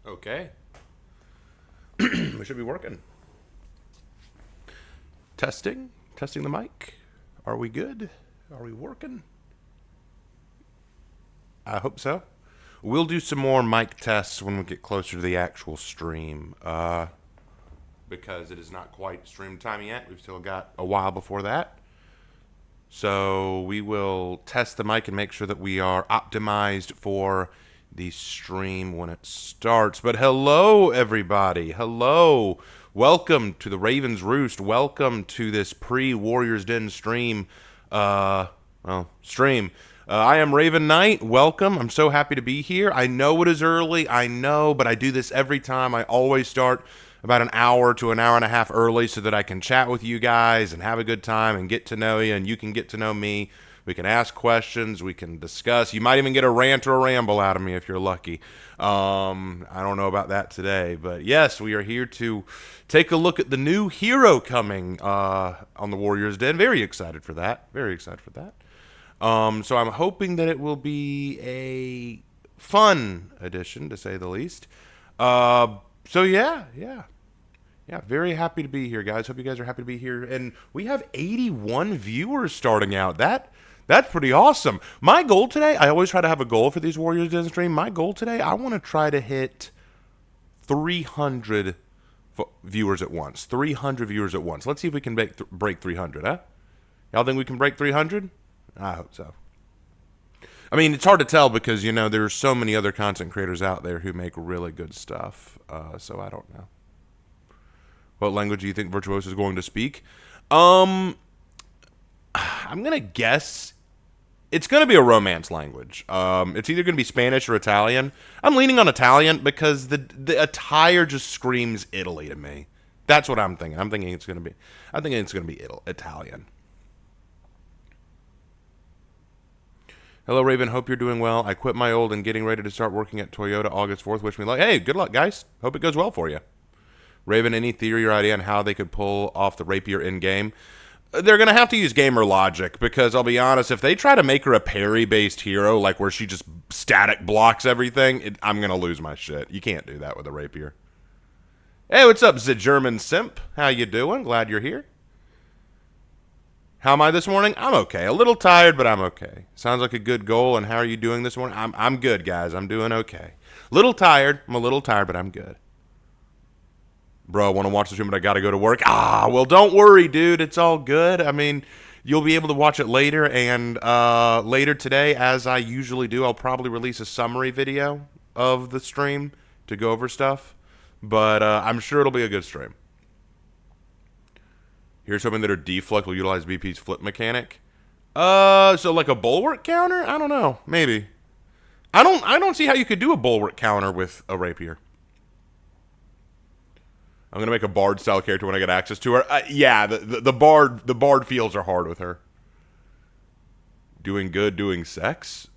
Okay. We should be working. Testing. Testing the mic. Are we good? Are we working? I hope so. We'll do some more mic tests when we get closer to the actual stream. Because it is not quite stream time yet. We've still got a while before that. So we will test the mic and make sure that we are optimized for the stream when it starts. But hello, everybody. Hello. Welcome to the Ravens Roost. Welcome to this pre-Warriors Den stream. Stream. I am Raven Knight. Welcome. I'm so happy to be here. I know it is early. I know, but I do this every time. I always start about an hour to an hour and a half early so that I can chat with you guys and have a good time and get to know you, and you can get to know me. We can ask questions. We can discuss. You might even get a rant or a ramble out of me if you're lucky. I don't know about that today. But yes, we are here to take a look at the new hero coming on the Warriors Den. Very excited for that. Very excited for that. So I'm hoping that it will be a fun edition, to say the least. So yeah. Very happy to be here, guys. Hope you guys are happy to be here. And we have 81 viewers starting out. That's pretty awesome. My goal today, I always try to have a goal for these Warriors Den stream. My goal today, I want to try to hit 300 viewers at once. 300 viewers at once. Let's see if we can break 300, huh? Y'all think we can break 300? I hope so. I mean, it's hard to tell because, you know, there's so many other content creators out there who make really good stuff. So I don't know. What language do you think Virtuoso is going to speak? I'm going to guess it's going to be a Romance language. It's either going to be Spanish or Italian. I'm leaning on Italian because the attire just screams Italy to me. That's what I'm thinking. I'm thinking it's going to be Italian. Hello, Raven. Hope you're doing well. I quit my old and getting ready to start working at Toyota August 4th. Wish me luck. Hey, good luck, guys. Hope it goes well for you. Raven, any theory or idea on how they could pull off the rapier in-game? They're going to have to use gamer logic because I'll be honest, if they try to make her a parry-based hero, like where she just static blocks everything, I'm going to lose my shit. You can't do that with a rapier. Hey, what's up, the German simp? How you doing? Glad you're here. How am I this morning? I'm okay. A little tired, but I'm okay. Sounds like a good goal. And how are you doing this morning? I'm good, guys. I'm doing okay. Little tired. I'm a little tired, but I'm good. Bro, I want to watch the stream, but I got to go to work. Well, don't worry, dude. It's all good. I mean, you'll be able to watch it later. And later today, as I usually do, I'll probably release a summary video of the stream to go over stuff. But I'm sure it'll be a good stream. Here's something that our deflect will utilize BP's flip mechanic. So like a bulwark counter? I don't know. Maybe. I don't see how you could do a bulwark counter with a rapier. I'm gonna make a bard style character when I get access to her. Yeah, the bard feels are hard with her. Doing good, doing sex.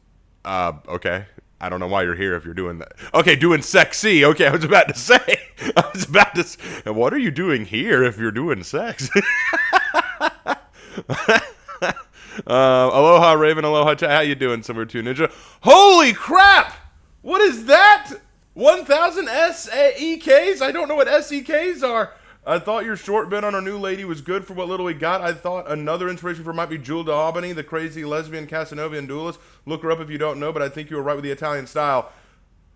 Okay. I don't know why you're here if you're doing that. Okay, doing sexy. Okay, I was about to say. What are you doing here if you're doing sex? Aloha, Raven. Aloha, chat. How you doing, Summer 2 Ninja? Holy crap! What is that? 1,000 SEKs? I don't know what SEKs are. I thought your short bit on our new lady was good for what little we got. I thought another inspiration for might be Jewel d'Aubany, the crazy lesbian Casanovian duelist. Look her up if you don't know, but I think you were right with the Italian style.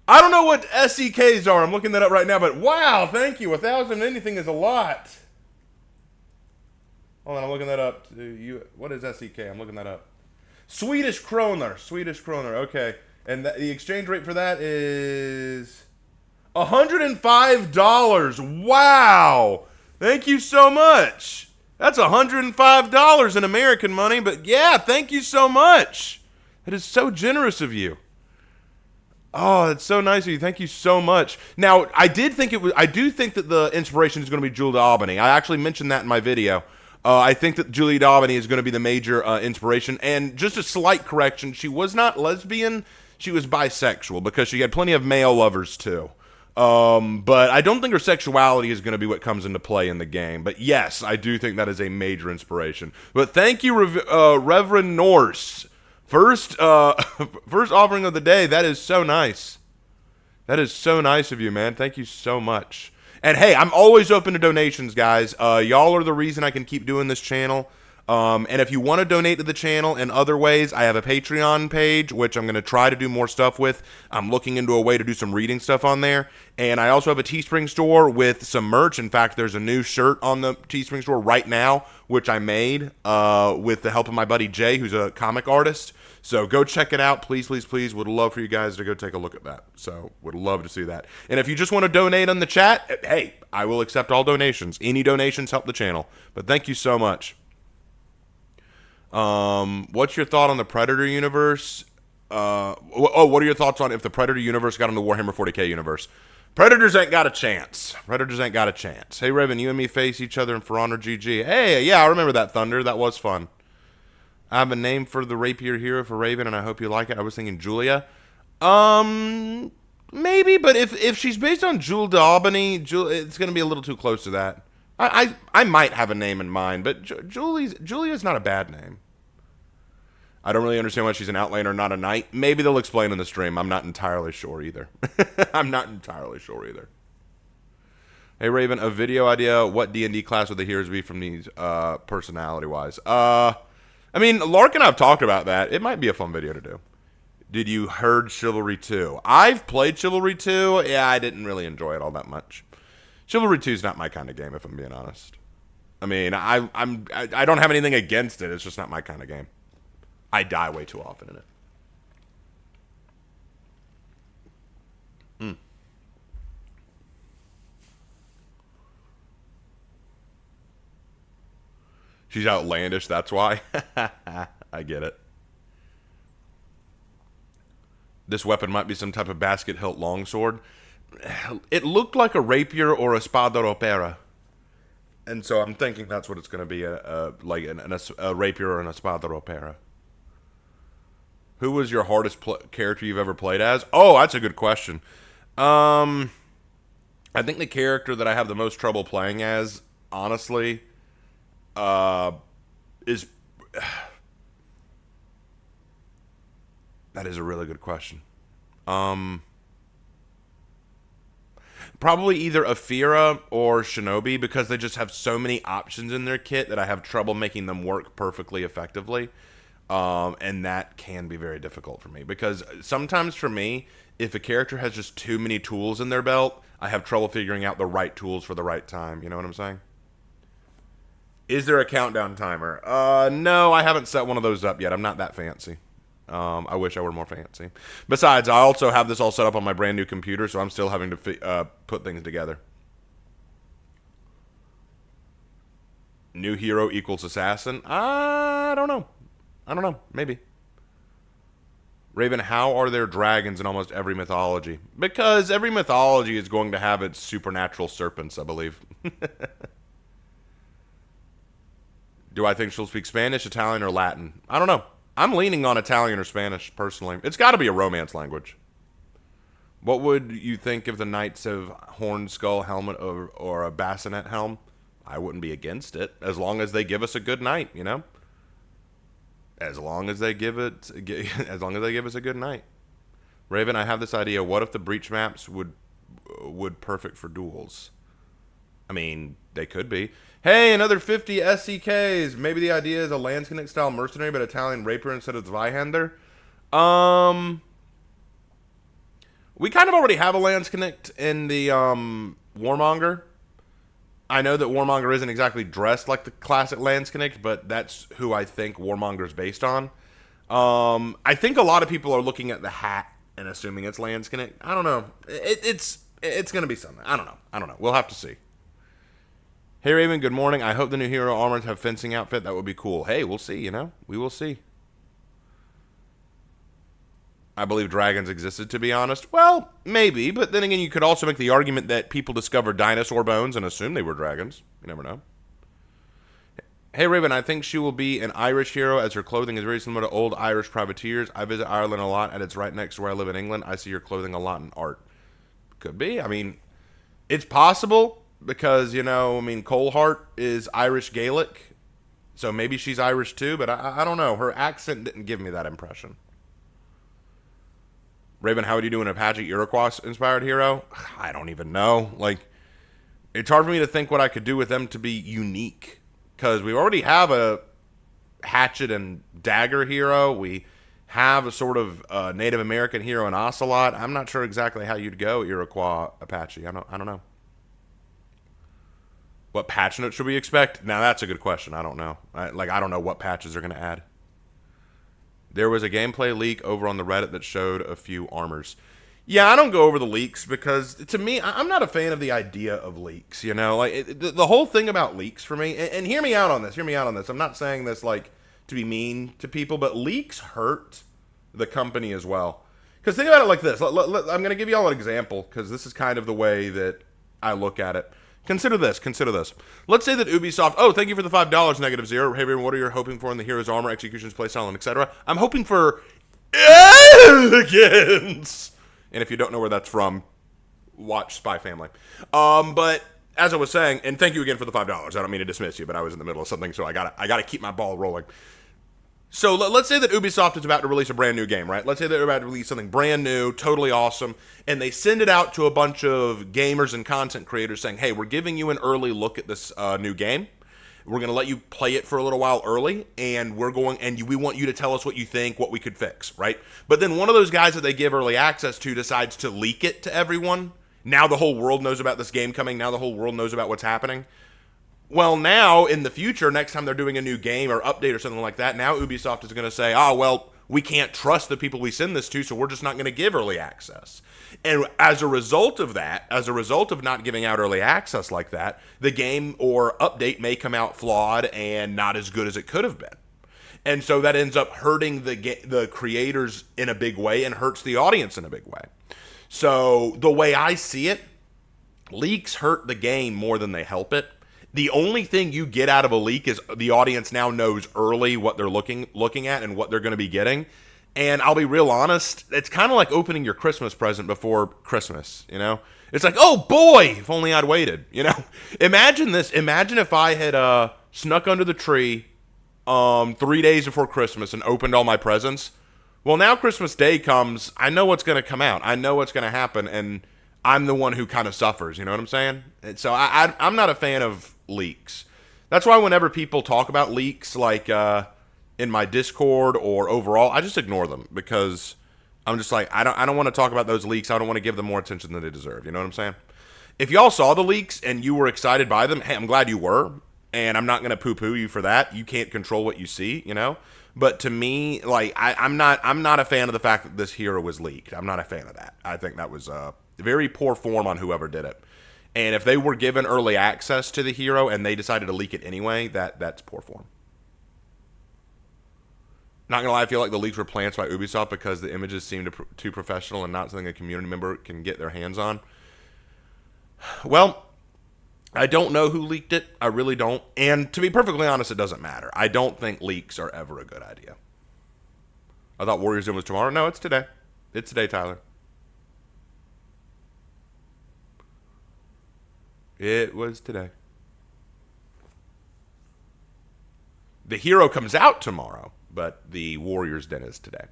I don't know what SEKs are. I'm looking that up right now, but wow, thank you. 1,000 anything is a lot. Hold on, I'm looking that up. What is SEK? I'm looking that up. Swedish kroner. Swedish kroner. Okay. And the exchange rate for that is $105. Wow. Thank you so much. That's $105 in American money, but yeah, thank you so much. That is so generous of you. Oh, that's so nice of you. Thank you so much. Now, I do think that the inspiration is going to be Jewel d'Aubany. I actually mentioned that in my video. I think that Julie d'Aubany is going to be the major inspiration. And just a slight correction, she was not lesbian. She was bisexual because she had plenty of male lovers too. But I don't think her sexuality is going to be what comes into play in the game. But yes, I do think that is a major inspiration. But thank you, Reverend Norse. First offering of the day. That is so nice. That is so nice of you, man. Thank you so much. And hey, I'm always open to donations, guys. Y'all are the reason I can keep doing this channel. And if you want to donate to the channel in other ways, I have a Patreon page, which I'm going to try to do more stuff with. I'm looking into a way to do some reading stuff on there. And I also have a Teespring store with some merch. In fact, there's a new shirt on the Teespring store right now, which I made with the help of my buddy Jay, who's a comic artist. So go check it out. Please, please, please. Would love for you guys to go take a look at that. So would love to see that. And if you just want to donate on the chat, hey, I will accept all donations. Any donations help the channel. But thank you so much. What's your thought on the Predator universe? What are your thoughts on if the Predator universe got on the Warhammer 40k universe? Predators ain't got a chance. Predators ain't got a chance. Hey, Raven, you and me face each other in For Honor GG. Hey, yeah, I remember that, Thunder. That was fun. I have a name for the rapier hero for Raven, and I hope you like it. I was thinking Julia. Maybe, but if she's based on Jewel d'Aubany, it's going to be a little too close to that. I might have a name in mind, but Julia's not a bad name. I don't really understand why she's an outlander, not a knight. Maybe they'll explain in the stream. I'm not entirely sure either. I'm not entirely sure either. Hey, Raven, a video idea. What D&D class would the heroes be from these personality-wise? I mean, Lark and I have talked about that. It might be a fun video to do. Did you heard Chivalry 2? I've played Chivalry 2. Yeah, I didn't really enjoy it all that much. Chivalry 2 is not my kind of game, if I'm being honest. I mean, I don't have anything against it. It's just not my kind of game. I die way too often in it. She's outlandish, that's why. I get it. This weapon might be some type of basket hilt longsword. It looked like a rapier or a spada ropera. And so I'm thinking that's what it's going to be, like a rapier or an espada ropera. Who was your hardest character you've ever played as? Oh, that's a good question. I think the character that I have the most trouble playing as, honestly, is... That is a really good question. Probably either Aphira or Shinobi, because they just have so many options in their kit that I have trouble making them work perfectly effectively. And that can be very difficult for me, because sometimes for me, if a character has just too many tools in their belt, I have trouble figuring out the right tools for the right time. You know what I'm saying? Is there a countdown timer? No, I haven't set one of those up yet. I'm not that fancy. I wish I were more fancy. Besides, I also have this all set up on my brand new computer, so I'm still having to put things together. New hero equals assassin? I don't know. I don't know. Maybe. Raven, how are there dragons in almost every mythology? Because every mythology is going to have its supernatural serpents, I believe. Do I think she'll speak Spanish, Italian, or Latin? I don't know. I'm leaning on Italian or Spanish, personally. It's got to be a romance language. What would you think if the knights have horn skull helmet or a bassinet helm? I wouldn't be against it, as long as they give us a good knight, you know? As long as they give us a good knight. Raven, I have this idea. What if the breach maps would perfect for duels? I mean, they could be. Hey, another 50 SCKs. Maybe the idea is a Landsknecht style mercenary, but Italian rapier instead of Zweihander. We kind of already have a Landsknecht in the Warmonger. I know that Warmonger isn't exactly dressed like the classic Landsknecht, but that's who I think Warmonger is based on. I think a lot of people are looking at the hat and assuming it's Landsknecht. I don't know. It's going to be something. I don't know. We'll have to see. Hey, Raven, good morning. I hope the new hero armors have fencing outfit. That would be cool. Hey, we'll see, you know? We will see. I believe dragons existed, to be honest. Well, maybe, but then again, you could also make the argument that people discovered dinosaur bones and assumed they were dragons. You never know. Hey, Raven, I think she will be an Irish hero, as her clothing is very similar to old Irish privateers. I visit Ireland a lot, and it's right next to where I live in England. I see her clothing a lot in art. Could be. I mean, it's possible, because, you know, I mean, Coalheart is Irish Gaelic, so maybe she's Irish too, but I don't know. Her accent didn't give me that impression. Raven, how would you do an Apache Iroquois-inspired hero? I don't even know. Like, it's hard for me to think what I could do with them to be unique. Because we already have a hatchet and dagger hero. We have a sort of Native American hero in Ocelot. I'm not sure exactly how you'd go Iroquois Apache. I don't know. What patch note should we expect? Now that's a good question. I don't know. I don't know what patches they're going to add. There was a gameplay leak over on the Reddit that showed a few armors. Yeah, I don't go over the leaks because, to me, I'm not a fan of the idea of leaks, you know? Like, the whole thing about leaks for me, and hear me out on this, I'm not saying this, like, to be mean to people, but leaks hurt the company as well. Because think about it like this. I'm going to give you all an example, because this is kind of the way that I look at it. Consider this. Let's say that Ubisoft, thank you for the $5, -0. Hey, everyone, what are you hoping for in the hero's armor, executions, playstyle, and etc.? I'm hoping for elegance. And if you don't know where that's from, watch Spy Family. But as I was saying, and thank you again for the $5. I don't mean to dismiss you, but I was in the middle of something, so I gotta keep my ball rolling. So let's say that Ubisoft is about to release a brand new game, right? Let's say they're about to release something brand new, totally awesome, and they send it out to a bunch of gamers and content creators saying, hey, we're giving you an early look at this new game. We're going to let you play it for a little while early, and we want you to tell us what you think, what we could fix, right? But then one of those guys that they give early access to decides to leak it to everyone. Now the whole world knows about this game coming. Now the whole world knows about what's happening. Well, now, in the future, next time they're doing a new game or update or something like that, now Ubisoft is going to say, we can't trust the people we send this to, so we're just not going to give early access. And as a result of that, as a result of not giving out early access like that, the game or update may come out flawed and not as good as it could have been. And so that ends up hurting the creators in a big way and hurts the audience in a big way. So the way I see it, leaks hurt the game more than they help it. The only thing you get out of a leak is the audience now knows early what they're looking at and what they're going to be getting. And I'll be real honest, it's kind of like opening your Christmas present before Christmas, you know? It's like, oh boy, if only I'd waited, you know? Imagine this. Imagine if I had snuck under the tree 3 days before Christmas and opened all my presents. Well, now Christmas Day comes, I know what's going to come out. I know what's going to happen, and I'm the one who kind of suffers, you know what I'm saying? And so I'm not a fan of leaks. That's why whenever people talk about leaks, like in my Discord or overall, I just ignore them because I'm just like, I don't want to talk about those leaks. I don't want to give them more attention than they deserve. You know what I'm saying? If y'all saw the leaks and you were excited by them, hey, I'm glad you were, and I'm not going to poo-poo you for that. You can't control what you see, you know? But to me, like, I'm not a fan of the fact that this hero was leaked. I'm not a fan of that. I think that was very poor form on whoever did it. And if they were given early access to the hero and they decided to leak it anyway, that's poor form. Not gonna lie, I feel like the leaks were planned by Ubisoft because the images seemed too professional and not something a community member can get their hands on. Well, I don't know who leaked it. I really don't. And to be perfectly honest, it doesn't matter. I don't think leaks are ever a good idea. I thought Warriors Doom was tomorrow. No, it's today. It's today, Tyler. It was today. The hero comes out tomorrow, but the Warriors Den is today.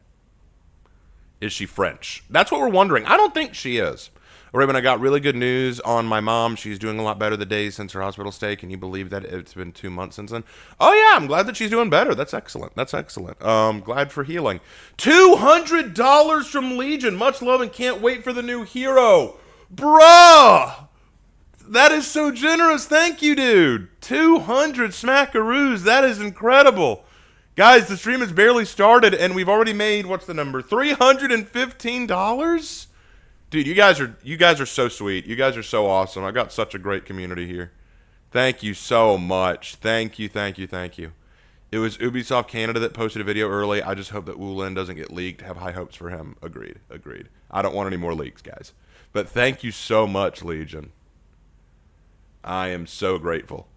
Is she French? That's what we're wondering. I don't think she is. Raven, I got really good news on my mom. She's doing a lot better the days since her hospital stay. Can you believe that it's been 2 months since then? Oh, yeah, I'm glad that she's doing better. That's excellent. That's excellent. Glad for healing. $200 from Legion. Much love and can't wait for the new hero. Bruh! That is so generous. Thank you, dude. 200 smackaroos. That is incredible. Guys, the stream has barely started, and we've already made, what's the number? $315? Dude, you guys are so sweet. You guys are so awesome. I got such a great community here. Thank you so much. Thank you, thank you, thank you. It was Ubisoft Canada that posted a video early. I just hope that Wulin doesn't get leaked. Have high hopes for him. Agreed. I don't want any more leaks, guys. But thank you so much, Legion. I am so grateful.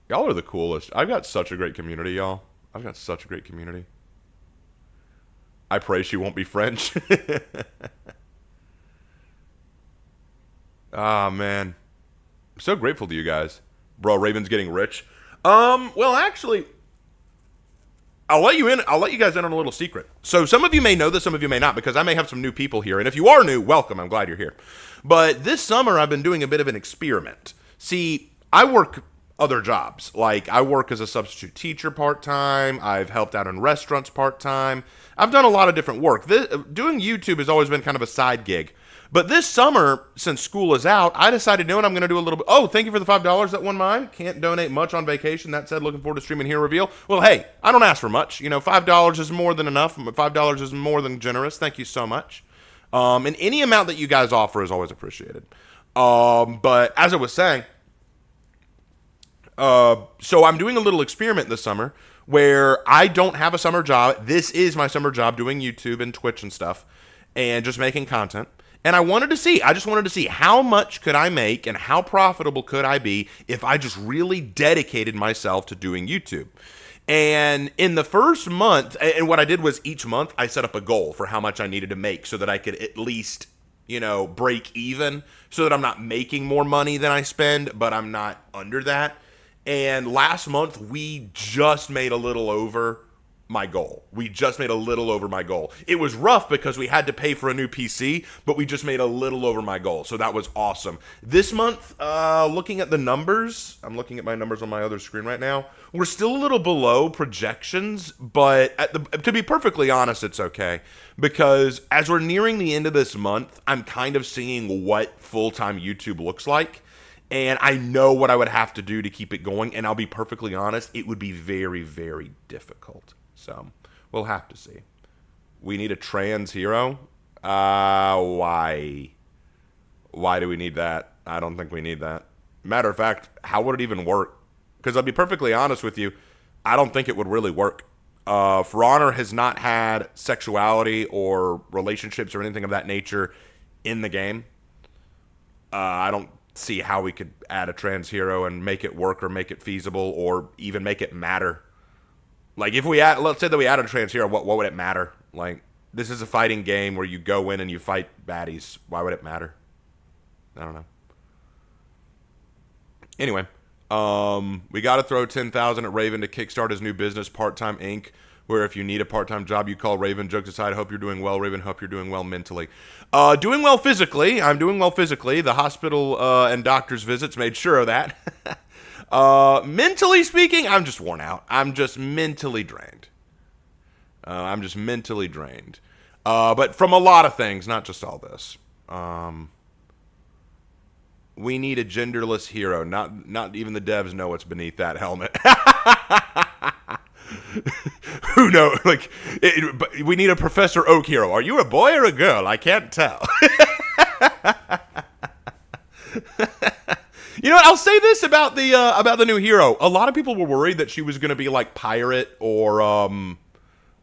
Y'all are the coolest. I've got such a great community, y'all. I've got such a great community. I pray she won't be French. Ah, man. I'm so grateful to you guys. Bro, Raven's getting rich. Well, actually, I'll let you in. I'll let you guys in on a little secret. So some of you may know this, some of you may not, because I may have some new people here. And if you are new, welcome. I'm glad you're here. But this summer, I've been doing a bit of an experiment. See, I work other jobs. Like, I work as a substitute teacher part-time. I've helped out in restaurants part-time. I've done a lot of different work. Doing YouTube has always been kind of a side gig. But this summer, since school is out, I decided, I'm going to do a little bit. Oh, thank you for the $5 that won mine. Can't donate much on vacation. That said, looking forward to streaming Hero Reveal. Well, hey, I don't ask for much. $5 is more than enough. $5 is more than generous. Thank you so much. And any amount that you guys offer is always appreciated. But as I was saying, so I'm doing a little experiment this summer where I don't have a summer job. This is my summer job, doing YouTube and Twitch and stuff and just making content. And I just wanted to see how much could I make and how profitable could I be if I just really dedicated myself to doing YouTube. And in the first month, and what I did was each month I set up a goal for how much I needed to make so that I could at least, break even, so that I'm not making more money than I spend, but I'm not under that. And last month we just made a little over my goal. It was rough because we had to pay for a new PC, but we just made a little over my goal. So that was awesome. This month, looking at the numbers, I'm looking at my numbers on my other screen right now. We're still a little below projections, but to be perfectly honest, it's okay. Because as we're nearing the end of this month, I'm kind of seeing what full-time YouTube looks like. And I know what I would have to do to keep it going. And I'll be perfectly honest, it would be very, very difficult. So, we'll have to see. We need a trans hero? Why? Why do we need that? I don't think we need that. Matter of fact, how would it even work? Because I'll be perfectly honest with you, I don't think it would really work. For Honor has not had sexuality or relationships or anything of that nature in the game. I don't see how we could add a trans hero and make it work or make it feasible or even make it matter. Like, if let's say that we added a trans hero, what would it matter? Like, this is a fighting game where you go in and you fight baddies. Why would it matter? I don't know. Anyway, we got to throw $10,000 at Raven to kickstart his new business, Part-Time Inc., where if you need a part-time job, you call Raven. Jokes aside, hope you're doing well, Raven. Hope you're doing well mentally. Doing well physically. I'm doing well physically. The hospital and doctor's visits made sure of that. Mentally speaking, I'm just worn out. I'm just mentally drained. But from a lot of things, not just all this. We need a genderless hero. Not even the devs know what's beneath that helmet. Who knows? Like, we need a Professor Oak hero. Are you a boy or a girl? I can't tell. You know what? I'll say this about the new hero. A lot of people were worried that she was going to be like pirate or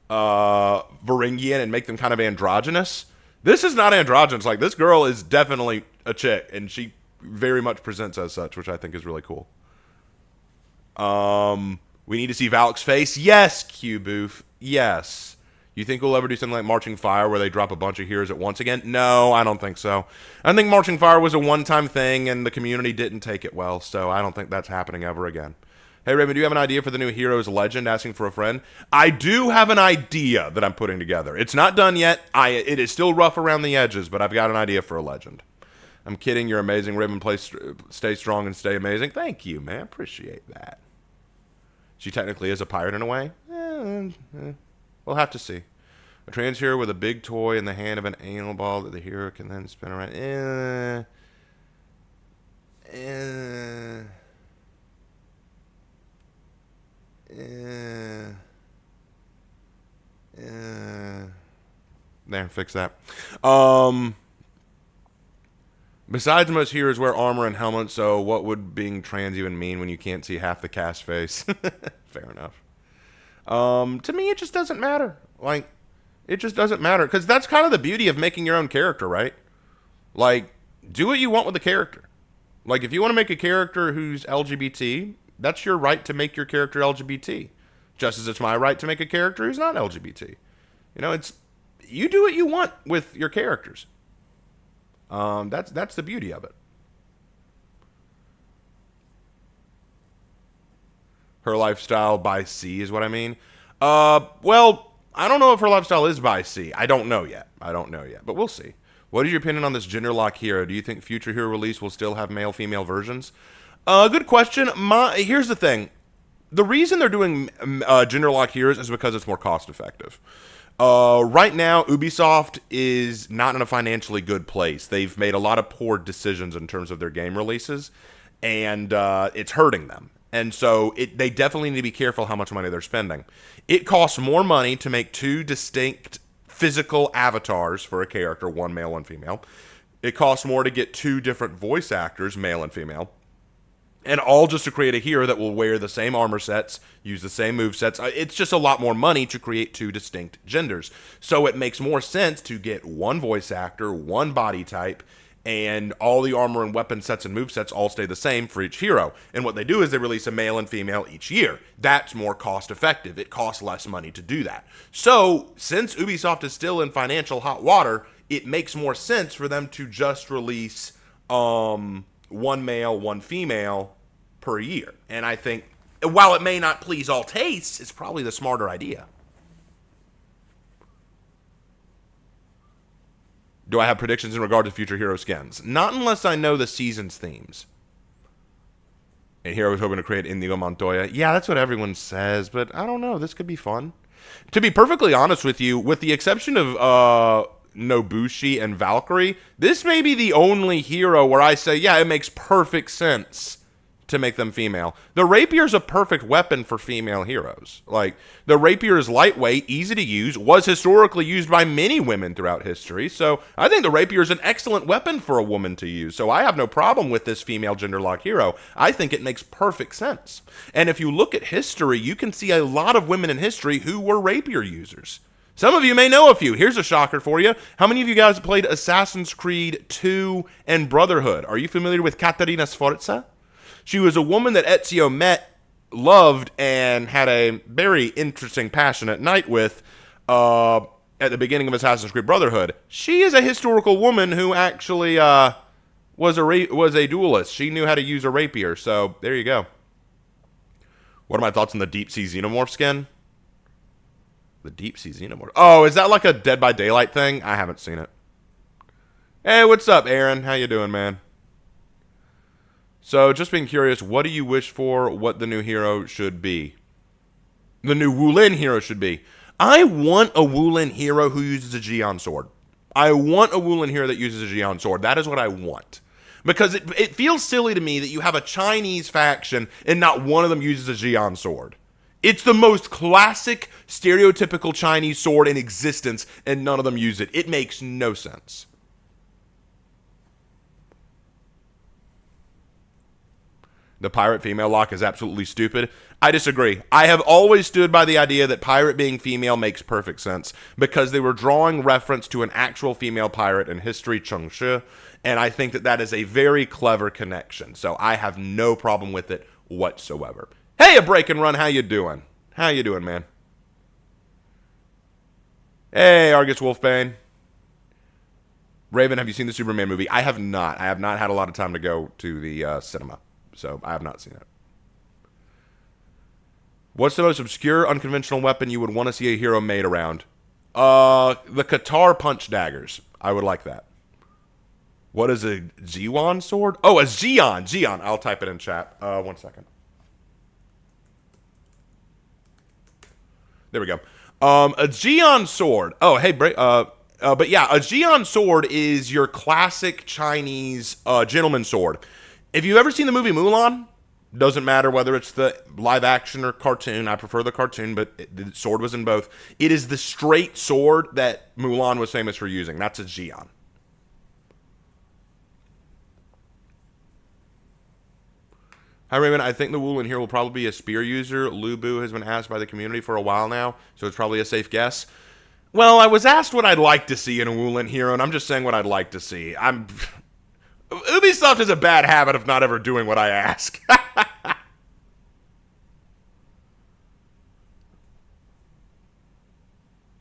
Varangian and make them kind of androgynous. This is not androgynous. Like, this girl is definitely a chick, and she very much presents as such, which I think is really cool. We need to see Valk's face. Yes, Q-Boof. Yes. You think we'll ever do something like Marching Fire where they drop a bunch of heroes at once again? No, I don't think so. I think Marching Fire was a one-time thing, and the community didn't take it well, so I don't think that's happening ever again. Hey, Raven, do you have an idea for the new Heroes Legend, asking for a friend? I do have an idea that I'm putting together. It's not done yet. It is still rough around the edges, but I've got an idea for a legend. I'm kidding. You're amazing, Raven. Stay strong and stay amazing. Thank you, man. Appreciate that. She technically is a pirate in a way. We'll have to see. A trans hero with a big toy in the hand of an anal ball that the hero can then spin around. There, fix that. Besides, most heroes wear armor and helmets, so what would being trans even mean when you can't see half the cast face? Fair enough. To me, it just doesn't matter. Like, it just doesn't matter. Because that's kind of the beauty of making your own character, right? Like, do what you want with the character. Like, if you want to make a character who's LGBT, that's your right to make your character LGBT. Just as it's my right to make a character who's not LGBT. You know, you do what you want with your characters. That's the beauty of it. Her lifestyle by sea is what I mean. Well, I don't know if her lifestyle is by C. I don't know yet. But we'll see. What is your opinion on this gender lock hero? Do you think future hero release will still have male female versions? Good question. Here's the thing. The reason they're doing gender lock heroes is because it's more cost effective. Right now, Ubisoft is not in a financially good place. They've made a lot of poor decisions in terms of their game releases, and it's hurting them. And so they definitely need to be careful how much money they're spending. It costs more money to make two distinct physical avatars for a character, one male, one female. It costs more to get two different voice actors, male and female, and all just to create a hero that will wear the same armor sets, use the same move sets. It's just a lot more money to create two distinct genders. So it makes more sense to get one voice actor, one body type, and all the armor and weapon sets and move sets all stay the same for each hero. And what they do is they release a male and female each year. That's more cost effective. It costs less money to do that. So since Ubisoft is still in financial hot water, it makes more sense for them to just release one male, one female per year. And I think, while it may not please all tastes, it's probably the smarter idea. Do I have predictions in regard to future hero skins? Not unless I know the season's themes. And Hero was hoping to create Indigo Montoya. Yeah, that's what everyone says, but I don't know. This could be fun. To be perfectly honest with you, with the exception of Nobushi and Valkyrie, this may be the only hero where I say, yeah, it makes perfect sense to make them female. The rapier is a perfect weapon for female heroes. Like, the rapier is lightweight, easy to use, was historically used by many women throughout history, so I think the rapier is an excellent weapon for a woman to use, so I have no problem with this female gender lock hero. I think it makes perfect sense. And if you look at history, you can see a lot of women in history who were rapier users. Some of you may know a few. Here's a shocker for you. How many of you guys played Assassin's Creed 2 and Brotherhood? Are you familiar with Caterina Sforza? She was a woman that Ezio met, loved, and had a very interesting, passionate night with at the beginning of Assassin's Creed Brotherhood. She is a historical woman who actually was a duelist. She knew how to use a rapier, so there you go. What are my thoughts on the Deep Sea Xenomorph skin? The Deep Sea Xenomorph. Oh, is that like a Dead by Daylight thing? I haven't seen it. Hey, what's up, Aaron? How you doing, man? So, just being curious, what do you wish for what the new hero should be? The new Wulin hero should be. I want a Wulin hero who uses a Xi'an sword. I want a Wulin hero that uses a Xi'an sword. That is what I want. Because it feels silly to me that you have a Chinese faction and not one of them uses a Xi'an sword. It's the most classic, stereotypical Chinese sword in existence, and none of them use it. It makes no sense. The pirate female lock is absolutely stupid. I disagree. I have always stood by the idea that pirate being female makes perfect sense because they were drawing reference to an actual female pirate in history, Chengshi, and I think that that is a very clever connection. So I have no problem with it whatsoever. Hey, a break and run. How you doing? How you doing, man? Hey, Argus Wolfbane. Raven, have you seen the Superman movie? I have not. I have not had a lot of time to go to the cinema. So, I have not seen it. What's the most obscure, unconventional weapon you would want to see a hero made around? The Qatar punch daggers. I would like that. What is a Xi'an sword? Oh, a Xi'an. Xi'an. I'll type it in chat. 1 second. There we go. A Xi'an sword. Oh, hey, but yeah, a Xi'an sword is your classic Chinese gentleman sword. If you've ever seen the movie Mulan, doesn't matter whether it's the live action or cartoon. I prefer the cartoon, but the sword was in both. It is the straight sword that Mulan was famous for using. That's a Xi'an. Hi, Raymond. I think the Wulin here will probably be a spear user. Lubu has been asked by the community for a while now, so it's probably a safe guess. Well, I was asked what I'd like to see in a Wulin hero, and I'm just saying what I'd like to see. Ubisoft has a bad habit of not ever doing what I ask.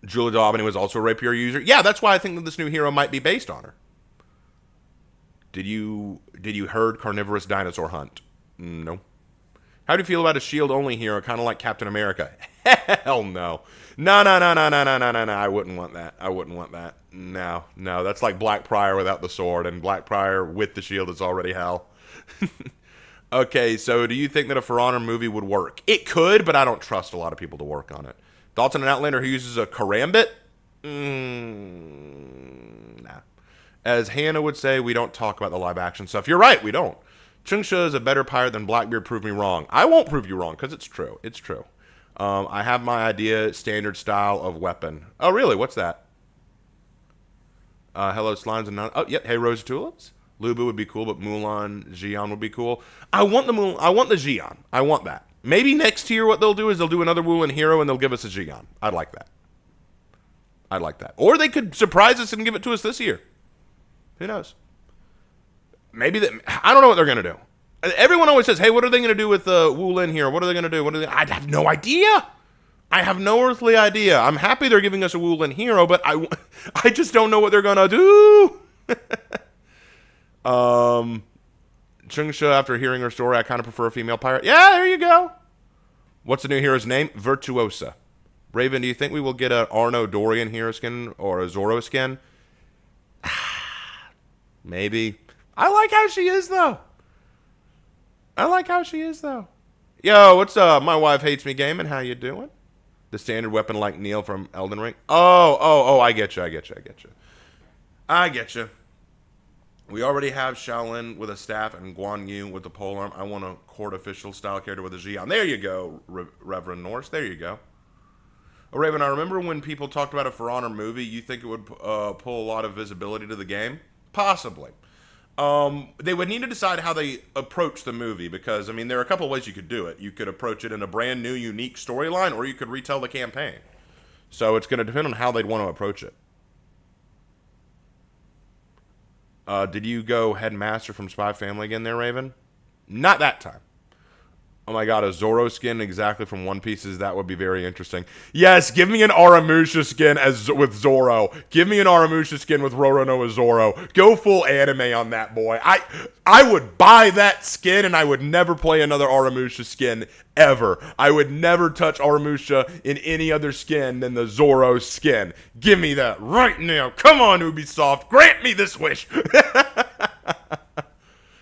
Julia Daubeny was also a rapier user. Yeah, that's why I think that this new hero might be based on her. Did you herd carnivorous dinosaur hunt? No. How do you feel about a shield-only hero, kind of like Captain America? Hell no. No, no, no, no, no, no, no, no, no. I wouldn't want that. I wouldn't want that. No, no. That's like Black Prior without the sword, and Black Prior with the shield is already hell. Okay, so do you think that a For Honor movie would work? It could, but I don't trust a lot of people to work on it. Thoughts on an Outlander who uses a karambit? Nah. As Hannah would say, we don't talk about the live action stuff. You're right, we don't. Chungsha is a better pirate than Blackbeard. Prove me wrong. I won't prove you wrong, because it's true. It's true. I have my idea, standard style of weapon. Oh, really? What's that? Hello, Slimes and... Oh, yep. Hey, Rose Tulips. Lubu would be cool, but Mulan, Xion would be cool. I want the Xion. I want that. Maybe next year what they'll do is they'll do another Mulan hero and they'll give us a Xion. I'd like that. I'd like that. Or they could surprise us and give it to us this year. Who knows? Maybe that. I don't know what they're going to do. Everyone always says, hey, what are they going to do with Wulin here? What are they going to do? I have no idea. I have no earthly idea. I'm happy they're giving us a Wulin hero, but I just don't know what they're going to do. Chungsha, after hearing her story, I kind of prefer a female pirate. Yeah, there you go. What's the new hero's name? Virtuosa. Raven, do you think we will get an Arno Dorian hero skin or a Zoro skin? Maybe. I like how she is, though. Yo, what's up? My wife hates me gaming. How you doing? The standard weapon like Neil from Elden Ring. Oh, I get you. I get you. We already have Shaolin with a staff and Guan Yu with the polearm. I want a court official style character with a Xion. There you go, Reverend Norse. There you go. Oh, Raven, I remember when people talked about a For Honor movie, you think it would pull a lot of visibility to the game? Possibly. They would need to decide how they approach the movie because, I mean, there are a couple of ways you could do it. You could approach it in a brand new, unique storyline, or you could retell the campaign. So it's going to depend on how they'd want to approach it. Did you go Headmaster from Spy Family again there, Raven? Not that time. Oh my god, a Zoro skin exactly from One Piece's, that would be very interesting. Yes, give me an Aramusha skin with Zoro. Give me an Aramusha skin with Roronoa Zoro. Go full anime on that, boy. I would buy that skin and I would never play another Aramusha skin ever. I would never touch Aramusha in any other skin than the Zoro skin. Give me that right now. Come on, Ubisoft. Grant me this wish.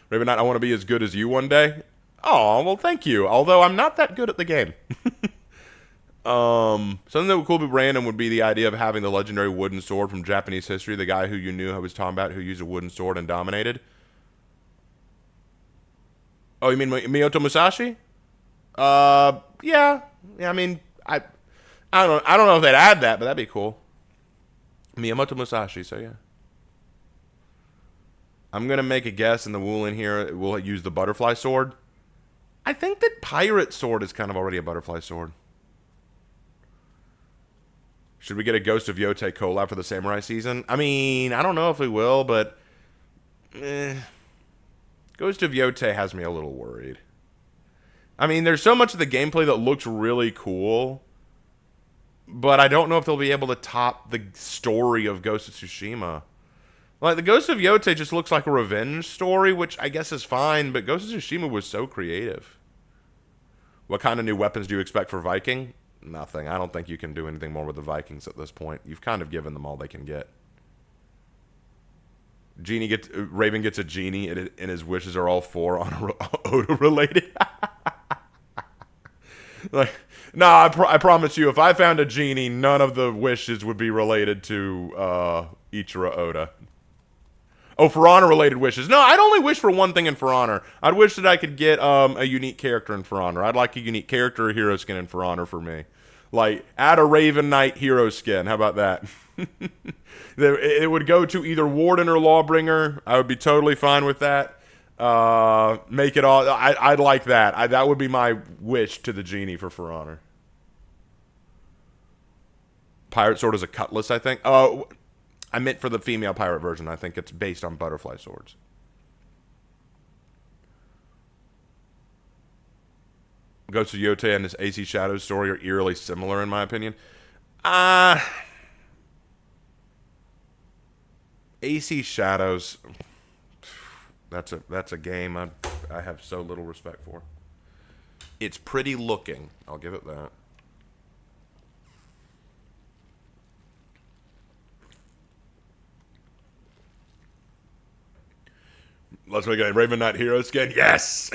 Raven Knight, I want to be as good as you one day. Oh, well, thank you. Although I'm not that good at the game. Something that would cool be random would be the idea of having the legendary wooden sword from Japanese history. The guy who you knew I was talking about who used a wooden sword and dominated. Oh, you mean Miyoto Musashi? Yeah. I mean, I don't know if they'd add that, but that'd be cool. Miyamoto Musashi, so yeah. I'm going to make a guess in the Wulin here. We'll use the butterfly sword. I think that Pirate Sword is kind of already a butterfly sword. Should we get a Ghost of Yote collab for the Samurai season? I mean, I don't know if we will, but... Ghost of Yote has me a little worried. I mean, there's so much of the gameplay that looks really cool, but I don't know if they'll be able to top the story of Ghost of Tsushima. Like, the Ghost of Yote just looks like a revenge story, which I guess is fine, but Ghost of Tsushima was so creative. What kind of new weapons do you expect for Viking? Nothing. I don't think you can do anything more with the Vikings at this point. You've kind of given them all they can get. Raven gets a genie, and his wishes are all 4 on Oda related. Like, nah, I promise you, if I found a genie, none of the wishes would be related to Ichiro Oda. Oh, For Honor related wishes. No, I'd only wish for one thing in For Honor. I'd wish that I could get a unique character in For Honor. I'd like a unique character or hero skin in For Honor for me. Like, add a Raven Knight hero skin. How about that? It would go to either Warden or Lawbringer. I would be totally fine with that. Make it all... I'd like that. That would be my wish to the genie for Honor. Pirate Sword is a cutlass, I think. Oh... I meant for the female pirate version. I think it's based on butterfly swords. Ghost of Yote and his AC Shadows story are eerily similar, in my opinion. AC Shadows. That's a game I have so little respect for. It's pretty looking. I'll give it that. Let's make a Raven Knight hero skin. Yes!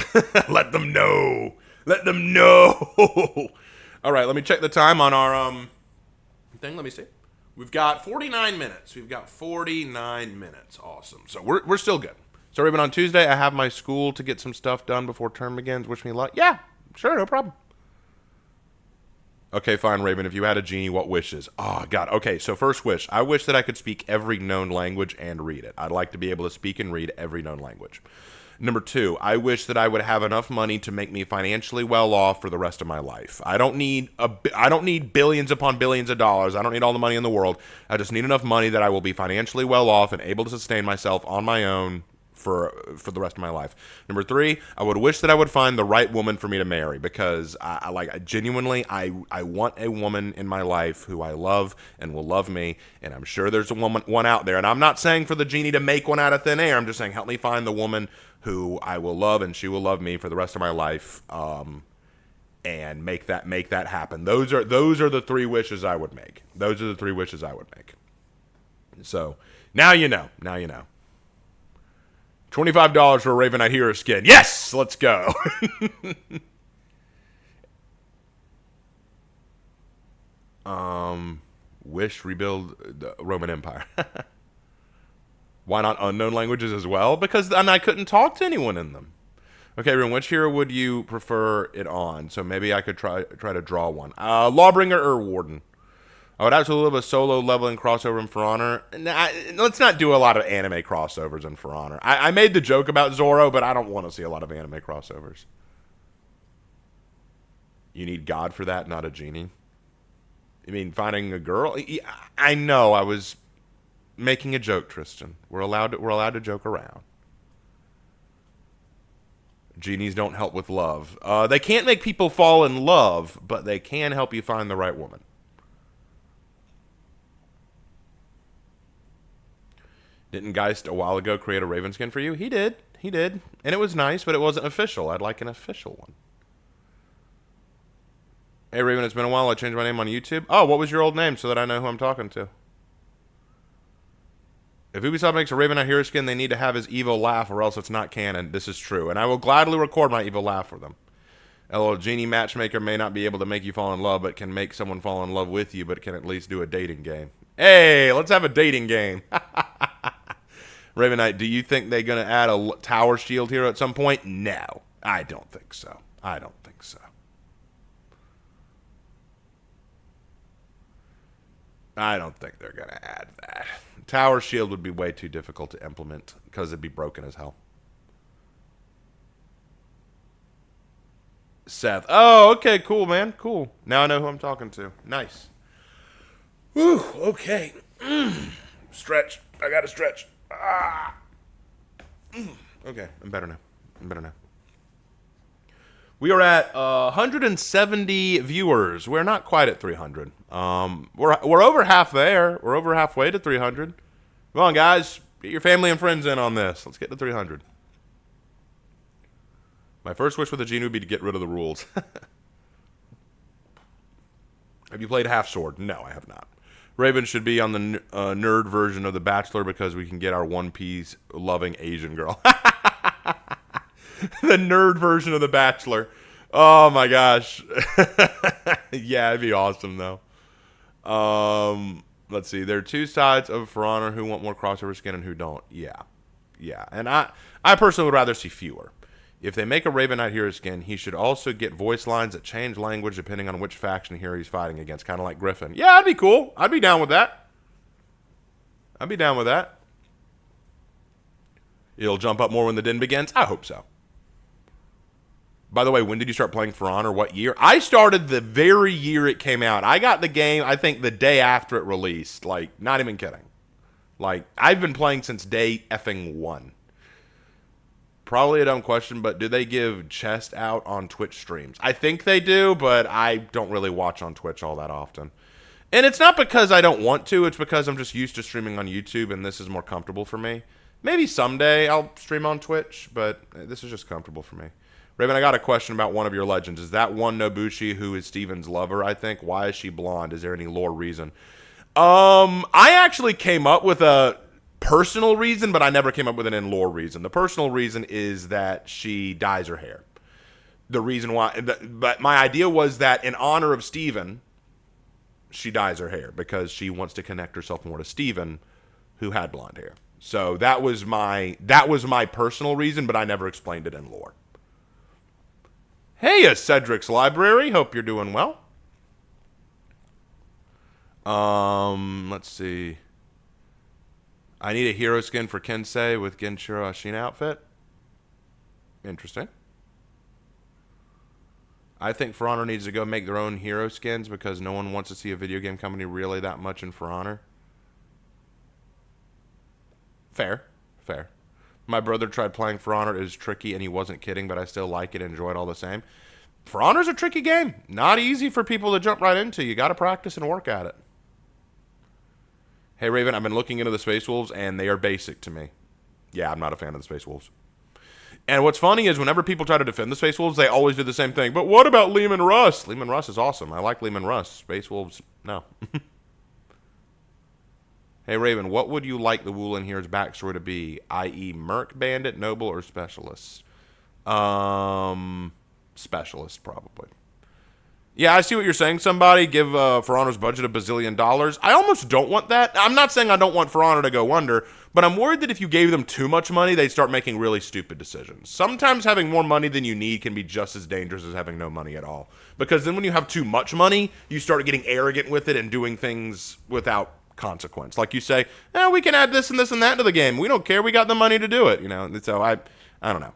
Let them know. Let them know. All right, let me check the time on our thing. Let me see. We've got 49 minutes. We've got 49 minutes. Awesome. So we're still good. So Raven, on Tuesday, I have my school to get some stuff done before term begins. Wish me luck. Yeah, sure, no problem. Okay, fine, Raven. If you had a genie, what wishes? Oh, God. Okay, so first wish. I wish that I could speak every known language and read it. I'd like to be able to speak and read every known language. Number two, I wish that I would have enough money to make me financially well off for the rest of my life. I don't need billions upon billions of dollars. I don't need all the money in the world. I just need enough money that I will be financially well off and able to sustain myself on my own for the rest of my life. Number three, I would wish that I would find the right woman for me to marry, because I want a woman in my life who I love and will love me, and I'm sure there's one out there. And I'm not saying for the genie to make one out of thin air. I'm just saying help me find the woman who I will love and she will love me for the rest of my life, and make that happen. Those are the three wishes I would make. Those are the three wishes I would make. So now you know. Now you know. $25 for a Raven Knight hero skin. Yes! Let's go. Wish rebuild the Roman Empire. Why not unknown languages as well? Because then I couldn't talk to anyone in them. Okay, everyone, which hero would you prefer it on? So maybe I could try to draw one. Lawbringer or Warden? I would absolutely love a solo leveling crossover in For Honor. Let's not do a lot of anime crossovers in For Honor. I made the joke about Zoro, but I don't want to see a lot of anime crossovers. You need God for that, not a genie. I mean, finding a girl? I know, I was making a joke, Tristan. We're allowed to joke around. Genies don't help with love. They can't make people fall in love, but they can help you find the right woman. Didn't Geist a while ago create a Raven skin for you? He did. He did. And it was nice, but it wasn't official. I'd like an official one. Hey, Raven, it's been a while. I changed my name on YouTube. Oh, what was your old name so that I know who I'm talking to? If Ubisoft makes a Raven Knight hero skin, they need to have his evil laugh or else it's not canon. This is true. And I will gladly record my evil laugh for them. LOL, Genie Matchmaker may not be able to make you fall in love, but can make someone fall in love with you, but can at least do a dating game. Hey, let's have a dating game. Raven Knight, do you think they're going to add a tower shield hero at some point? No, I don't think so. I don't think so. I don't think they're going to add that. Tower shield would be way too difficult to implement because it'd be broken as hell. Seth. Oh, okay, cool, man. Cool. Now I know who I'm talking to. Nice. Whew, okay. Stretch. I got to stretch. Okay, I'm better now. We are at 170 viewers. We're not quite at 300. We're over half there. We're over halfway to 300. Come on, guys. Get your family and friends in on this. Let's get to 300. My first wish with a genie would be to get rid of the rules. Have you played Half Sword? No, I have not. Raven should be on the nerd version of The Bachelor because we can get our One Piece loving Asian girl. The nerd version of The Bachelor. Oh my gosh. Yeah, it'd be awesome though. Let's see. There are two sides of For Honor who want more crossover skin and who don't. Yeah. And I personally would rather see fewer. If they make a Raven Knight hero skin, he should also get voice lines that change language depending on which faction hero he's fighting against, kind of like Griffin. Yeah, that'd be cool. I'd be down with that. It'll jump up more when the din begins? I hope so. By the way, when did you start playing For Honor? What year? I started the very year it came out. I got the game, I think, the day after it released. Like, not even kidding. Like, I've been playing since day effing one. Probably a dumb question, but do they give chest out on Twitch streams? I think they do, but I don't really watch on Twitch all that often. And it's not because I don't want to. It's because I'm just used to streaming on YouTube, and this is more comfortable for me. Maybe someday I'll stream on Twitch, but this is just comfortable for me. Raven, I got a question about one of your legends. Is that one Nobushi who is Steven's lover, I think? Why is she blonde? Is there any lore reason? I actually came up with a personal reason, but I never came up with an in-lore reason. The personal reason is that she dyes her hair. The reason why, but my idea was that in honor of Steven, she dyes her hair because she wants to connect herself more to Steven, who had blonde hair. So that was my personal reason, but I never explained it in lore. Hey, Cedric's Library. Hope you're doing well. Let's see. I need a hero skin for Kensei with Genshiro Ashina outfit. Interesting. I think For Honor needs to go make their own hero skins because no one wants to see a video game company really that much in For Honor. Fair. My brother tried playing For Honor. It was tricky, and he wasn't kidding, but I still like it and enjoy it all the same. For Honor's a tricky game. Not easy for people to jump right into. You got to practice and work at it. Hey, Raven, I've been looking into the Space Wolves, and they are basic to me. Yeah, I'm not a fan of the Space Wolves. And what's funny is whenever people try to defend the Space Wolves, they always do the same thing. But what about Lehman Russ? Lehman Russ is awesome. I like Lehman Russ. Space Wolves, no. Hey, Raven, what would you like the Woolen Hero's backstory to be? I.e. Merc, Bandit, Noble, or Specialist? Specialist, probably. Yeah, I see what you're saying. Somebody give For Honor's budget $1 bazillion. I almost don't want that. I'm not saying I don't want For Honor to go under, but I'm worried that if you gave them too much money, they'd start making really stupid decisions. Sometimes having more money than you need can be just as dangerous as having no money at all. Because then when you have too much money, you start getting arrogant with it and doing things without consequence. Like you say, we can add this and this and that to the game. We don't care. We got the money to do it. So I don't know.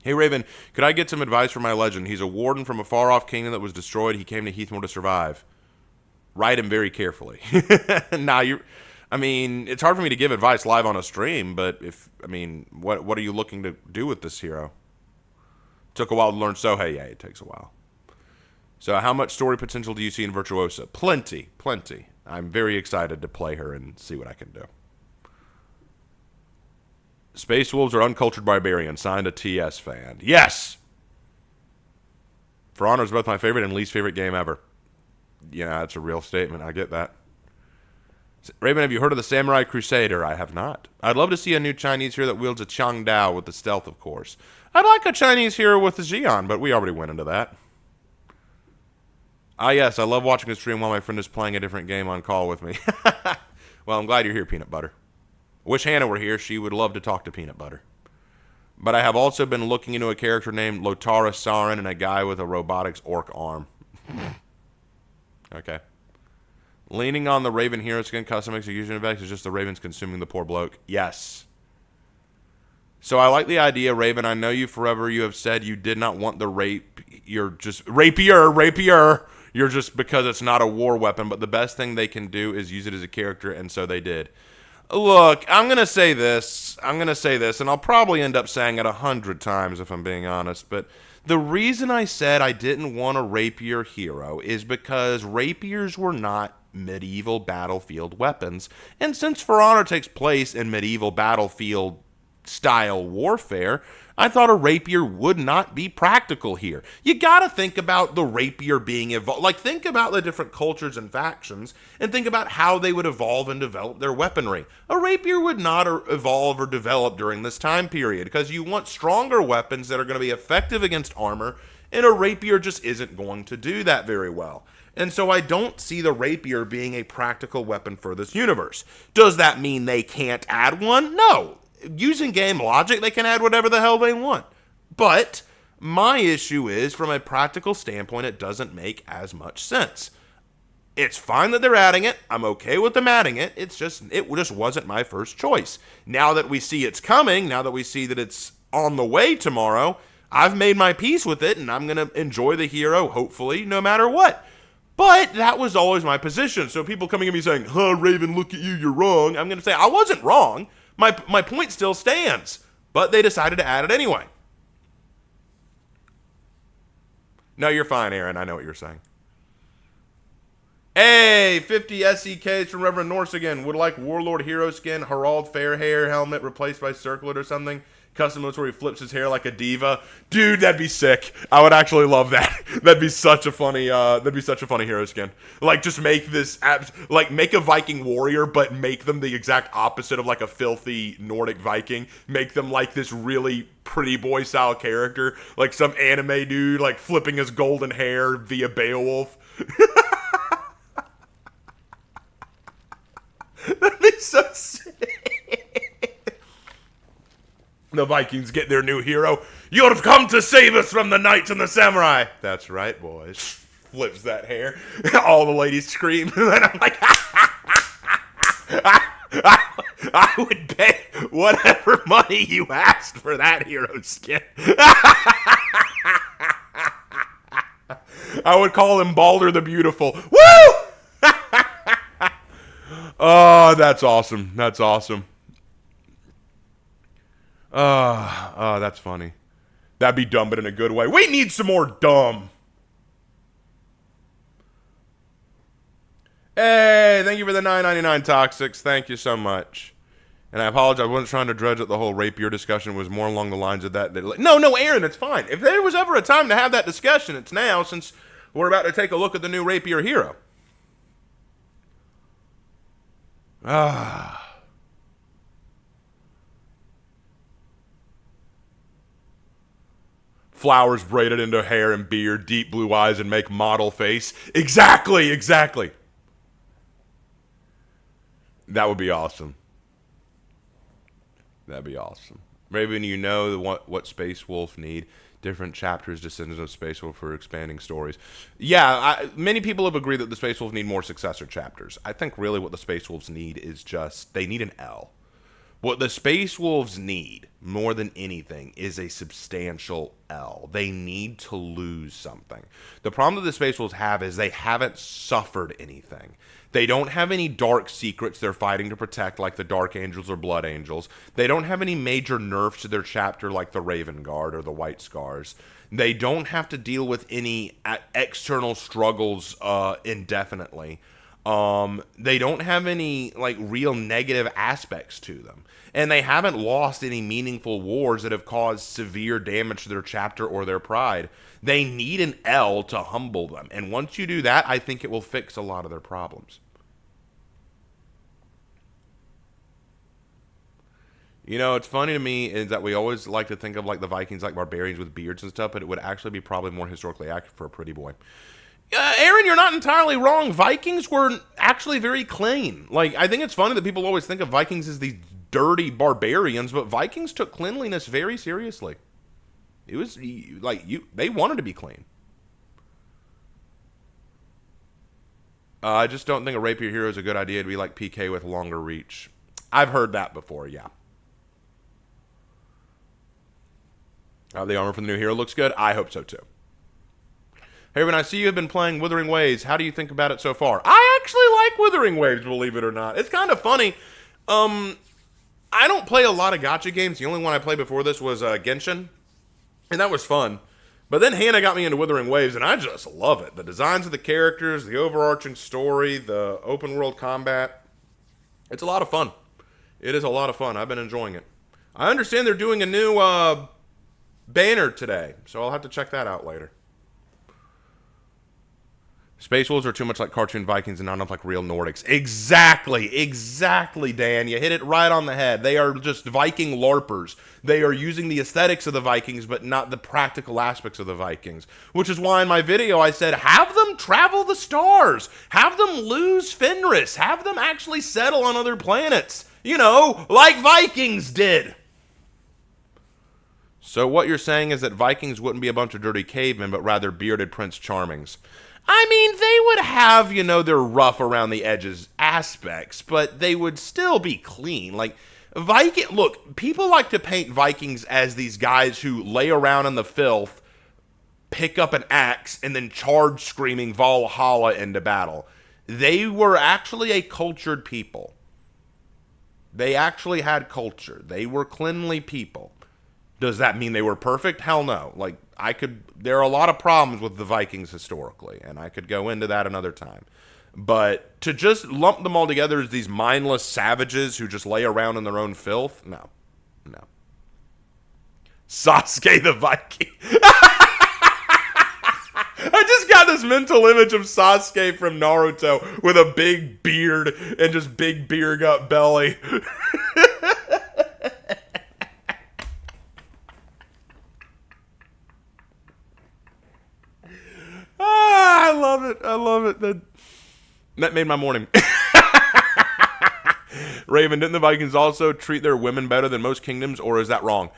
Hey, Raven, could I get some advice from my legend? He's a warden from a far-off kingdom that was destroyed. He came to Heathmore to survive. Write him very carefully. It's hard for me to give advice live on a stream, but what are you looking to do with this hero? Took a while to learn Sohei. Yeah, it takes a while. So how much story potential do you see in Virtuosa? Plenty. I'm very excited to play her and see what I can do. Space Wolves are uncultured barbarians. Signed a TS fan. Yes! For Honor is both my favorite and least favorite game ever. Yeah, that's a real statement. I get that. Raven, have you heard of the Samurai Crusader? I have not. I'd love to see a new Chinese hero that wields a Changdao with the stealth, of course. I'd like a Chinese hero with the Xion, but we already went into that. Ah, yes, I love watching a stream while my friend is playing a different game on call with me. Well, I'm glad you're here, Peanut Butter. Wish Hannah were here. She would love to talk to Peanut Butter. But I have also been looking into a character named Lotara Sarin and a guy with a robotics orc arm. Okay. Leaning on the Raven hero skin custom execution effects is just the Ravens consuming the poor bloke. Yes. So I like the idea, Raven. I know you forever. You have said you did not want the rape. You're just rapier. You're just because it's not a war weapon. But the best thing they can do is use it as a character, and so they did. Look, I'm going to say this, and I'll probably end up saying it 100 times if I'm being honest, but the reason I said I didn't want a rapier hero is because rapiers were not medieval battlefield weapons, and since For Honor takes place in medieval battlefield-style warfare, I thought a rapier would not be practical here. You gotta think about the rapier being evolved. Like, think about the different cultures and factions, and think about how they would evolve and develop their weaponry. A rapier would not evolve or develop during this time period, because you want stronger weapons that are going to be effective against armor, and a rapier just isn't going to do that very well. And so I don't see the rapier being a practical weapon for this universe. Does that mean they can't add one? No. Using game logic, they can add whatever the hell they want. But my issue is, from a practical standpoint, it doesn't make as much sense. It's fine that they're adding it. I'm okay with them adding it. It just wasn't my first choice. Now that we see it's coming, now that we see that it's on the way tomorrow, I've made my peace with it, and I'm going to enjoy the hero, hopefully, no matter what. But that was always my position. So people coming at me saying, Raven, look at you, you're wrong. I'm going to say, I wasn't wrong. My point still stands, but they decided to add it anyway. No, you're fine, Aaron. I know what you're saying. Hey, 50 SEKs from Reverend Norse again. Would like Warlord Hero skin, Harald Fairhair helmet replaced by Circlet or something. Custom modes where he flips his hair like a diva. Dude, that'd be sick. I would actually love that. That'd be such a funny hero skin. Like, just make this make a Viking warrior, but make them the exact opposite of like a filthy Nordic Viking. Make them like this really pretty boy style character, like some anime dude like flipping his golden hair via Beowulf. That'd be so sick. The Vikings get their new hero. You have come to save us from the knights and the samurai. That's right, boys. Flips that hair. All the ladies scream. And I'm like, I would pay whatever money you asked for that hero skin. I would call him Balder the Beautiful. Woo! Oh, that's awesome. That's awesome. Oh, that's funny. That'd be dumb, but in a good way. We need some more dumb. Hey, thank you for the $9.99 Toxics. Thank you so much. And I apologize. I wasn't trying to dredge that the whole rapier discussion was more along the lines of that. No, Aaron, it's fine. If there was ever a time to have that discussion, it's now, since we're about to take a look at the new rapier hero. Flowers braided into hair and beard, deep blue eyes, and make model face. Exactly. That would be awesome. That'd be awesome. Raven, you know what Space Wolf need. Different chapters, Descendants of Space Wolf for expanding stories. Yeah, many people have agreed that the Space Wolves need more successor chapters. I think really what the Space Wolves need is they need an L. What the Space Wolves need, more than anything, is a substantial L. They need to lose something. The problem that the Space Wolves have is they haven't suffered anything. They don't have any dark secrets they're fighting to protect, like the Dark Angels or Blood Angels. They don't have any major nerfs to their chapter, like the Raven Guard or the White Scars. They don't have to deal with any external struggles indefinitely. They don't have any like real negative aspects to them. And they haven't lost any meaningful wars that have caused severe damage to their chapter or their pride. They need an L to humble them. And once you do that, I think it will fix a lot of their problems. You know, it's funny to me is that we always like to think of like the Vikings like barbarians with beards and stuff, but it would actually be probably more historically accurate for a pretty boy. Aaron, you're not entirely wrong. Vikings were actually very clean. Like, I think it's funny that people always think of Vikings as these dirty barbarians, but Vikings took cleanliness very seriously. It was like they wanted to be clean. I just don't think a rapier hero is a good idea to be like PK with longer reach. I've heard that before, yeah. The armor for the new hero looks good. I hope so too. Hey, when I see you have been playing Withering Waves, how do you think about it so far? I actually like Withering Waves, believe it or not. It's kind of funny. I don't play a lot of gacha games. The only one I played before this was Genshin, and that was fun. But then Hannah got me into Withering Waves, and I just love it. The designs of the characters, the overarching story, the open world combat. It's a lot of fun. It is a lot of fun. I've been enjoying it. I understand they're doing a new banner today, so I'll have to check that out later. Space Wolves are too much like cartoon Vikings and not enough like real Nordics. Exactly, Dan. You hit it right on the head. They are just Viking LARPers. They are using the aesthetics of the Vikings, but not the practical aspects of the Vikings. Which is why in my video I said, have them travel the stars. Have them lose Fenris. Have them actually settle on other planets. You know, like Vikings did. So what you're saying is that Vikings wouldn't be a bunch of dirty cavemen, but rather bearded Prince Charmings. I mean, they would have, you know, their rough around the edges aspects, but they would still be clean. Like, look, people like to paint Vikings as these guys who lay around in the filth, pick up an axe, and then charge screaming Valhalla into battle. They were actually a cultured people. They actually had culture. They were cleanly people. Does that mean they were perfect? Hell no. Like, there are a lot of problems with the Vikings historically, and I could go into that another time. But to just lump them all together as these mindless savages who just lay around in their own filth, no. Sasuke the Viking. I just got this mental image of Sasuke from Naruto with a big beard and just big beer gut belly. I love it. I love it. That made my morning. Raven, didn't the Vikings also treat their women better than most kingdoms, or is that wrong?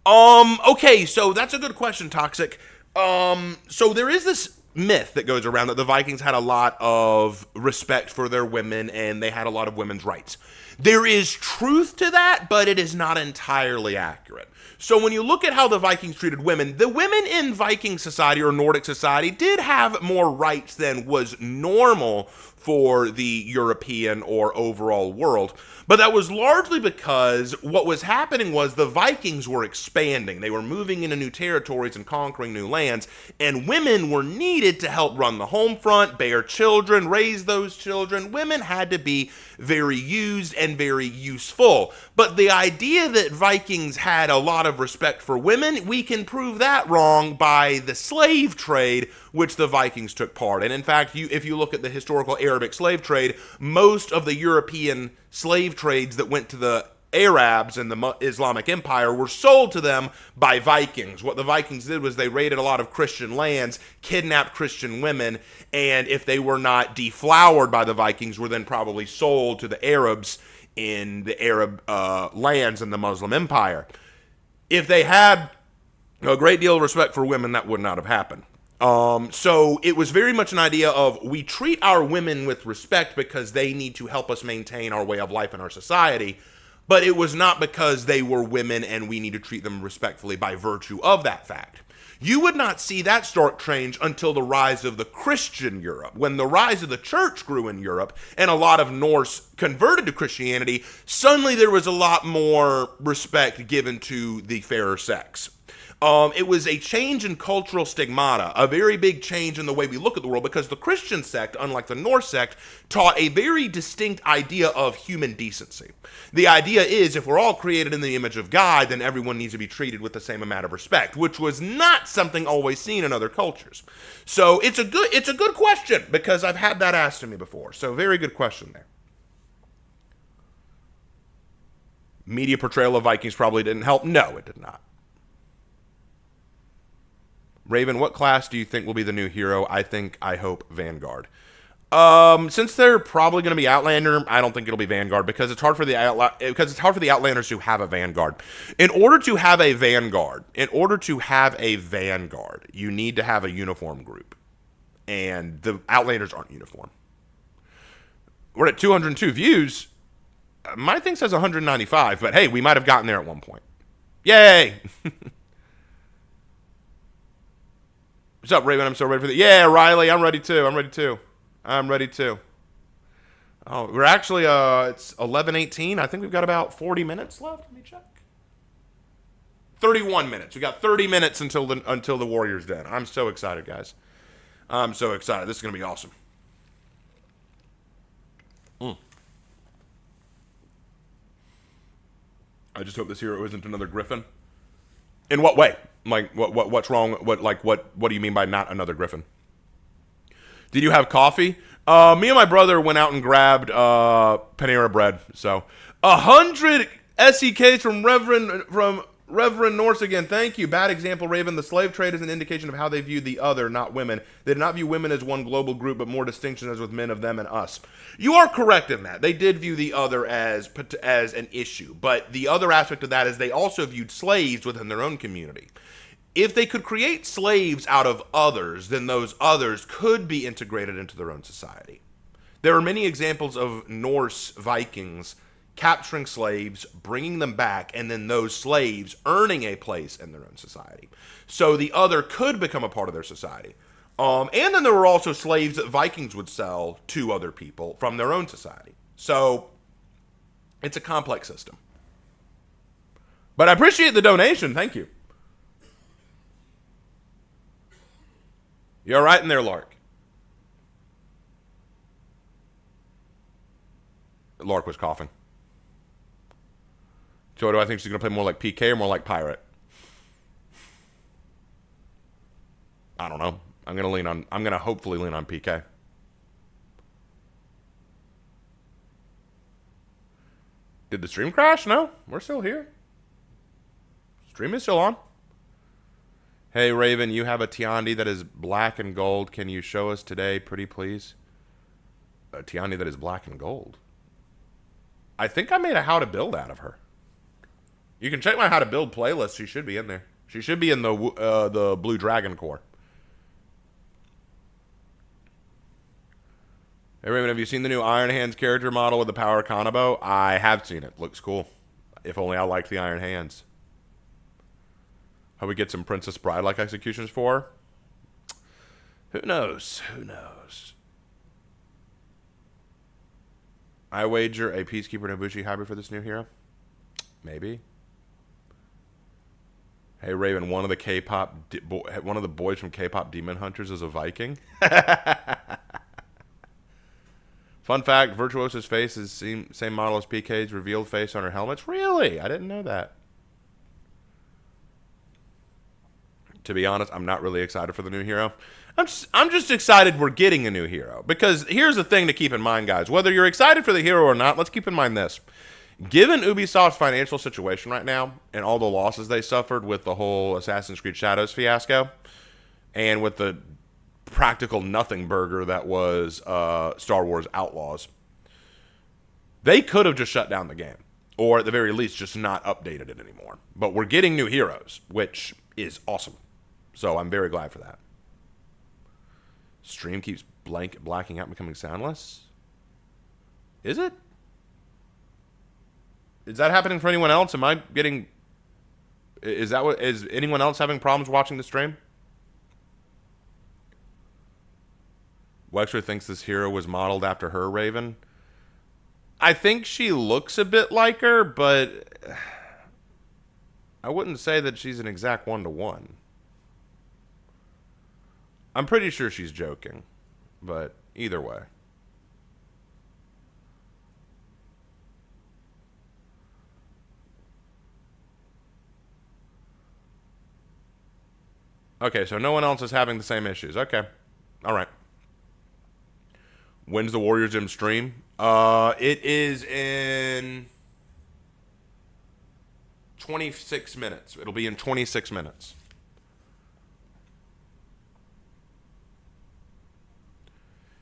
Okay, so that's a good question, Toxic. So there is this myth that goes around that the Vikings had a lot of respect for their women and they had a lot of women's rights. There is truth to that, but it is not entirely accurate. So when you look at how the Vikings treated women, the women in Viking society or Nordic society did have more rights than was normal for the European or overall world. But that was largely because what was happening was the Vikings were expanding. They were moving into new territories and conquering new lands, and women were needed to help run the home front, bear children, raise those children. Women had to be very used and very useful. But the idea that Vikings had a lot of respect for women, we can prove that wrong by the slave trade, which the Vikings took part in. In fact, if you look at the historical Arabic slave trade, most of the European slave trades that went to the Arabs and the Islamic Empire were sold to them by Vikings. What the Vikings did was they raided a lot of Christian lands, kidnapped Christian women, and if they were not deflowered by the Vikings, were then probably sold to the Arabs in the Arab lands in the Muslim Empire. If they had a great deal of respect for women, that would not have happened. So it was very much an idea of we treat our women with respect because they need to help us maintain our way of life in our society, but it was not because they were women and we need to treat them respectfully by virtue of that fact. You would not see that stark change until the rise of the Christian Europe. When the rise of the church grew in Europe and a lot of Norse converted to Christianity, suddenly there was a lot more respect given to the fairer sex. It was a change in cultural stigmata, a very big change in the way we look at the world, because the Christian sect, unlike the Norse sect, taught a very distinct idea of human decency. The idea is if we're all created in the image of God, then everyone needs to be treated with the same amount of respect, which was not something always seen in other cultures. So it's a good question, because I've had that asked to me before. So very good question there. Media portrayal of Vikings probably didn't help. No, it did not. Raven, what class do you think will be the new hero? I hope Vanguard. Since they're probably going to be Outlander, I don't think it'll be Vanguard because it's hard for the Outlanders to have a Vanguard. In order to have a Vanguard, you need to have a uniform group, and the Outlanders aren't uniform. We're at 202 views. My thing says 195, but hey, we might have gotten there at one point. Yay! What's up, Raven? I'm so ready for that. Yeah, Riley, I'm ready too. Oh, we're actually, it's 11:18. I think we've got about 40 minutes left. Let me check. 31 minutes. We got 30 minutes until the Warriors den. I'm so excited, guys. I'm so excited. This is going to be awesome. I just hope this hero isn't another Griffin. In what way? Like, what's wrong? What do you mean by not another Griffin? Did you have coffee? Me and my brother went out and grabbed Panera Bread. So 100 SEKs from Reverend Norse again. Thank you. Bad example, Raven. The slave trade is an indication of how they view the other, not women. They did not view women as one global group, but more distinction as with men of them and us. You are correct in that. They did view the other as an issue, but the other aspect of that is they also viewed slaves within their own community. If they could create slaves out of others, then those others could be integrated into their own society. There are many examples of Norse Vikings capturing slaves, bringing them back, and then those slaves earning a place in their own society. So the other could become a part of their society. And then there were also slaves that Vikings would sell to other people from their own society. So it's a complex system. But I appreciate the donation. Thank you. You're right in there, Lark. Lark was coughing. So do I think she's going to play more like PK or more like Pirate? I don't know. I'm gonna hopefully lean on PK. Did the stream crash? No, we're still here. Stream is still on. Hey Raven, you have a Tiandi that is black and gold. Can you show us today, pretty please? A Tiandi that is black and gold. I think I made a how to build out of her. You can check my how to build playlist. She should be in there. She should be in the Blue Dragon core. Hey Raven, have you seen the new Iron Hands character model with the power Kanabo? I have seen it. Looks cool. If only I liked the Iron Hands. How we get some Princess Bride-like executions for her? Who knows? Who knows? I wager a Peacekeeper Nobushi hybrid for this new hero. Maybe. Hey Raven, one of the boys from K-pop Demon Hunters is a Viking. Fun fact: Virtuoso's face is same model as PK's revealed face on her helmets. Really? I didn't know that. To be honest, I'm not really excited for the new hero. I'm just excited we're getting a new hero. Because here's the thing to keep in mind, guys. Whether you're excited for the hero or not, let's keep in mind this. Given Ubisoft's financial situation right now and all the losses they suffered with the whole Assassin's Creed Shadows fiasco and with the practical nothing burger that was Star Wars Outlaws, they could have just shut down the game. Or at the very least, just not updated it anymore. But we're getting new heroes, which is awesome. So I'm very glad for that. Stream keeps blacking out, becoming soundless. Is it? Is that happening for anyone else? Am I getting... Is anyone else having problems watching the stream? Wexler thinks this hero was modeled after her, Raven. I think she looks a bit like her, but I wouldn't say that she's an exact one-to-one. I'm pretty sure she's joking, but either way. Okay, so no one else is having the same issues. Okay. All right. When's the Warriors Gym stream? It is in 26 minutes. It'll be in 26 minutes.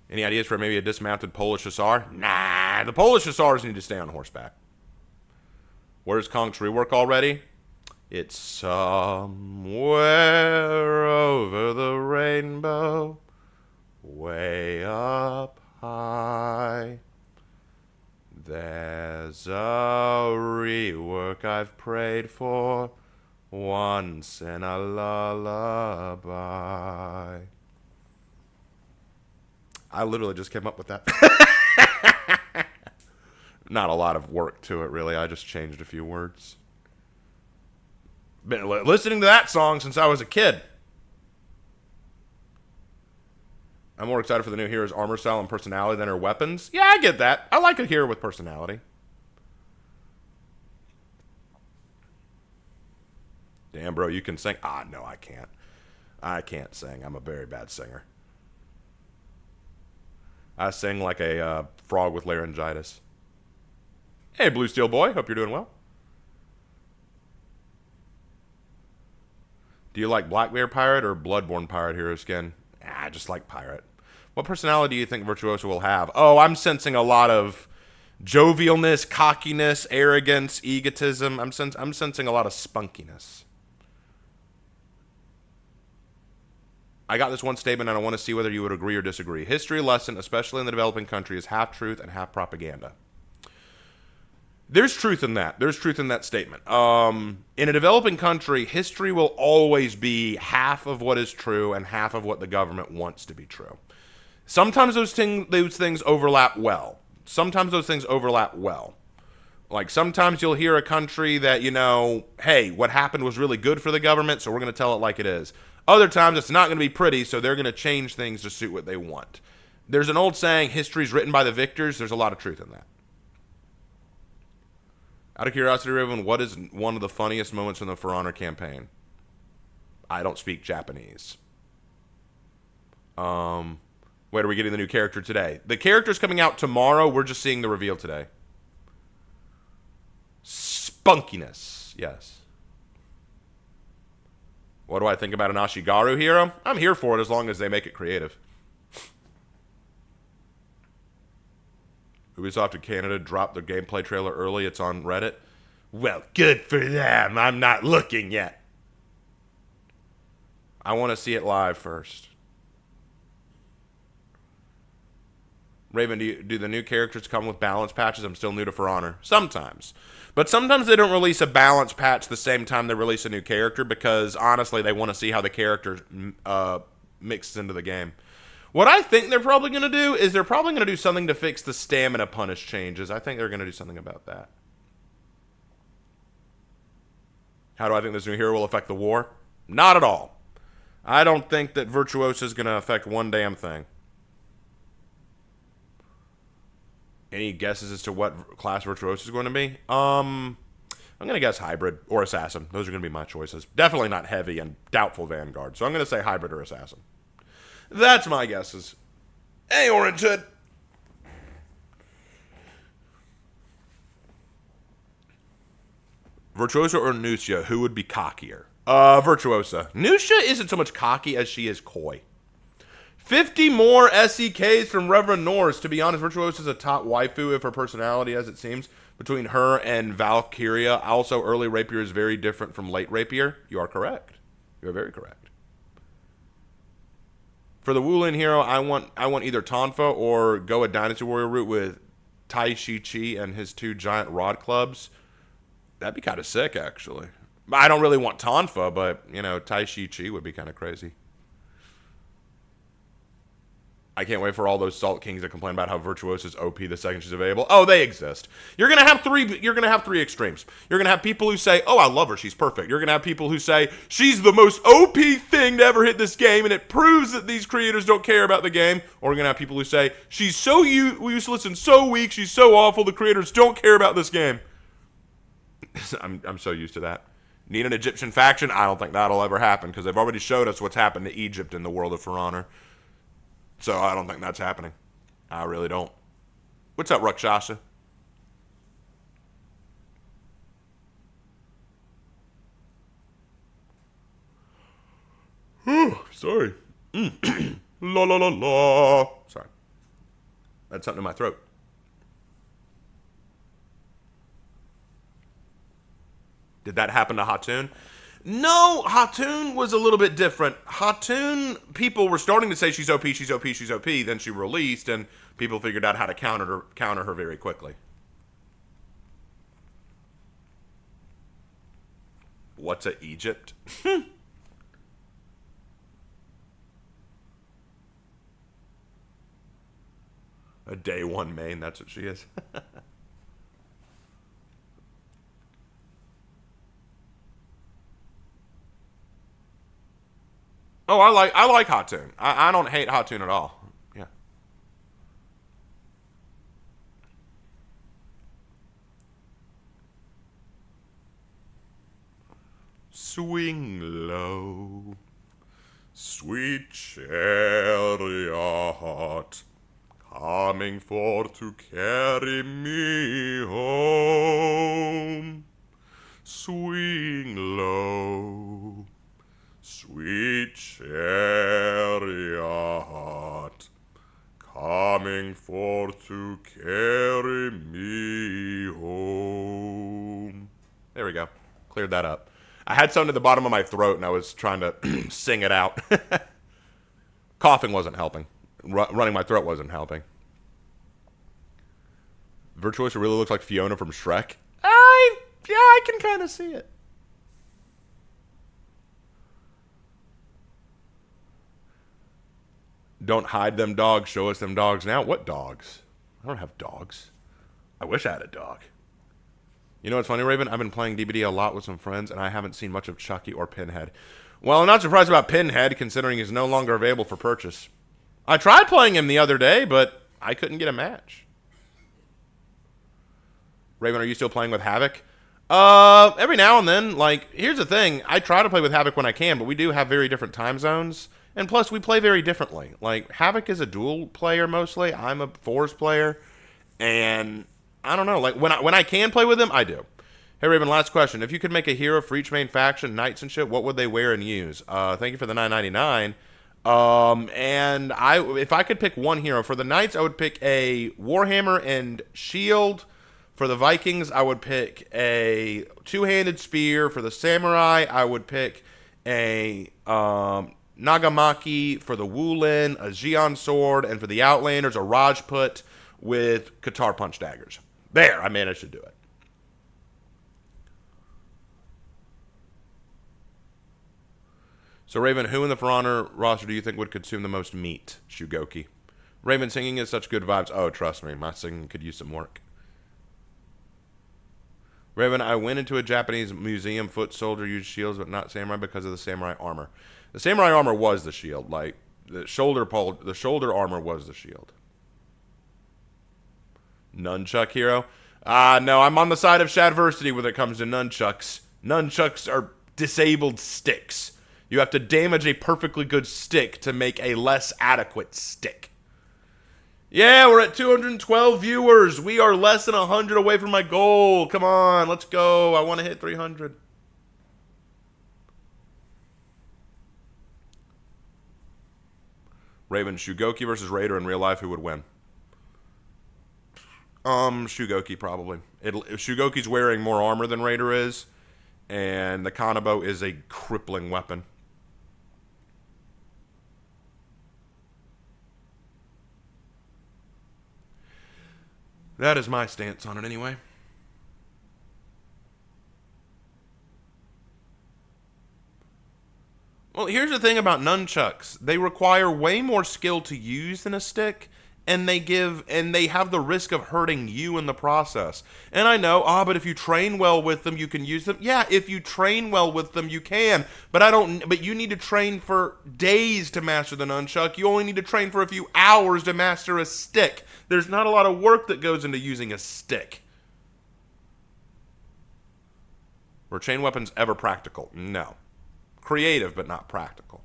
Any ideas for maybe a dismounted Polish Hussar? Nah, the Polish Hussars need to stay on horseback. Where's Konk's rework already? It's somewhere over the rainbow, way up high. There's a rework I've prayed for once in a lullaby. I literally just came up with that. Not a lot of work to it, really. I just changed a few words. Been listening to that song since I was a kid. I'm more excited for the new hero's armor style and personality than her weapons. Yeah, I get that. I like a hero with personality. Damn, bro, you can sing. Ah, no, I can't. I can't sing. I'm a very bad singer. I sing like a frog with laryngitis. Hey, Blue Steel Boy. Hope you're doing well. Do you like Black Bear Pirate or Bloodborne Pirate hero skin? I just like Pirate. What personality do you think Virtuoso will have? Oh, I'm sensing a lot of jovialness, cockiness, arrogance, egotism. I'm sensing a lot of spunkiness. I got this one statement and I want to see whether you would agree or disagree. History lesson, especially in the developing country, is half truth and half propaganda. There's truth in that. There's truth in that statement. In a developing country, history will always be half of what is true and half of what the government wants to be true. Sometimes those things overlap well. Sometimes those things overlap well. Like sometimes you'll hear a country that, you know, hey, what happened was really good for the government, so we're going to tell it like it is. Other times it's not going to be pretty, so they're going to change things to suit what they want. There's an old saying, history's written by the victors. There's a lot of truth in that. Out of curiosity, Raven, what is one of the funniest moments in the For Honor campaign? I don't speak Japanese. Wait, are we getting the new character today? The character's coming out tomorrow. We're just seeing the reveal today. Spunkiness. Yes. What do I think about an Ashigaru hero? I'm here for it as long as they make it creative. Ubisoft in Canada dropped their gameplay trailer early. It's on Reddit. Well, good for them. I'm not looking yet. I want to see it live first. Raven, do the new characters come with balance patches? I'm still new to For Honor. Sometimes. But sometimes they don't release a balance patch the same time they release a new character because, honestly, they want to see how the character mixes into the game. What I think they're probably going to do is they're probably going to do something to fix the stamina punish changes. I think they're going to do something about that. How do I think this new hero will affect the war? Not at all. I don't think that Virtuosa is going to affect one damn thing. Any guesses as to what class Virtuosa is going to be? I'm going to guess Hybrid or Assassin. Those are going to be my choices. Definitely not Heavy and doubtful Vanguard. So I'm going to say Hybrid or Assassin. That's my guesses. Hey, Orange Hood. Virtuosa or Nucia, who would be cockier? Virtuosa. Nucia isn't so much cocky as she is coy. 50 more SEKs from Reverend Norse. To be honest, Virtuosa is a top waifu of her personality, as it seems. Between her and Valkyria. Also, early Rapier is very different from late Rapier. You are correct. You are very correct. For the Wulin hero, I want either Tonfa or go a Dynasty Warrior route with Tai Shi Chi and his 2 giant rod clubs. That'd be kind of sick, actually. I don't really want Tonfa, but, you know, Tai Shi Chi would be kind of crazy. I can't wait for all those Salt Kings that complain about how Virtuosa's OP the second she's available. Oh, they exist. You're gonna have three extremes. You're gonna have people who say, "Oh, I love her, she's perfect." You're gonna have people who say, "She's the most OP thing to ever hit this game, and it proves that these creators don't care about the game." Or you're gonna have people who say, "She's so useless and so weak, she's so awful, the creators don't care about this game." I'm so used to that. Need an Egyptian faction? I don't think that'll ever happen because they've already showed us what's happened to Egypt in the world of For Honor. So I don't think that's happening. I really don't. What's up, Rakshasa? Sorry. La la la la. Sorry. I had something in my throat. Did that happen to Hatun? No, Hatun was a little bit different. Hatun, people were starting to say she's OP, she's OP, she's OP. Then she released, and people figured out how to counter her very quickly. What's a Egypt? A day one main, that's what she is. Oh, I like Hatun. I don't hate Hatun at all. Yeah. Swing low, sweet chariot, coming forth to carry me home. Swing low, sweet chariot, coming forth to carry me home. There we go. Cleared that up. I had something at the bottom of my throat, and I was trying to sing it out. Coughing wasn't helping. Running my throat wasn't helping. Virtuosa really looks like Fiona from Shrek. Yeah, I can kind of see it. Don't hide them dogs. Show us them dogs now. What dogs? I don't have dogs. I wish I had a dog. You know what's funny, Raven? I've been playing DBD a lot with some friends, and I haven't seen much of Chucky or Pinhead. Well, I'm not surprised about Pinhead, considering he's no longer available for purchase. I tried playing him the other day, but I couldn't get a match. Raven, are you still playing with Havoc? Every now and then. Like, here's the thing. I try to play with Havoc when I can, but we do have very different time zones. And plus, we play very differently. Like, Havoc is a dual player mostly. I'm a fours player. And I don't know. Like, when I can play with him, I do. Hey, Raven, last question. If you could make a hero for each main faction, knights and shit, what would they wear and use? Thank you for the $9.99. And if I could pick one hero, for the knights, I would pick a Warhammer and shield. For the Vikings, I would pick a two-handed spear. For the samurai, I would pick a Nagamaki. For the Wulin, a Xi'an sword. And for the Outlanders, a Rajput with Qatar punch daggers. There, I managed to do it. So, Raven, who in the For Honor roster do you think would consume the most meat? Shugoki. Raven, singing is such good vibes. Oh, trust me, my singing could use some work. Raven, I went into a Japanese museum. Foot soldier used shields, but not samurai because of the samurai armor. The samurai armor was the shield. Like, the shoulder armor was the shield. Nunchuck hero? No, I'm on the side of Shadversity when it comes to nunchucks. Nunchucks are disabled sticks. You have to damage a perfectly good stick to make a less adequate stick. Yeah, we're at 212 viewers. We are less than 100 away from my goal. Come on, let's go. I want to hit 300. Raven, Shugoki versus Raider in real life, who would win? Shugoki probably. Shugoki's wearing more armor than Raider is, and the Kanabo is a crippling weapon. That is my stance on it anyway. Well, here's the thing about nunchucks. They require way more skill to use than a stick, and they have the risk of hurting you in the process. And I know, but if you train well with them, you can use them. Yeah, if you train well with them, you can. But you need to train for days to master the nunchuck. You only need to train for a few hours to master a stick. There's not a lot of work that goes into using a stick. Were chain weapons ever practical? No. Creative, but not practical.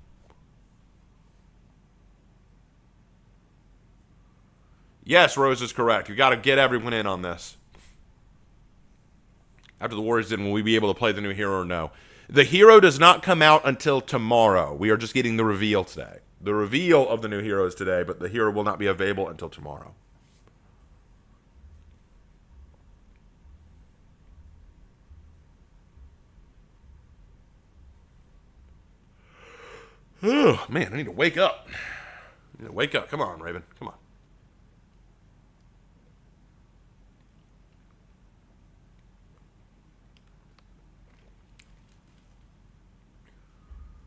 Yes, Rose is correct. You got to get everyone in on this. After the Warriors did, will we be able to play the new hero or no? The hero does not come out until tomorrow. We are just getting the reveal today. The reveal of the new hero is today, but the hero will not be available until tomorrow. Oh, man, I need to wake up. I need to wake up. Come on, Raven. Come on.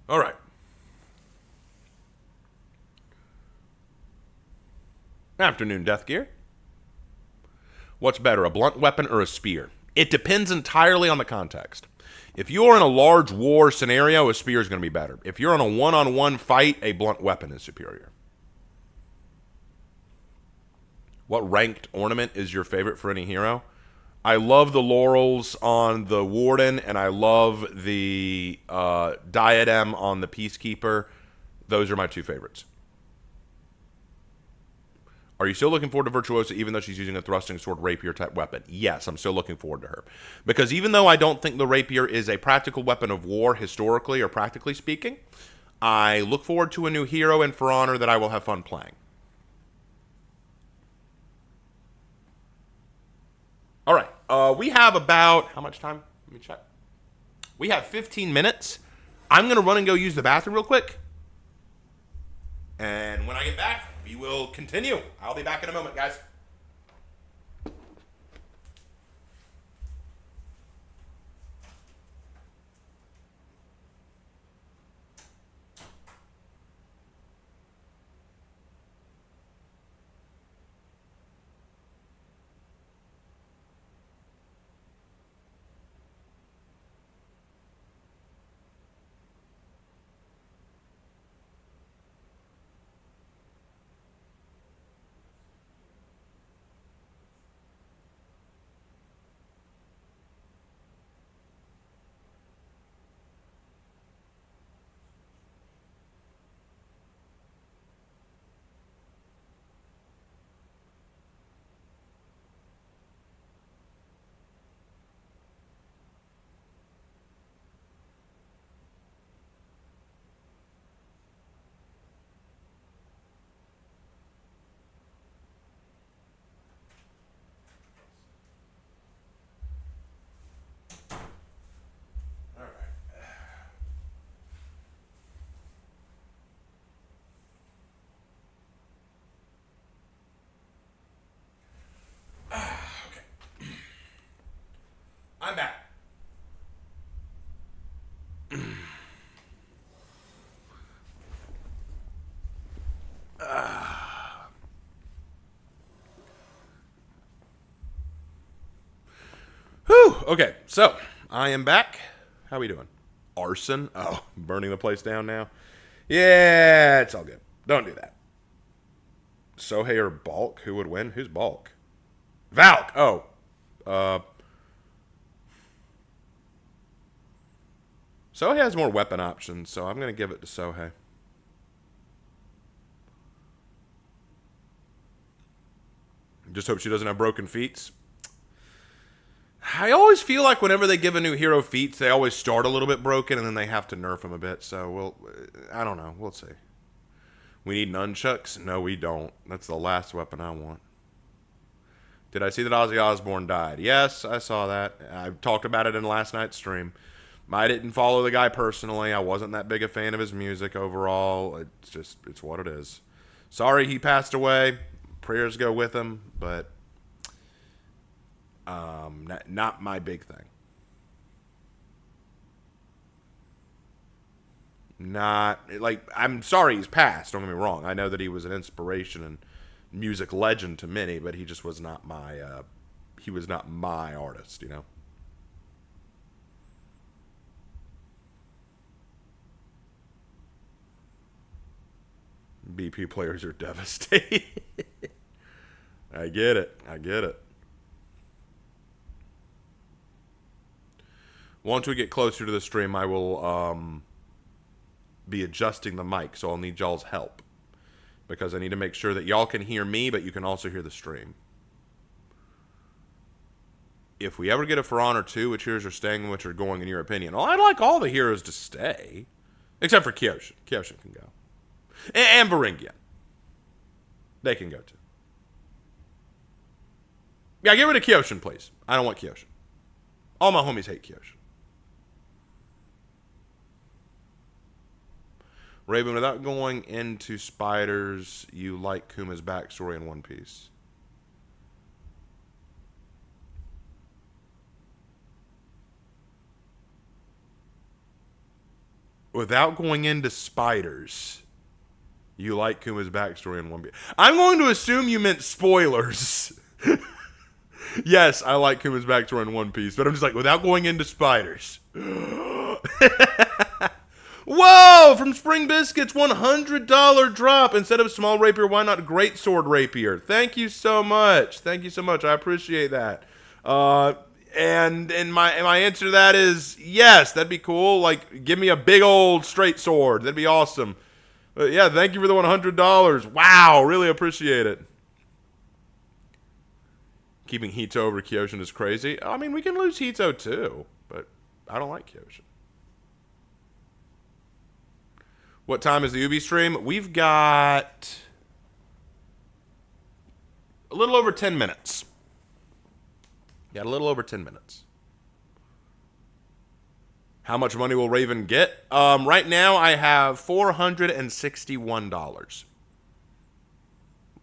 All right. Afternoon, Death Gear. What's better, a blunt weapon or a spear? It depends entirely on the context. If you're in a large war scenario, a spear is going to be better. If you're in a one-on-one fight, a blunt weapon is superior. What ranked ornament is your favorite for any hero? I love the laurels on the Warden, and I love the diadem on the Peacekeeper. Those are my two favorites. Are you still looking forward to Virtuosa even though she's using a thrusting sword rapier type weapon? Yes, I'm still looking forward to her. Because even though I don't think the rapier is a practical weapon of war historically or practically speaking, I look forward to a new hero in For Honor that I will have fun playing. All right, we have about, how much time? Let me check. We have 15 minutes. I'm going to run and go use the bathroom real quick. And when I get back, we will continue. I'll be back in a moment, guys. I'm back. Whew. Okay, so I am back. How are we doing? Arson? Oh, burning the place down now? Yeah, it's all good. Don't do that. Sohei or Bulk? Who would win? Who's Bulk? Valk! Oh. Sohei has more weapon options, so I'm going to give it to Sohei. Just hope she doesn't have broken feats. I always feel like whenever they give a new hero feats, they always start a little bit broken and then they have to nerf them a bit. So I don't know. We'll see. We need nunchucks? No, we don't. That's the last weapon I want. Did I see that Ozzy Osbourne died? Yes, I saw that. I talked about it in last night's stream. I didn't follow the guy personally. I wasn't that big a fan of his music overall. It's what it is. Sorry he passed away. Prayers go with him, but not my big thing. Not like I'm sorry he's passed. Don't get me wrong. I know that he was an inspiration and music legend to many, but he just was not my. He was not my artist, you know. BP players are devastated. I get it. I get it. Once we get closer to the stream, I will be adjusting the mic, so I'll need y'all's help. Because I need to make sure that y'all can hear me, but you can also hear the stream. If we ever get a For Honor 2, which heroes are staying and which are going in your opinion? Well, I'd like all the heroes to stay. Except for Kyoshin. Kyoshin can go. And Varingian. They can go too. Yeah, get rid of Kyoshin, please. I don't want Kyoshin. All my homies hate Kyoshin. Raven, without going into spiders, you like Kuma's backstory in One Piece. Without going into spiders, you like Kuma's backstory in One Piece. I'm going to assume you meant spoilers. Yes, I like Kuma's backstory in One Piece, but I'm just like, without going into spiders. Whoa! From Spring Biscuits, $100 drop. Instead of small rapier, why not great sword rapier? Thank you so much. Thank you so much. I appreciate that. And my answer to that is yes, that'd be cool. Like, give me a big old straight sword. That'd be awesome. But yeah, thank you for the $100. Wow, really appreciate it. Keeping Hito over Kyoshin is crazy. I mean, we can lose Hito too, but I don't like Kyoshin. What time is the Ubi stream? We've got a little over 10 minutes. Got a little over 10 minutes. How much money will Raven get? Right now, I have $461.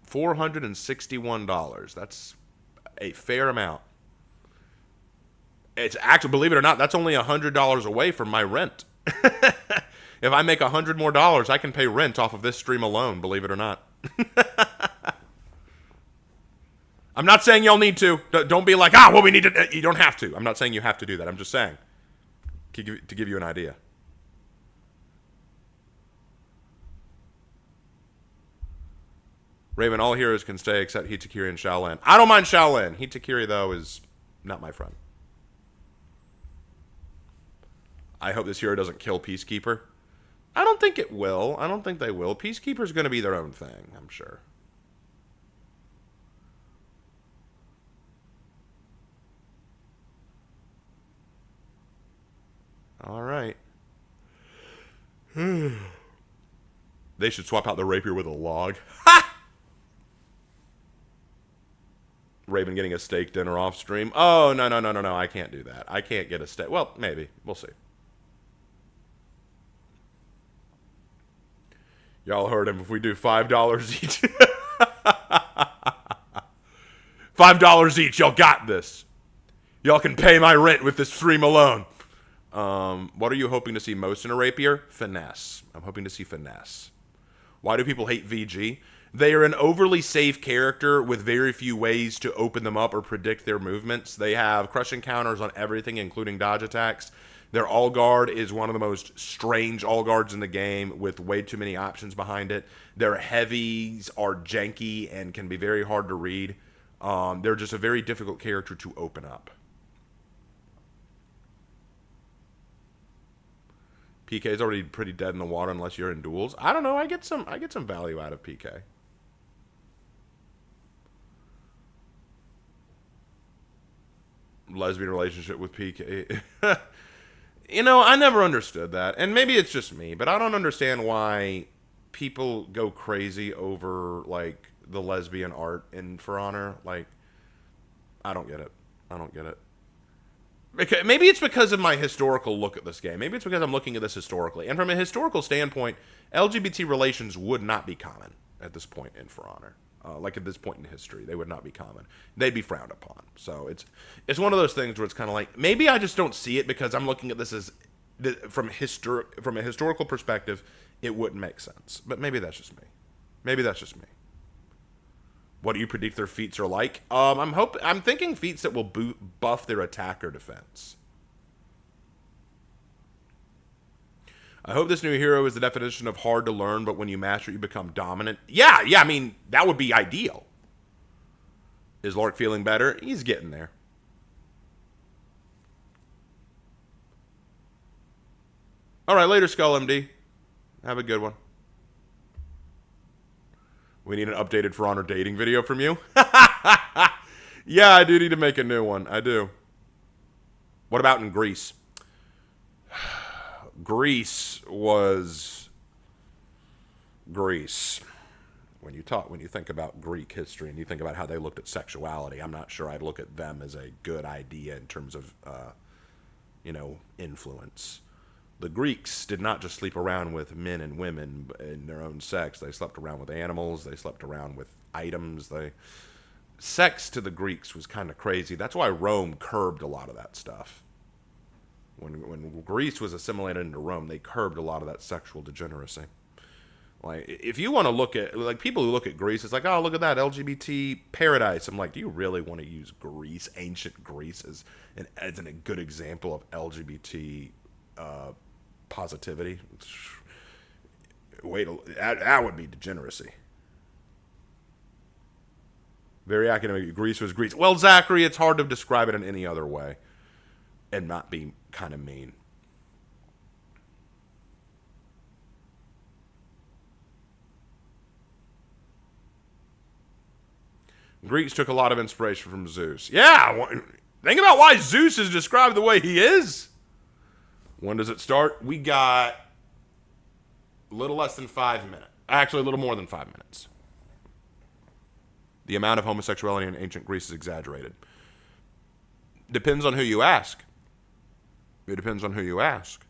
$461. That's a fair amount. It's actually, believe it or not, that's only $100 away from my rent. If I make $100 more, I can pay rent off of this stream alone, believe it or not. I'm not saying y'all need to. Don't be like, well, we need to. You don't have to. I'm not saying you have to do that. I'm just saying to give you an idea. Raven, all heroes can stay except Hitakiri and Shaolin. I don't mind Shaolin. Hitakiri, though, is not my friend. I hope this hero doesn't kill Peacekeeper. I don't think it will. I don't think they will. Peacekeeper's going to be their own thing, I'm sure. All right. They should swap out the rapier with a log. Ha! Raven getting a steak dinner off stream. Oh, no. I can't do that. I can't get a steak. Well, maybe. We'll see. Y'all heard him. If we do $5 each. $5 each. Y'all got this. Y'all can pay my rent with this stream alone. What are you hoping to see most in a rapier? Finesse. I'm hoping to see finesse. Why do people hate VG? They are an overly safe character with very few ways to open them up or predict their movements. They have crushing counters on everything, including dodge attacks. Their all guard is one of the most strange all guards in the game with way too many options behind it. Their heavies are janky and can be very hard to read. They're just a very difficult character to open up. PK is already pretty dead in the water unless you're in duels. I don't know. I get some value out of PK. Lesbian relationship with PK. You know, I never understood that. And maybe it's just me, but I don't understand why people go crazy over, like, the lesbian art in For Honor. Like, I don't get it. I don't get it. Maybe it's because of my historical look at this game. Maybe it's because I'm looking at this historically. And from a historical standpoint, LGBT relations would not be common at this point in For Honor. Like at this point in history, they would not be common. They'd be frowned upon. So it's one of those things where it's kind of like, maybe I just don't see it because I'm looking at this as from a historical perspective, it wouldn't make sense. But maybe that's just me. Maybe that's just me. What do you predict their feats are like? I'm thinking feats that will buff their attack or defense. I hope this new hero is the definition of hard to learn, but when you master it, you become dominant. Yeah, I mean, that would be ideal. Is Lark feeling better? He's getting there. All right, later, Skull MD. Have a good one. We need an updated For Honor dating video from you. Yeah, I do need to make a new one. I do. What about in Greece? Greece was Greece. When you think about Greek history and you think about how they looked at sexuality, I'm not sure I'd look at them as a good idea in terms of, influence. The Greeks did not just sleep around with men and women in their own sex. They slept around with animals. They slept around with items. Sex to the Greeks was kind of crazy. That's why Rome curbed a lot of that stuff. When Greece was assimilated into Rome, they curbed a lot of that sexual degeneracy. Like, if you want to look at, like, people who look at Greece, it's like, oh, look at that, LGBT paradise. I'm like, do you really want to use Greece, ancient Greece, as a good example of LGBT positivity? Wait, that would be degeneracy. Very academic. Greece was Greece. Well, Zachary, it's hard to describe it in any other way and not be kind of mean. Greeks took a lot of inspiration from Zeus. Yeah, think about why Zeus is described the way he is. When does it start? We got a little less than 5 minutes. Actually, a little more than 5 minutes. The amount of homosexuality in ancient Greece is exaggerated. Depends on who you ask. It depends on who you ask.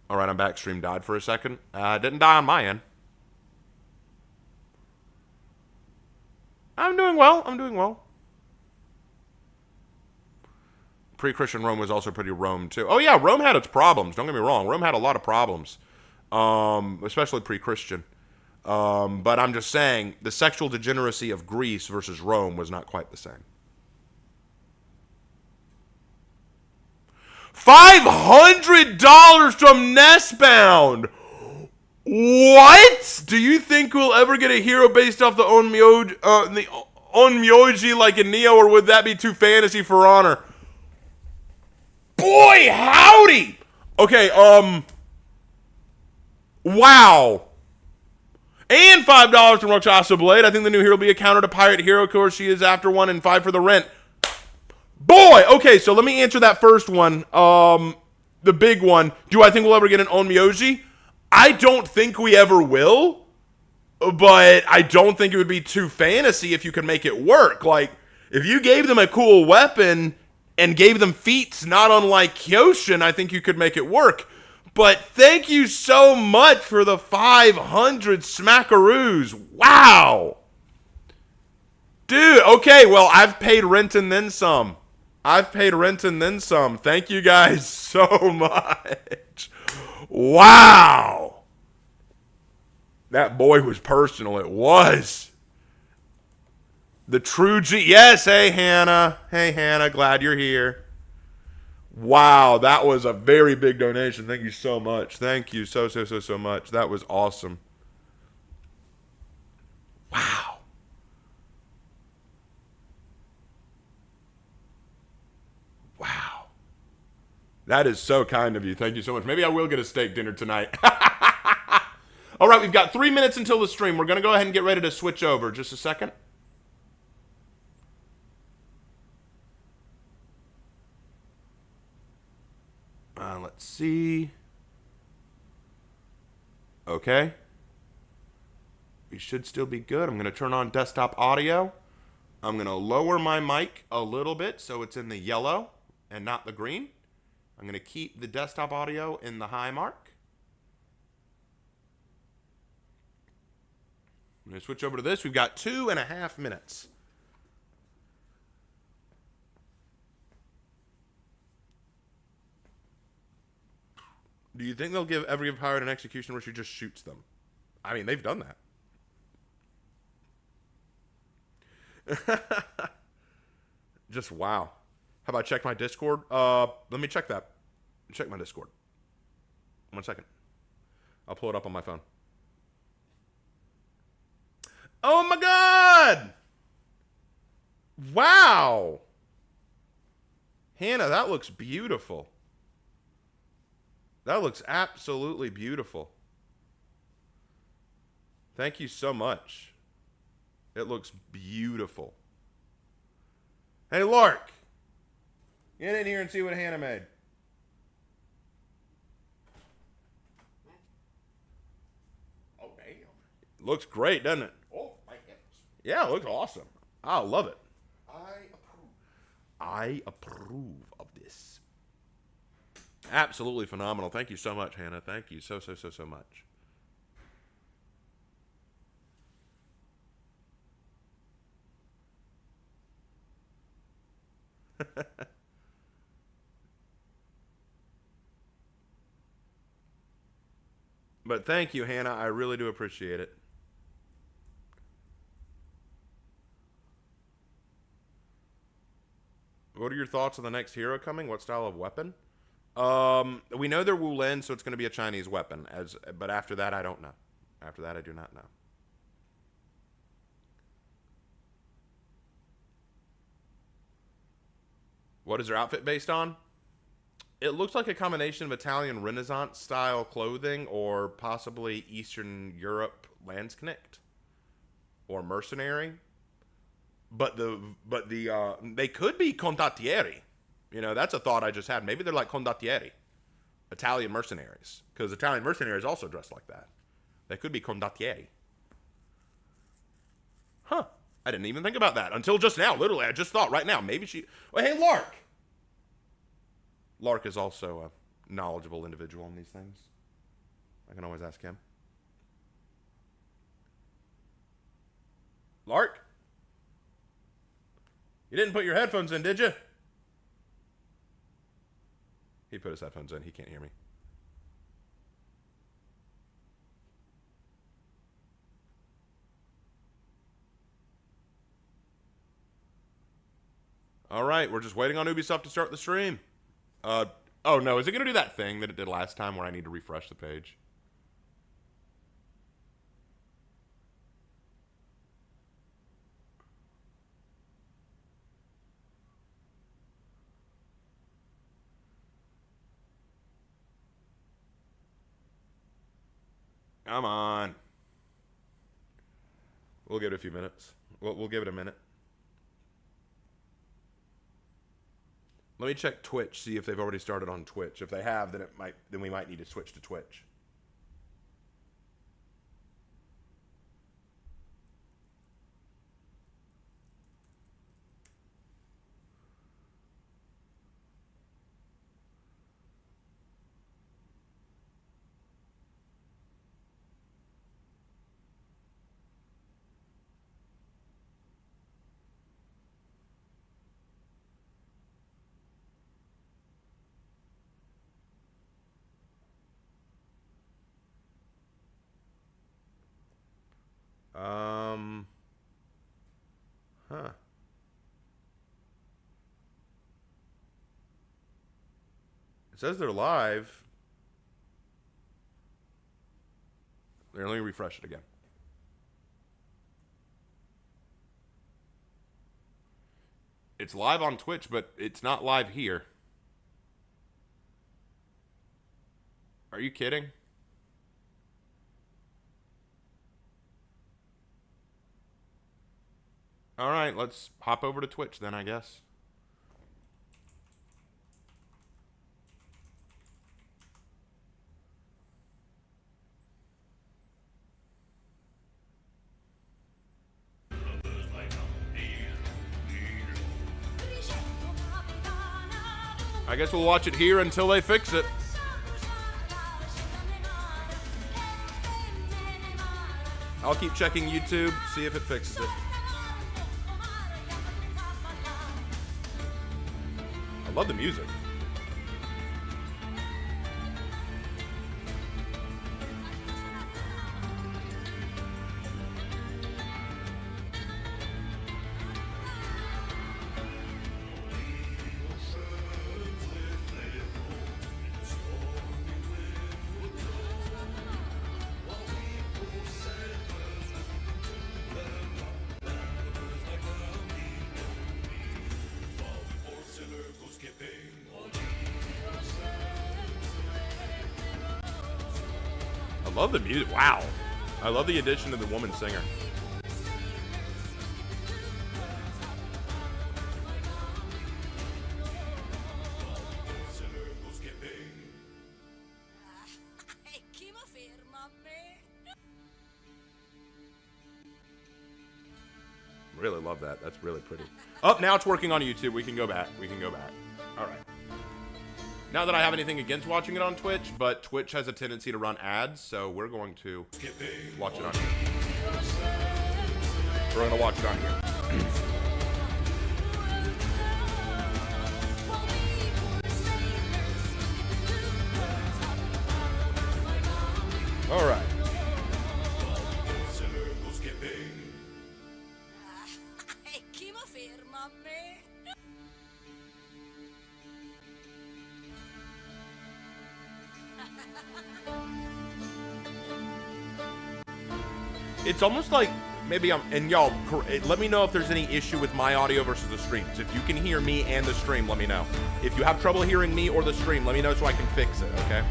All right, I'm back. Stream died for a second. Didn't die on my end. I'm doing well. Pre-Christian Rome was also pretty Rome, too. Oh, yeah, Rome had its problems. Don't get me wrong. Rome had a lot of problems, especially pre-Christian. But I'm just saying, the sexual degeneracy of Greece versus Rome was not quite the same. $500 from Nestbound! What? Do you think we'll ever get a hero based off the Onmyoji like in Neo, or would that be too fantasy for honor? Boy, howdy! Okay, wow. And $5 from Rakshasa Blade. I think the new hero will be a counter to Pirate Hero. Of course, she is after one and 5 for the rent. Boy! Okay, so let me answer that first one. The big one. Do I think we'll ever get an Onmyoji? I don't think we ever will. But I don't think it would be too fantasy if you could make it work. Like, if you gave them a cool weapon and gave them feats not unlike Kyoshin, I think you could make it work. But thank you so much for the 500 smackaroos. Wow. Dude, okay, well, I've paid rent and then some. I've paid rent and then some. Thank you guys so much. Wow. That boy was personal. It was. The true G. Yes, hey, Hannah. Hey, Hannah, glad you're here. Wow, that was a very big donation. Thank you so much. Thank you so much. That was awesome. Wow. Wow. That is so kind of you. Thank you so much. Maybe I will get a steak dinner tonight. All right, we've got 3 minutes until the stream. We're going to go ahead and get ready to switch over. Just a second. Let's see. Okay. We should still be good. I'm going to turn on desktop audio. I'm going to lower my mic a little bit so it's in the yellow and not the green. I'm going to keep the desktop audio in the high mark. I'm going to switch over to this. We've got 2.5 minutes. Do you think they'll ever give Pirate an execution where she just shoots them? I mean, they've done that. Just wow. How about check my Discord? Let me check that. Check my Discord. 1 second. I'll pull it up on my phone. Oh my God! Wow! Hannah, that looks beautiful. That looks absolutely beautiful. Thank you so much. It looks beautiful. Hey, Lark. Get in here and see what Hannah made. Oh, damn. Looks great, doesn't it? Oh, my goodness. Yeah, it looks awesome. I love it. I approve of this. Absolutely phenomenal. Thank you so much, Hannah. Thank you so much. But thank you, Hannah. I really do appreciate it. What are your thoughts on the next hero coming? What style of weapon? We know they're Wulin, so it's going to be a Chinese weapon. But after that, I don't know. After that, I do not know. What is their outfit based on? It looks like a combination of Italian Renaissance style clothing or possibly Eastern Europe Landsknecht or mercenary. But they could be condottieri. You know, that's a thought I just had. Maybe they're like condottieri, Italian mercenaries, because Italian mercenaries also dress like that. They could be condottieri. Huh. I didn't even think about that until just now. Literally, I just thought right now. Maybe she... Oh, hey, Lark. Lark is also a knowledgeable individual in these things. I can always ask him. Lark? You didn't put your headphones in, did you? He put his headphones in. He can't hear me. All right, we're just waiting on Ubisoft to start the stream. Oh no, is it going to do that thing that it did last time where I need to refresh the page? Come on. We'll give it a few minutes. We'll give it a minute. Let me check Twitch, see if they've already started on Twitch. If they have, then we might need to switch to Twitch. Huh. It says they're live. Here, let me refresh it again. It's live on Twitch, but it's not live here. Are you kidding? All right, let's hop over to Twitch then, I guess. I guess we'll watch it here until they fix it. I'll keep checking YouTube, see if it fixes it. I love the music. I love the music. Wow. I love the addition of the woman singer. Really love that. That's really pretty. Oh, now it's working on YouTube. We can go back. We can go back. All right. Not that I have anything against watching it on Twitch, but Twitch has a tendency to run ads, so we're going to watch it on here. We're going to watch it on here. All right. It's almost like maybe I'm, and y'all, let me know if there's any issue with my audio versus the streams. If you can hear me and the stream, let me know. If you have trouble hearing me or the stream, let me know so I can fix it, okay?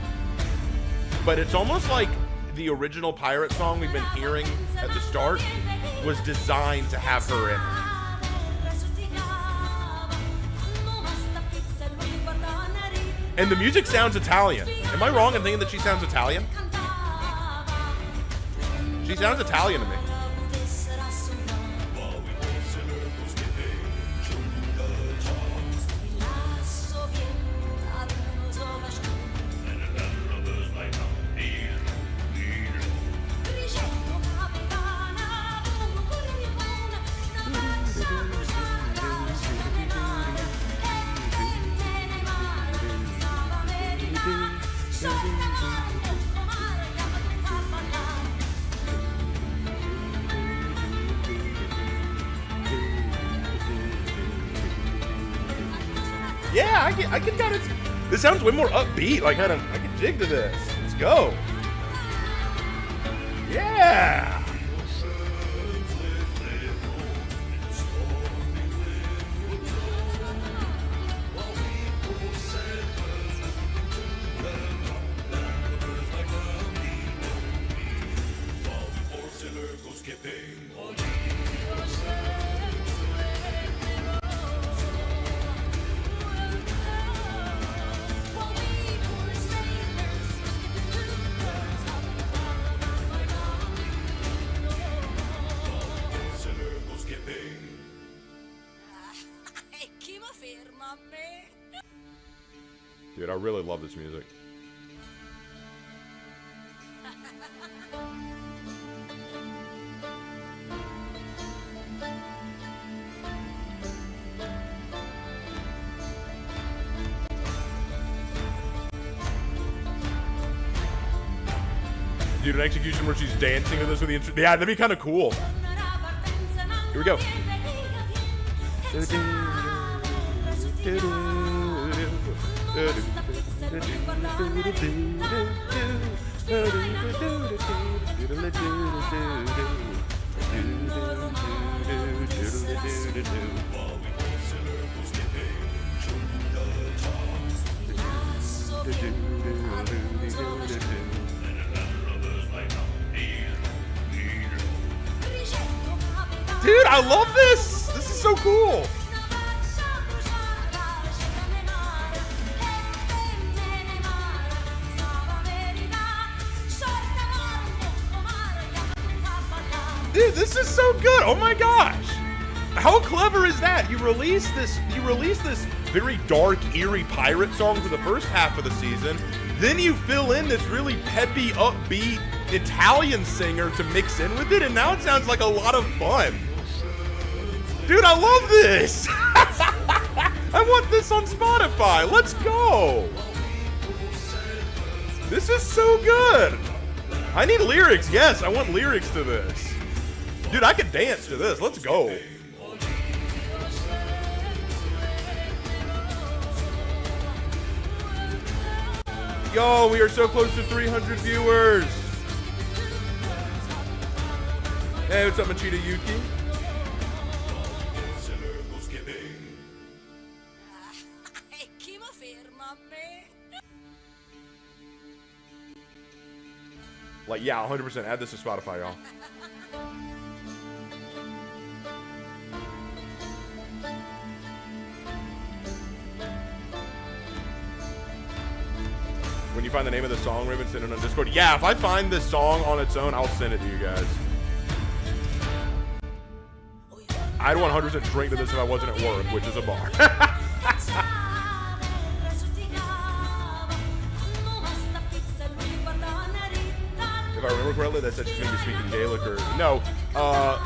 But it's almost like the original pirate song we've been hearing at the start was designed to have her in it. And the music sounds Italian. Am I wrong in thinking that she sounds Italian? She sounds Italian to me. Yeah, I can kind of. This sounds way more upbeat. Like, I can jig to this. Let's go. Yeah. Dude, I really love this music. Dude, an execution where she's dancing to this with the instrument. Yeah, that'd be kind of cool. Here we go. Dude, I love this! This is so cool! Dude, this is so good! Oh my gosh! How clever is that? You release this very dark, eerie pirate song for the first half of the season, then you fill in this really peppy, upbeat Italian singer to mix in with it, and now it sounds like a lot of fun. Dude, I love this! I want this on Spotify. Let's go! This is so good! I need lyrics. Yes, I want lyrics to this. Dude, I could dance to this. Let's go. Yo, we are so close to 300 viewers. Hey, what's up, Machida Yuki? Like, yeah, 100%. Add this to Spotify, y'all. When you find the name of the song, Raven, send it on Discord. Yeah, if I find this song on its own, I'll send it to you guys. I'd 100% drink to this if I wasn't at work, which is a bar. If I remember correctly, that said she's going to be speaking Gaelic or... No,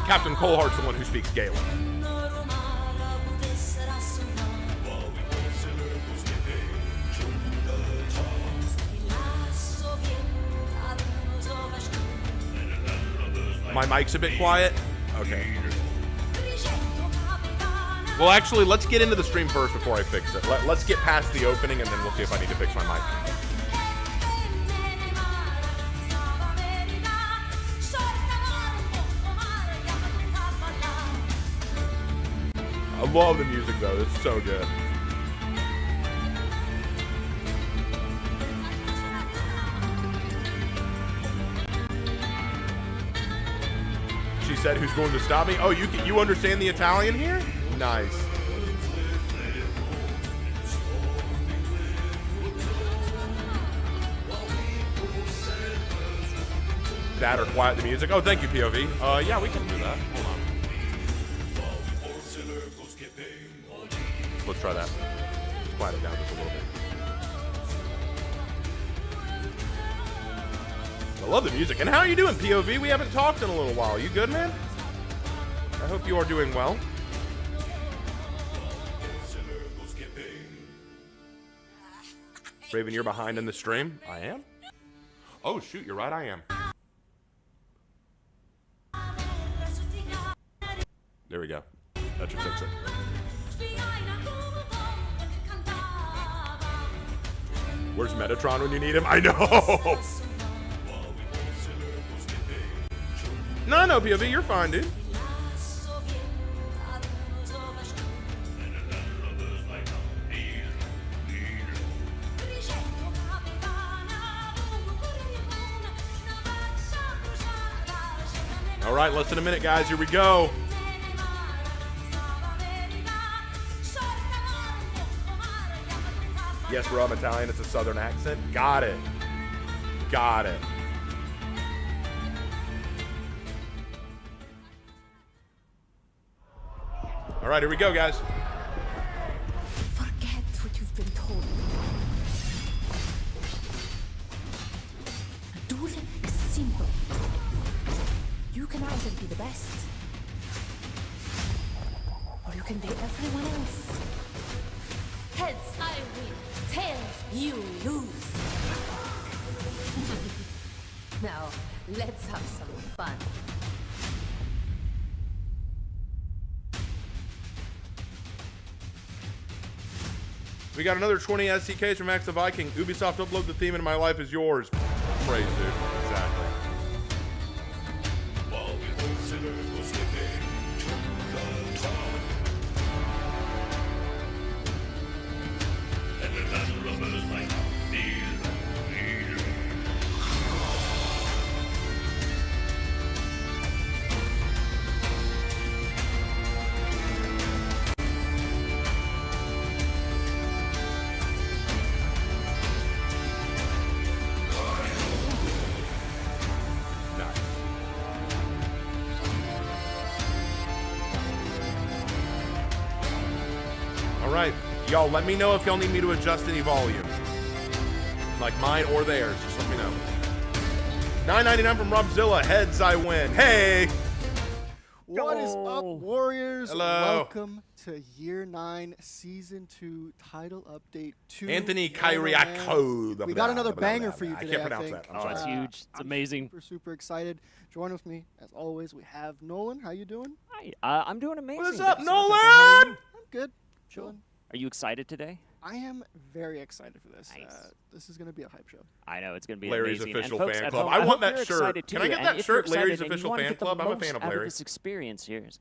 Captain Coleheart's the one who speaks Gaelic. My mic's a bit quiet? Okay. Well, actually, let's get into the stream first before I fix it. Let's get past the opening, and then we'll see if I need to fix my mic. I love the music, though. It's so good. She said, who's going to stop me? Oh, you understand the Italian here? Nice. That or quiet the music. Oh, thank you, POV. Yeah, we can do that. Hold on. Let's try that. Let's quiet it down just a little bit. I love the music. And how are you doing, POV? We haven't talked in a little while. You good, man? I hope you are doing well. Raven, you're behind in the stream? I am? Oh, shoot, you're right, I am. There we go. That should fix it. Where's Metatron when you need him? I know! No, POV, you're fine, dude. All right, less than a minute, guys. Here we go. Yes, bro, I'm Italian. It's a southern accent. Got it. Got it. All right, here we go, guys. Forget what you've been told. A duel is simple. You can either be the best, or you can be everyone else. Heads, I win. Tails, you lose. Now, let's have some fun. We got another 20 SDKs from Max the Viking. Ubisoft, upload the theme and my life is yours. Praise, dude. Exactly. Alright, y'all, let me know if y'all need me to adjust any volume. Like mine or theirs, just let me know. $9.99 from Robzilla, heads I win. Hey! What is up, Warriors? Hello. Welcome to Year 9, Season 2, Title Update 2. Anthony Kyriakou. We got another banger for you today, I can't pronounce think. that. I'm Oh, sorry. it's huge. It's amazing. Super excited. Join with me, as always, we have Nolan. How you doing? Hi, I'm doing amazing. What's up, Thanks so much. Nolan? I'm good. Chilling. Are you excited today? I am very excited for this. Nice. This is going to be a hype show. I know it's going to be Larry's amazing. official and folks fan at club. home, I want hope that you're shirt. excited Can too. I get And that if you're shirt, Larry's excited and you official wanna fan get the club? I'm a most fan of out Larry. This experience here is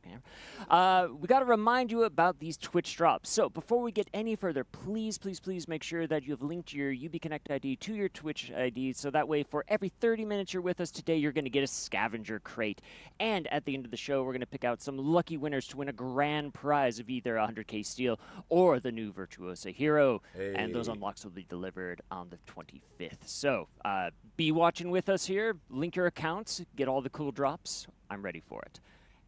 we got to remind you about these Twitch drops. So before we get any further, please make sure that you have linked your UB Connect ID to your Twitch ID, so that way for every 30 minutes you're with us today, you're going to get a scavenger crate. And at the end of the show, we're going to pick out some lucky winners to win a grand prize of either 100k steel or the new Virtuosa Hero. And those unlocks will be delivered on the 25th. So be watching with us here. Link your accounts. Get all the cool drops. I'm ready for it.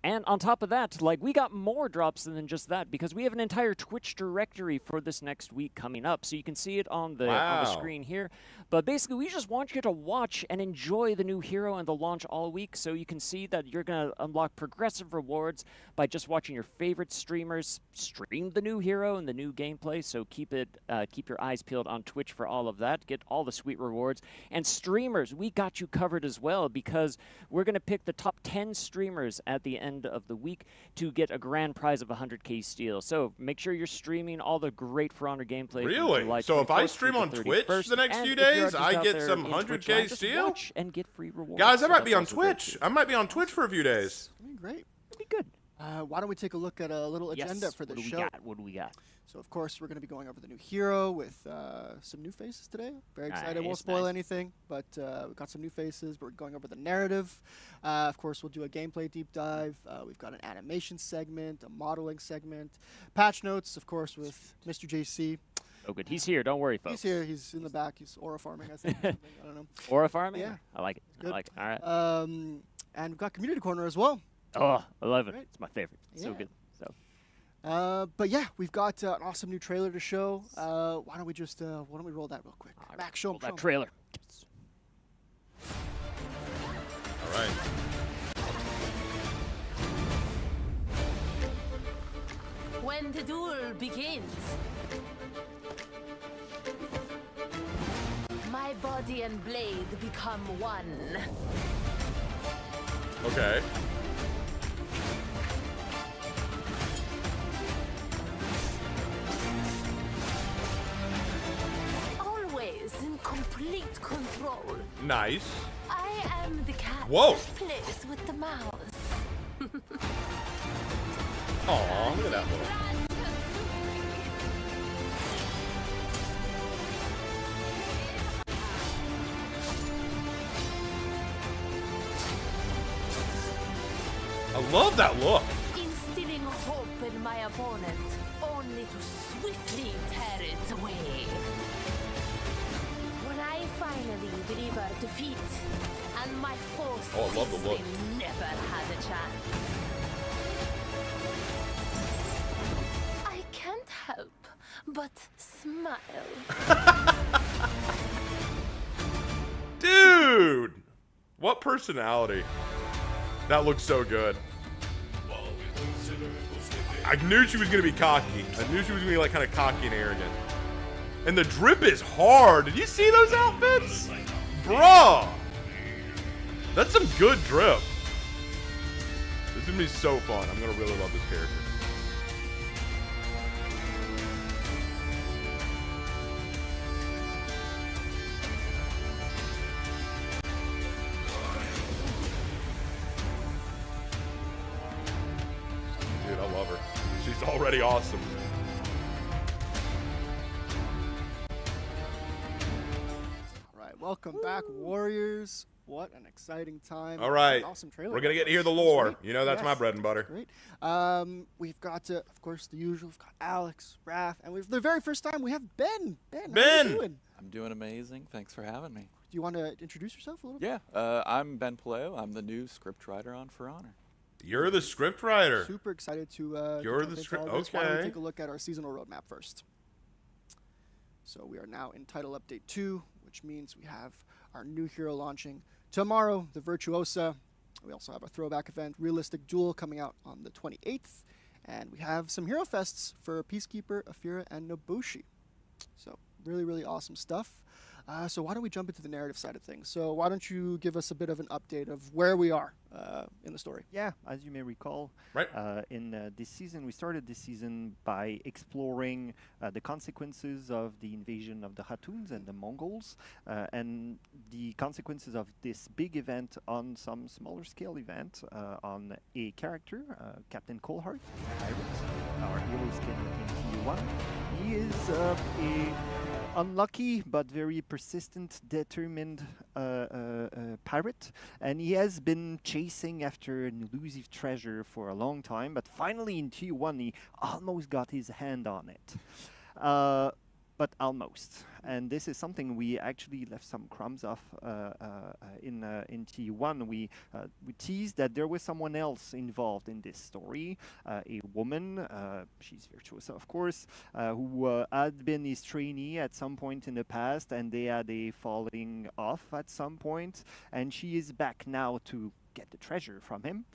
And on top of that, like, we got more drops than just that, because we have an entire Twitch directory for this next week coming up. So you can see it on the screen here. But basically, we just want you to watch and enjoy the new hero and the launch all week, so you can see that you're going to unlock progressive rewards by just watching your favorite streamers stream the new hero and the new gameplay. So keep your eyes peeled on Twitch for all of that. Get all the sweet rewards. And streamers, we got you covered as well, because we're going to pick the top 10 streamers at the end of the week to get a grand prize of 100k steel. So make sure you're streaming all the great For Honor gameplay. Really? So if I stream on Twitch the next few days, I get some 100k steel? And get free rewards. Guys, I might be on Twitch. I might be on Twitch for a few days. I mean, great. It'll be good. Why don't we take a look at a little agenda for the show? What do we got? So, of course, we're going to be going over the new hero with some new faces today. Very excited. Won't Nice, spoil nice. anything, but we've got some new faces. We're going over the narrative. Of course, we'll do a gameplay deep dive. We've got an animation segment, a modeling segment, patch notes, of course, with Mr. JC. Oh, good. He's here. Don't worry, folks. He's here. He's in the back. He's aura farming, I think. Or something. I don't know. Aura farming? Yeah. I like it. Good. I like it. All right. And we've got Community Corner as well. Oh, I love it. Right. It's my favorite. It's so Yeah. good. So. But yeah, we've got an awesome new trailer to show. Why don't we roll that real quick? All Max, right, show roll 'em, that show 'em. trailer. All right. When the duel begins, my body and blade become one. Okay. Always in complete control. Nice. I am the cat Whoa. that plays with the mouse. Aw, look at that little. I love that look. Instilling hope in my opponent, only to swiftly tear it away. When I finally deliver defeat, and my force Oh, I love the look. never had a chance. I can't help but smile. Dude! What personality. That looks so good. I knew she was going to be cocky. I knew she was going to be like kind of cocky and arrogant. And the drip is hard. Did you see those outfits? Bruh! That's some good drip. This is gonna be so fun. I'm gonna really love this character. Dude, I love her. She's already awesome. All right, welcome back, Warriors. What an exciting time. All right. Awesome trailer. We're gonna get to hear the That was lore. great. You know, that's my Yes, bread and butter. Great. We've got, of course, the usual. We've got Alex, Raph, and for the very first time, we have Ben. Ben, how Ben! are you doing? I'm doing amazing. Thanks for having me. Do you want to introduce yourself a little bit? Yeah, I'm Ben Paleo. I'm the new scriptwriter on For Honor. You're the script writer. Super excited to You're jump the into script- all this. Why don't we okay. take a look at our seasonal roadmap first? So we are now in Title Update 2, which means we have our new hero launching tomorrow, the Virtuosa. We also have a throwback event, Realistic Duel, coming out on the 28th. And we have some hero fests for Peacekeeper, Afira, and Nobushi. So really, really awesome stuff. So why don't we jump into the narrative side of things? So why don't you give us a bit of an update of where we are in the story? Yeah, as you may recall, Right. in this season, we started this season by exploring the consequences of the invasion of the Hatuns and the Mongols, and the consequences of this big event on some smaller scale event on a character, Captain Coldheart, our hero skin in T1. He is a unlucky but very persistent, determined pirate, and he has been chasing after an elusive treasure for a long time, but finally in T1 he almost got his hand on it. But almost, and this is something we actually left some crumbs off in T1. We teased that there was someone else involved in this story, a woman, she's Virtuosa of course, who had been his trainee at some point in the past, and they had a falling off at some point, and she is back now to get the treasure from him.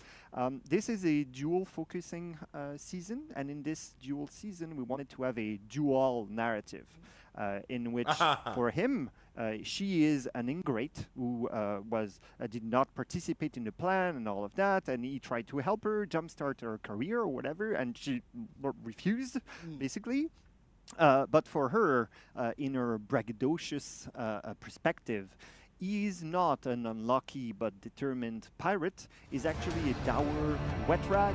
This is a dual focusing season, and in this dual season we wanted to have a dual narrative in which for him she is an ingrate who did not participate in the plan and all of that, and he tried to help her jumpstart her career or whatever, and she refused basically. But for her, in her braggadocious perspective, he is not an unlucky but determined pirate. He's actually a dour wet rag.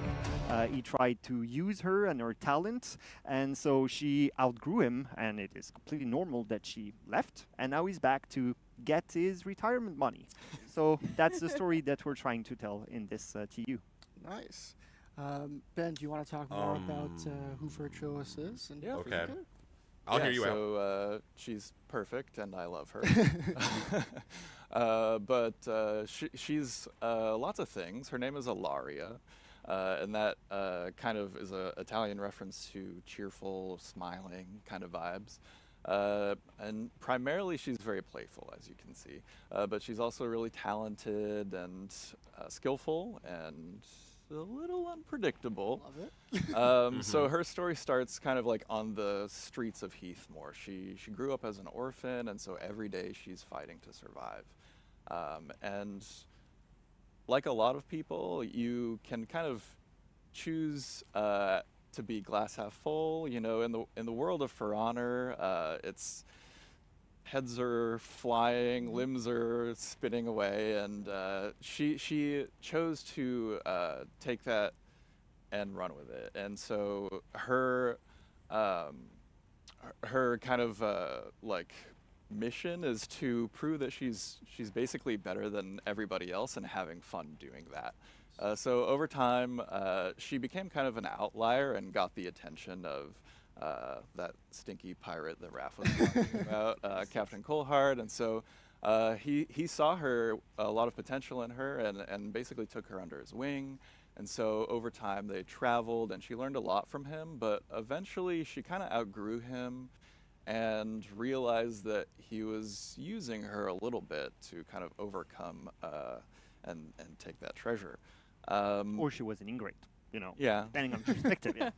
He tried to use her and her talent, and so she outgrew him, and it is completely normal that she left, and now he's back to get his retirement money. So that's the story that we're trying to tell in this TU. Nice. Ben, do you want to talk more about who Virtuosa is? And Yeah. Okay. I'll hear you out. So she's perfect, and I love her. But she's lots of things. Her name is Ilaria, and that kind of is an Italian reference to cheerful, smiling kind of vibes. And primarily she's very playful, as you can see. But she's also really talented and skillful and a little unpredictable. Love it. So her story starts kind of like on the streets of Heathmore. She grew up as an orphan, and so every day she's fighting to survive. And like a lot of people, you can kind of choose to be glass half full. You know, in the world of For Honor, it's heads are flying, limbs are spinning away, and she chose to take that and run with it. And so her kind of like mission is to prove that she's basically better than everybody else and having fun doing that. So over time, she became kind of an outlier and got the attention of that stinky pirate that Raph was talking about, Captain Coldheart. And so he saw a lot of potential in her and basically took her under his wing. And so over time they traveled, and she learned a lot from him, but eventually she kind of outgrew him and realized that he was using her a little bit to kind of overcome and take that treasure. Or she was an ingrate, you know, Yeah. depending on perspective. Yeah.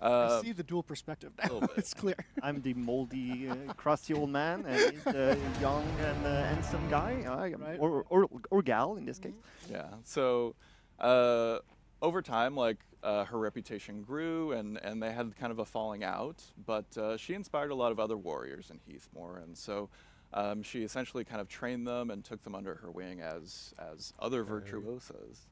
I see the dual perspective now. little bit. It's clear. I'm the moldy, crusty old man, and he's the young and handsome guy, Right. or gal in this case. Yeah. So over time, like her reputation grew, and they had kind of a falling out. But she inspired a lot of other warriors in Heathmore, and so she essentially kind of trained them and took them under her wing as other virtuosas.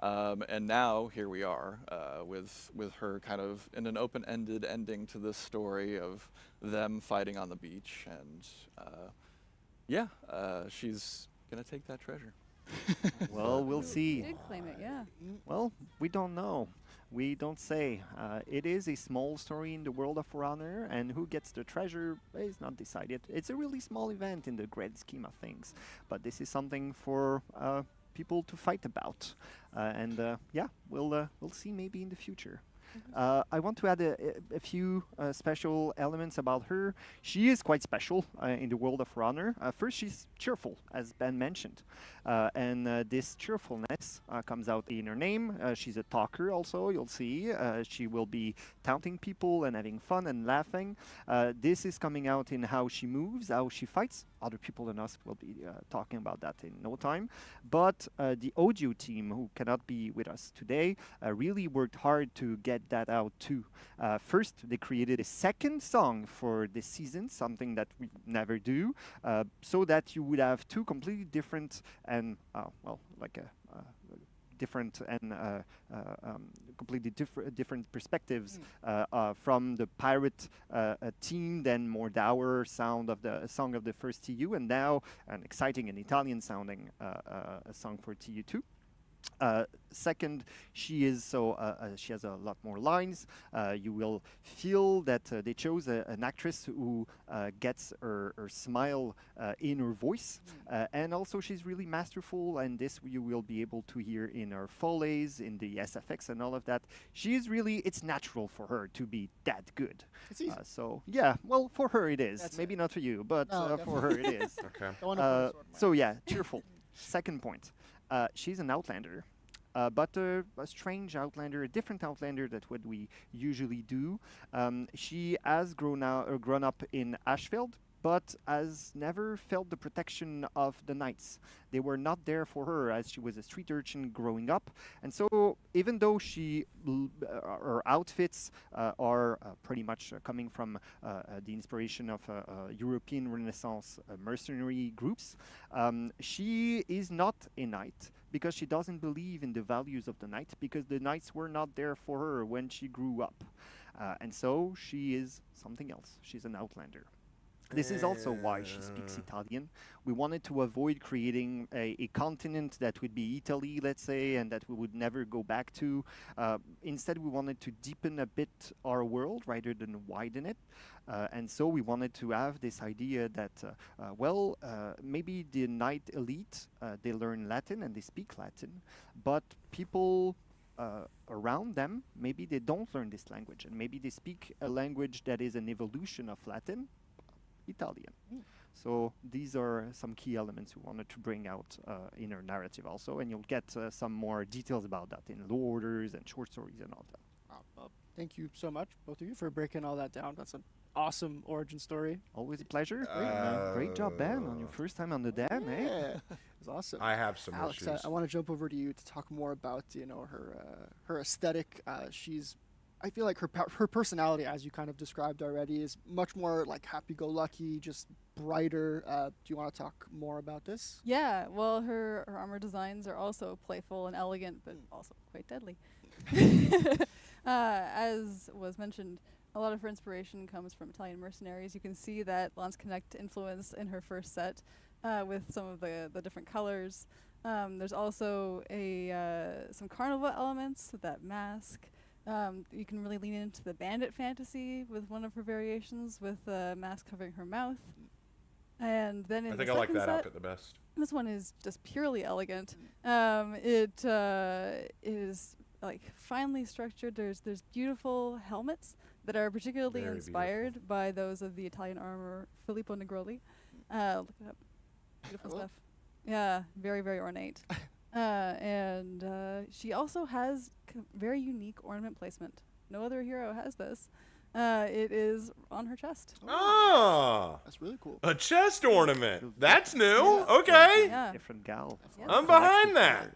And now here we are with her kind of in an open-ended ending to this story of them fighting on the beach, and she's gonna take that treasure. Well, we'll see. Did claim it, yeah. Well, we don't know. We don't say. It is a small story in the world of For Honor, and who gets the treasure is not decided. It's a really small event in the grand scheme of things, but this is something for people to fight about. We'll see maybe in the future. I want to add a few special elements about her. She is quite special in the world of For Honor. First, she's cheerful, as Ben mentioned. And this cheerfulness comes out in her name. She's a talker also, you'll see. She will be taunting people and having fun and laughing. This is coming out in how she moves, how she fights. Other people than us will be talking about that in no time. But the audio team, who cannot be with us today, really worked hard to get that out too. First, they created a second song for this season, something that we never do, so that you would have two completely different and different and completely different perspectives from the pirate team, then more dour sound of the song of the first TU, and now an exciting and Italian sounding a song for TU2. Second, she has a lot more lines. You will feel that they chose an actress who gets her smile in her voice, and also she's really masterful, and this you will be able to hear in her follies, in the SFX and all of that. It's natural for her to be that good. It's easy. So yeah, well, for her it is. That's Maybe it. not for you, but No, for her it is. Okay. Don't wanna put a sword in my So yeah, cheerful. Second point. She's an Outlander, but a strange Outlander, a different Outlander than what we usually do. She has grown up in Ashfield, but has never felt the protection of the knights. They were not there for her as she was a street urchin growing up. And so even though her outfits are pretty much coming from the inspiration of European Renaissance mercenary groups, she is not a knight because she doesn't believe in the values of the knight, because the knights were not there for her when she grew up. And so she is something else. She's an Outlander. This is also why she speaks Italian. We wanted to avoid creating a continent that would be Italy, let's say, and that we would never go back to. Instead, we wanted to deepen a bit our world rather than widen it. And so we wanted to have this idea that, maybe the knight elite, they learn Latin and they speak Latin, but people around them, maybe they don't learn this language, and maybe they speak a language that is an evolution of Latin, Italian. So these are some key elements we wanted to bring out in our narrative also, and you'll get some more details about that in lore orders and short stories and all that. Well, thank you so much, both of you, for breaking all that down. That's an awesome origin story. Always a pleasure. Great job, Ben, on your first time on the Dan. Yeah, Eh? it was awesome. I have some Alex, issues. I want to jump over to you to talk more about her aesthetic. I feel like her personality, as you kind of described already, is much more like happy-go-lucky, just brighter. Do you want to talk more about this? Yeah, well, her armor designs are also playful and elegant, but also quite deadly. As was mentioned, a lot of her inspiration comes from Italian mercenaries. You can see that Lance Connect influence in her first set with some of the different colors. There's also some carnival elements with that mask. You can really lean into the bandit fantasy with one of her variations with a mask covering her mouth. And then in I think the I like second that set, outfit the best. this one is just purely elegant. It is like finely structured. There's beautiful helmets that are particularly Very inspired by those of the Italian armor Filippo Negroli. Look it up. Beautiful Cool. stuff. Yeah, very, very ornate. And she also has very unique ornament placement. no other hero has this. It is on her chest. Ah, That's really cool. a chest ornament. That's new. Yeah. Okay. Yeah. Different gal. Yeah. I'm behind that.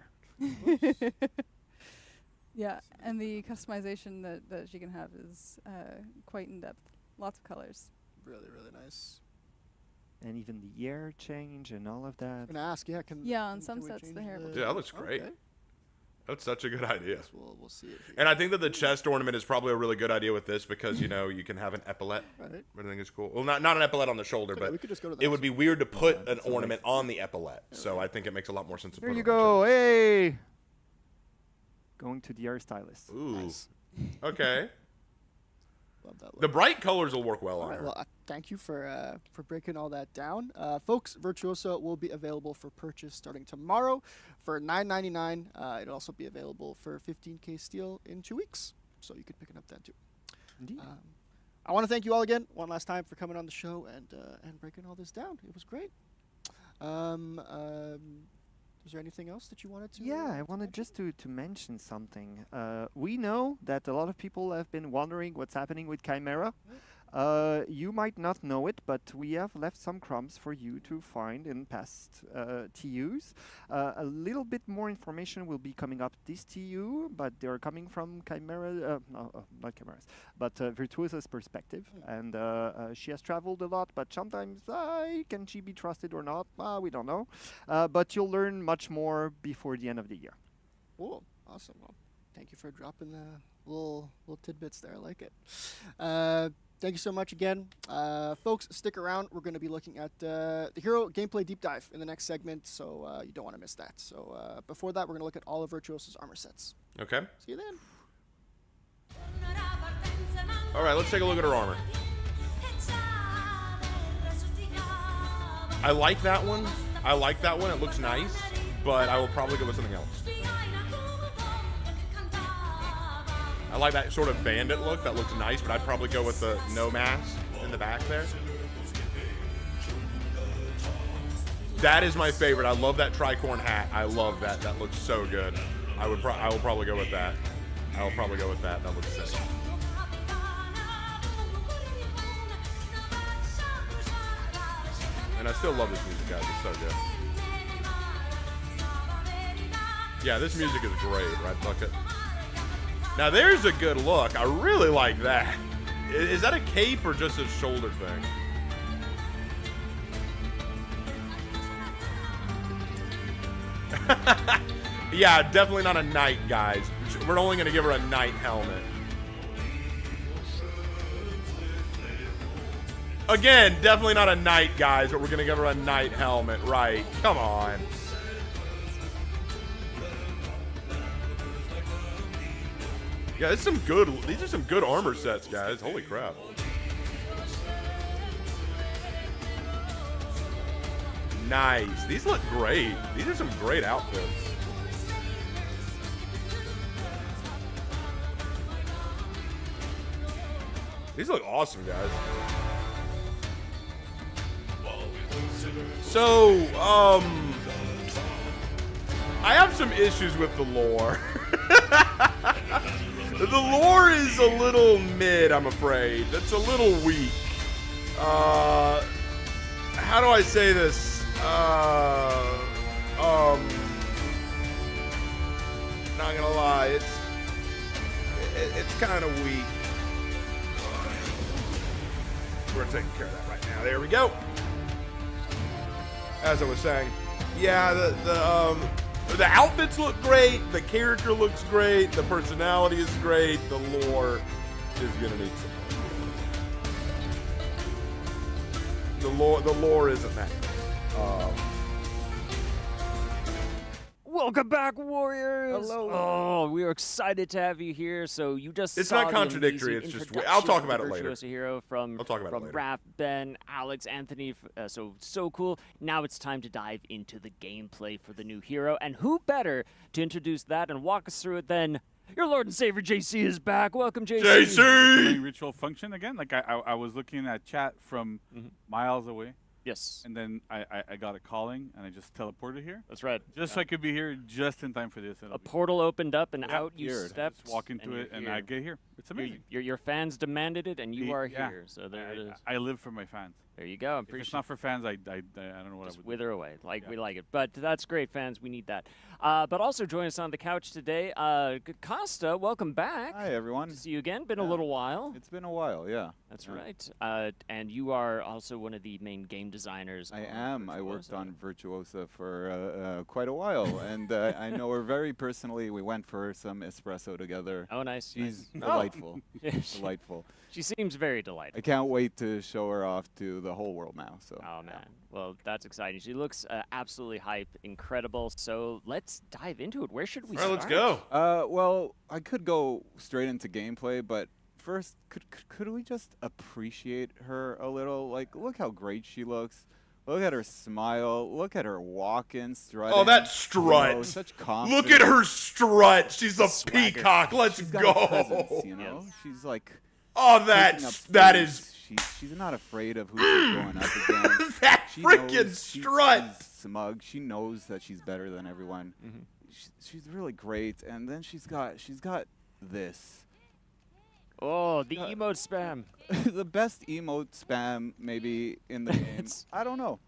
Yeah, and the customization that she can have is quite in depth. Lots of colors. Really, really nice. And even the hair change and all of that. I'm gonna ask, yeah, can Yeah, on can some we sets the change hair will Yeah, that looks great. Okay. That's such a good idea. Guess we'll see it here. And I think that the chest ornament is probably a really good idea with this because, you know, you can have an epaulette. Right. I think it's cool. Well, not an epaulette on the shoulder, Okay, we but could just go to it would that. be weird to put an ornament on the epaulette. So I think it makes a lot more sense to There put you it on go. Hey. Going to the hairstylist. the chest. Ooh. Nice. Okay. Love that look. The bright colors will work well All on right, her. well, thank you for breaking all that down, folks. Virtuoso will be available for purchase starting tomorrow for $9.99. It'll also be available for 15K steel in 2 weeks, so you can pick it up then too. Indeed. I want to thank you all again one last time for coming on the show and breaking all this down. It was great. Is there anything else that you wanted to? Yeah, I wanted just to mention something. We know that a lot of people have been wondering what's happening with Chimera. You might not know it, but we have left some crumbs for you to find in past TUs. A little bit more information will be coming up this TU, but they're coming from Chimera, not Chimeras, but Virtuoso's perspective. And she has traveled a lot, but sometimes can she be trusted or not? We don't know. But you'll learn much more before the end of the year. Cool. Awesome. Well, thank you for dropping the little tidbits there. I like it. Thank you so much again. Folks, stick around. We're going to be looking at the hero gameplay deep dive in the next segment, so you don't want to miss that. So before that, we're going to look at all of Virtuoso's armor sets. Okay. See you then. All right, let's take a look at her armor. I like that one. It looks nice, but I will probably go with something else. I like that sort of bandit look. That looks nice, but I'd probably go with the no mask in the back there. That is my favorite. I love that tricorn hat. I love that. That looks so good. I will probably go with that. That looks sick. And I still love this music, guys. It's so good. Yeah, this music is great, right, Bucket? Now there's a good look. I really like that. Is that a cape or just a shoulder thing? Yeah, definitely not a knight, guys. We're only going to give her a knight helmet. Again, definitely not a knight, guys, but we're going to give her a knight helmet, right? Come on. Yeah, these are some good armor sets, guys. Holy crap. Nice. These look great. These are some great outfits. These look awesome, guys. So, I have some issues with the lore. The lore is a little mid, I'm afraid. It's a little weak. How do I say this? Not gonna lie, it's kind of weak. We're taking care of that right now. There we go. As I was saying, yeah, the outfits look great, the character looks great, the personality is great, the lore is gonna need some. The lore isn't that. Welcome back, Warriors! Hello. Oh, we are excited to have you here. So you just It's saw not the contradictory, amazing it's just introduction I'll talk of about the it later. Virtuoso hero from I'll talk about it later. Raph, Ben, Alex, Anthony. So cool. Now it's time to dive into the gameplay for the new hero, and who better to introduce that and walk us through it than your Lord and Savior JC is back. Welcome, JC. JC! Ritual function again. Like I was looking at chat from miles away. Yes. And then I got a calling, and I just teleported here. That's right. Just so I could be here just in time for this. A portal opened up and Yeah, out you weird. stepped. Just walk into and it, you're and here. I get here. It's amazing. Your fans demanded it, and you Y- are yeah. here. So there it is. I live for my fans. There you go. I'm If pretty it's sure. not for fans, I don't know what I Just would wither away. Like Yeah. we like it. But that's great, fans. We need that. But also join us on the couch today. Costa, welcome back. Hi, everyone. Good to see you again. Been a Yeah. little while. It's been a while, yeah. That's Yeah. right. And you are also one of the main game designers. I on am. I worked Virtuoso. on Virtuosa for quite a while, and I know her very personally. We went for some espresso together. Oh, nice. She's nice. delightful. Yeah, she, Delightful. she seems very delightful. I can't wait to show her off to the whole world now. So. Oh man, well that's exciting. She looks absolutely hype, incredible. So let's dive into it. Where should we All right, start? let's go. Well, I could go straight into gameplay, but first, could we just appreciate her a little? Like, look how great she looks. Look at her smile. Look at her walking, strutting. Oh, that you strut. know, such confidence. Look at her strut. She's a Swagger. peacock. Let's She's got go. a presence, you know? Yes. She's like Oh, taking up that space. is She's not afraid of who she's going up against. that She freaking knows strut. She's smug. She knows that she's better than everyone. She's really great. And then she's got this. Oh, the emote spam. The best emote spam maybe in the game. It's- I don't know.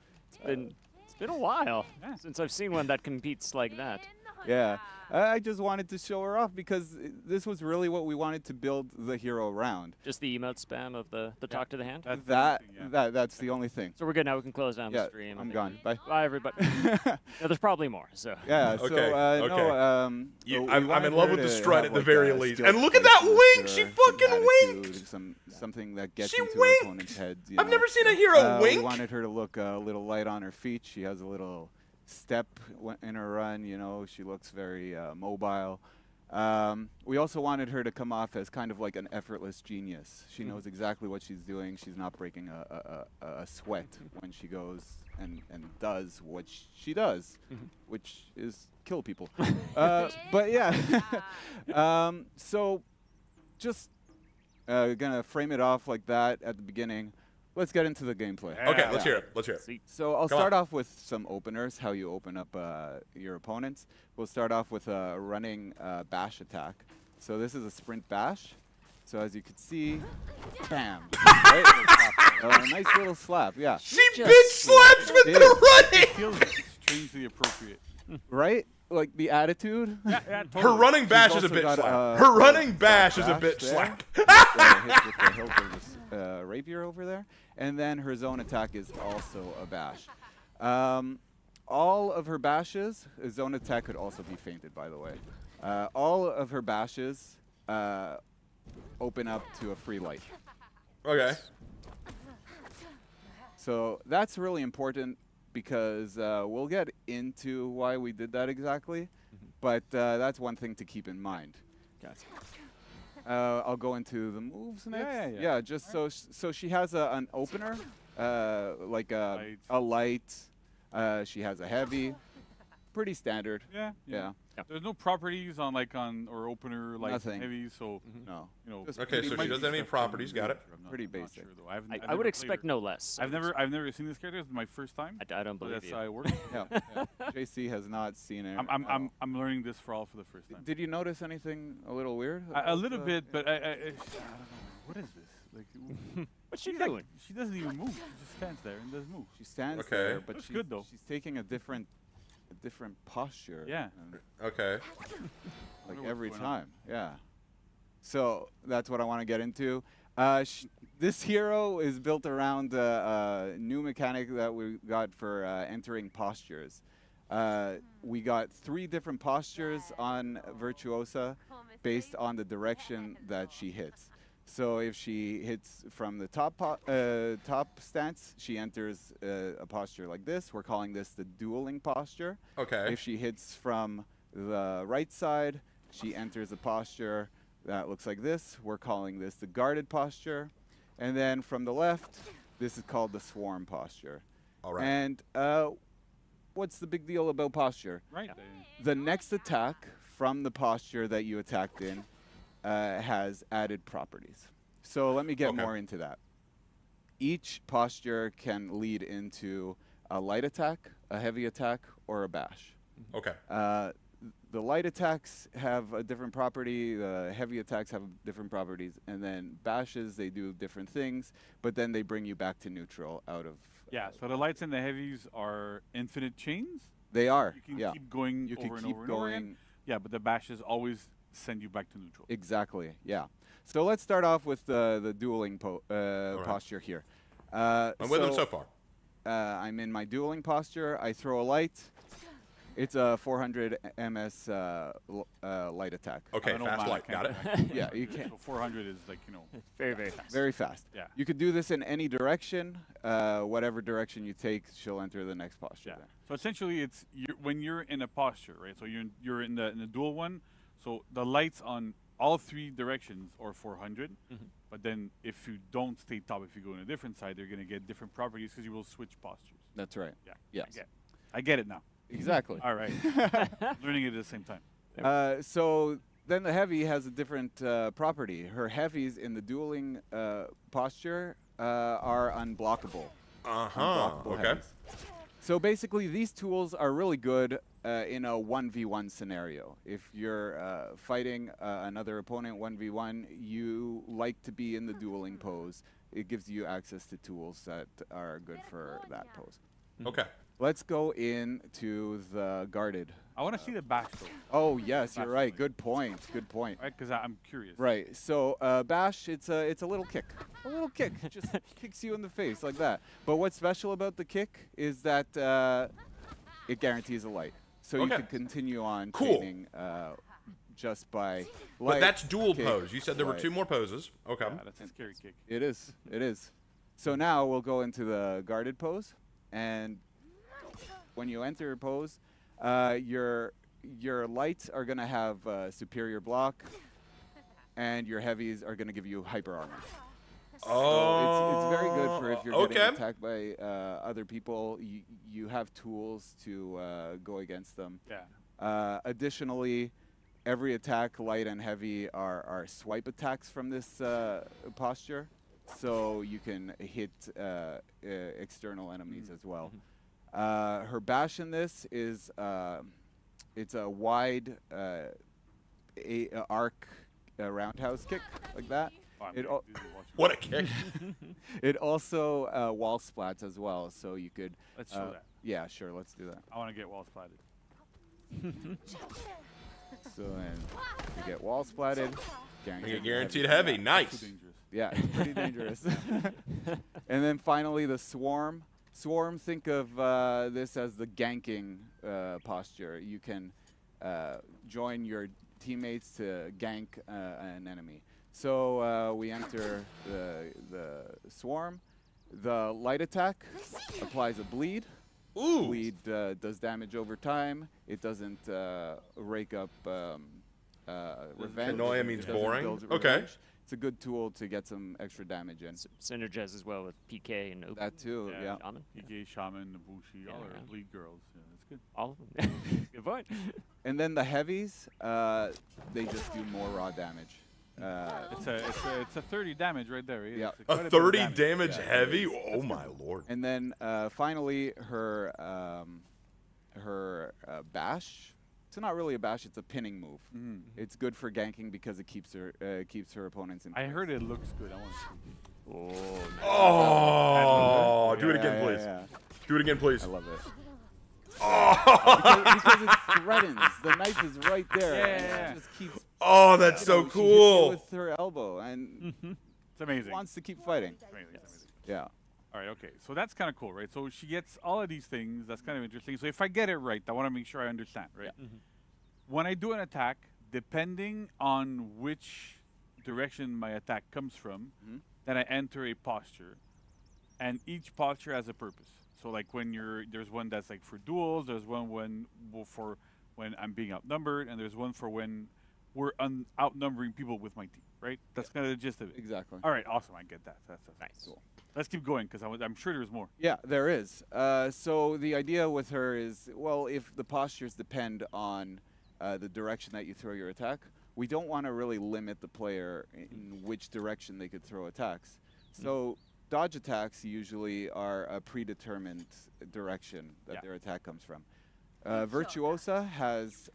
It's been a while since I've seen one that competes like that. Yeah. I just wanted to show her off because this was really what we wanted to build the hero around. Just the emote spam of the talk to the hand. That's the thing, yeah. That's the only thing. So we're good now. We can close down the Yeah, stream. I'm gone. Bye. Bye, everybody. No, there's probably more. So Yeah. Okay, So okay. no. You- we I'm in wanted love her with the to strut have, at the like, very a least. skill And look at that booster, wink! She some fucking attitude, winked! something that gets She into her winked! opponent's head. You I've know? never seen a hero We wink. wanted her to look a little light on her feet. She has a little step in her run. You know, she looks very mobile. We also wanted her to come off as kind of like an effortless genius. She knows exactly what she's doing. She's not breaking a sweat when she goes and does what she does, which is kill people. But yeah, so just gonna frame it off like that at the beginning. Let's get into the gameplay. Okay, let's hear it. Let's hear it. sweet. So I'll Come start on. off with some openers, how you open up your opponents. We'll start off with a running bash attack. So this is a sprint bash. So as you can see, bam. Right? Nice little slap, yeah. She Just bitch slaps with Dude. the running. Feels strangely appropriate. Right? Like the attitude. Yeah, Her totally. running bash is a also bitch got, slap. Her running bash is a bash bitch there. slap. Hit with the hilt of this rapier over there. And then her zone attack is also a bash. All of her bashes, zone attack could also be feinted, by the way. All of her bashes open up to a free light. Okay. So that's really important because we'll get into why we did that exactly, but that's one thing to keep in mind. I'll go into the moves next. yeah. Just so she has an opener, like Light. a light. She has a heavy, pretty standard. Yeah. Yeah. There's no properties on or opener like Nothing. heavy, so No. you know. Just Okay, pretty so she basic doesn't have any stuff. properties. Got it. I'm not- Pretty I'm not basic. sure, though. I've I never would played expect her. no less. I've never seen this character. It's my first time. I don't So believe that's you. how it works. Yeah. JC has not seen it. I'm learning this for the first time. Did you notice anything a little weird? A about, little bit, but I don't know. What is this? Like, What's she she's like- doing? she doesn't even move. She just stands there and doesn't move. She stands Okay. there, but Looks she's, good, though. she's taking a different posture. Yeah. and, Okay. like what's every going on. time. Yeah. So that's what I want to get into. This hero is built around a new mechanic that we got for entering postures. We got 3 different postures on Virtuosa based on the direction that she hits. So if she hits from the top stance, she enters a posture like this. We're calling this the dueling posture. Okay. If she hits from the right side, she enters a posture that looks like this. We're calling this the guarded posture. And then from the left, this is called the swarm posture. All right. And what's the big deal about posture? Right. The next attack from the posture that you attacked in has added properties. So let me get Okay. more into that. each posture can lead into a light attack, a heavy attack, or a bash. Okay. The light attacks have a different property, the heavy attacks have different properties, and then bashes, they do different things, but then they bring you back to neutral out of... Yeah, so the lights and the heavies are infinite chains. They are, You can yeah. keep going You over can and keep over and over again. going... Yeah, but the bashes always send you back to neutral. Exactly, yeah. So let's start off with the dueling right. posture here. I'm with him so far. I'm in my dueling posture. I throw a light. It's a 400 ms light attack. Okay, I don't fast mind, light. I Got it. can't Yeah, you can. So 400 is like, Very, very fast. Very fast. Yeah. You could do this in any direction. Whatever direction you take, she'll enter the next posture. yeah. There. So essentially, it's when you're in a posture, right? So you're in the dual one. So the lights on all three directions are 400. But then if you don't stay top, if you go on a different side, they're going to get different properties because you will switch postures. That's right. Yeah. Yes. I get it now. Exactly. All right. Learning it at the same time. So then the heavy has a different property. Her heavies in the dueling posture are unblockable. Unblockable Okay. heavies. So basically, these tools are really good in a 1v1 scenario. If you're fighting another opponent 1v1, you like to be in the dueling pose. It gives you access to tools that are good for that pose. Okay. Let's go into the guarded. I want to see the bash though, Oh yes, you're right. Fascinating. Good point. Good point. right? Because I'm curious. Right. So bash, it's a little kick. A little kick, just kicks you in the face like that. But what's special about the kick is that it guarantees a light, so you Okay. can continue on Cool. chaining just by. But light, that's dual kick, pose. You said there were light. 2 more poses. Okay. Yeah, that's a scary kick. It is. It is. So now we'll go into the guarded pose, and when you enter pose, your lights are gonna have superior block, and your heavies are gonna give you hyper armor. So it's very good for if you're getting attacked by other people. You have tools to go against them. Yeah. Additionally, every attack, light and heavy, are swipe attacks from this posture, so you can hit external enemies as well. Her bash in this is it's a wide arc roundhouse kick like that. Oh, I'm It gonna al- do the watch- What a kick. It also wall splats as well, so you could. Let's show that. Yeah, sure. Let's do that. I want to get wall splatted. So then you get wall splatted. You get guaranteed heavy. heavy. Nice. Too dangerous. Yeah, it's pretty dangerous. And then finally the swarm. Swarm, think of this as the ganking posture. You can join your teammates to gank an enemy. So we enter the swarm. The light attack applies a bleed. Ooh. Bleed does damage over time. It doesn't rake up revenge. Annoy It means doesn't boring. build Okay. revenge. It's a good tool to get some extra damage in. Synergize as well with PK and Open. That too, Yeah. yeah. Shaman. PK, Shaman, Nabushi, all Yeah. are bleed girls. Yeah, that's good. All of them. Good point. And then the heavies, they just do more raw damage. It's a 30 damage right there. Yeah. It's quite A bit of 30 damage Yeah, it heavy? is. Oh my lord. And then finally, her bash. It's not really a bash; it's a pinning move. Mhm. It's good for ganking because it keeps her opponents in. I place. heard it looks good. I want to see. Oh, Yeah, do it again, yeah, please. yeah. Do it again, please. I love it. Oh, because it threatens. The knife is right there. Yeah, and yeah, yeah. She just keeps. oh, that's you so know, she hits you cool. with her elbow and It's amazing. wants to keep fighting. It's amazing. It's amazing. Yeah. All right, okay. So that's kind of cool, right? So she gets all of these things. That's kind of interesting. So if I get it right, I want to make sure I understand, right? When I do an attack, depending on which direction my attack comes from, then I enter a posture, and each posture has a purpose. So like when there's one that's like for duels, there's one for when I'm being outnumbered, and there's one for when we're outnumbering people with my team, right? That's kind of the gist of it. Exactly. All right, awesome. I get that. That's Nice. cool. Let's keep going because I'm sure there's more. Yeah, there is. So the idea with her is, well, if the postures depend on the direction that you throw your attack, we don't want to really limit the player in which direction they could throw attacks. So dodge attacks usually are a predetermined direction that their attack comes from. Virtuosa has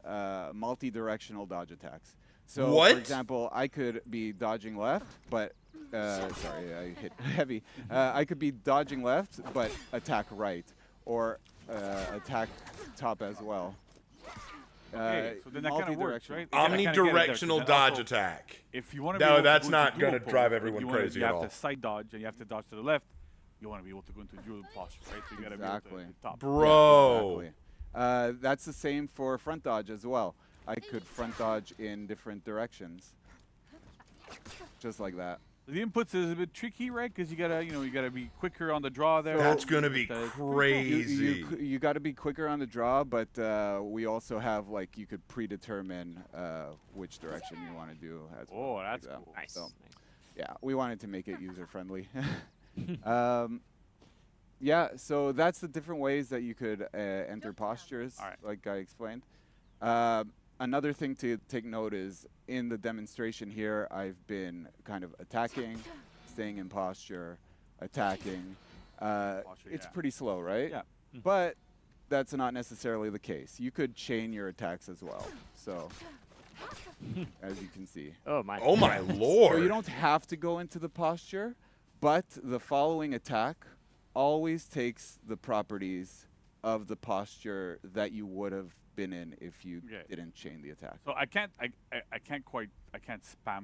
multi-directional dodge attacks. So, What? for example, I could be dodging left, but sorry, I hit heavy. I could be dodging left, but attack right, or attack top as well. Okay, so then that kind of works, multi-directional. right? I kinda get it there, 'cause Omnidirectional then dodge also, attack. If you want to No, be able that's to not go gonna into dual drive pose, everyone you crazy you at have all. to side dodge and you have to dodge to the left. You want to be able to go into dual posture, right? So you got to be able Exactly. to top. Bro. Exactly. That's the same for front dodge as well. I could front dodge in different directions, just like that. The inputs is a bit tricky, right? Because you gotta, you gotta be quicker on the draw there. That's gonna be But, crazy. You got to be quicker on the draw, but we also have like you could predetermine which direction you want to do. As well, Oh, for that's example. cool. Nice. So, nice. yeah, we wanted to make it user friendly. Yeah, so that's the different ways that you could enter postures, All right. like I explained. Another thing to take note is in the demonstration here, I've been kind of attacking, staying in posture, attacking. It's yeah. pretty slow, right? Yeah. But that's not necessarily the case. You could chain your attacks as well. So, as you can see. Oh my. Oh my lord. So you don't have to go into the posture, but the following attack always takes the properties of the posture that you would have been in if you didn't chain the attack. So I can't spam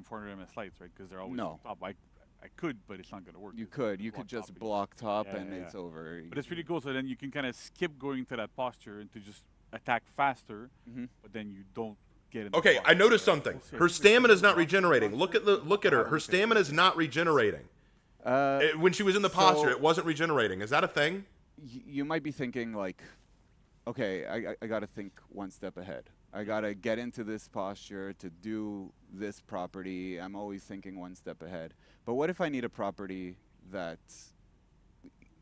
400 MS lights, right? Because they're always No. on top. I could, but it's not gonna work. You 'cause could. You block could just top. block top Yeah, and yeah, it's over. But it's pretty cool. So then you can kind of skip going to that posture and to just attack faster, but then you don't get in the Okay, posture, I noticed right? something. We'll see. Her stamina's not regenerating. Look at her. Her stamina's not regenerating. When she was in the posture, it wasn't regenerating. Is that a thing? You might be thinking like, okay, I got to think one step ahead. I got to get into this posture to do this property. I'm always thinking one step ahead. But what if I need a property that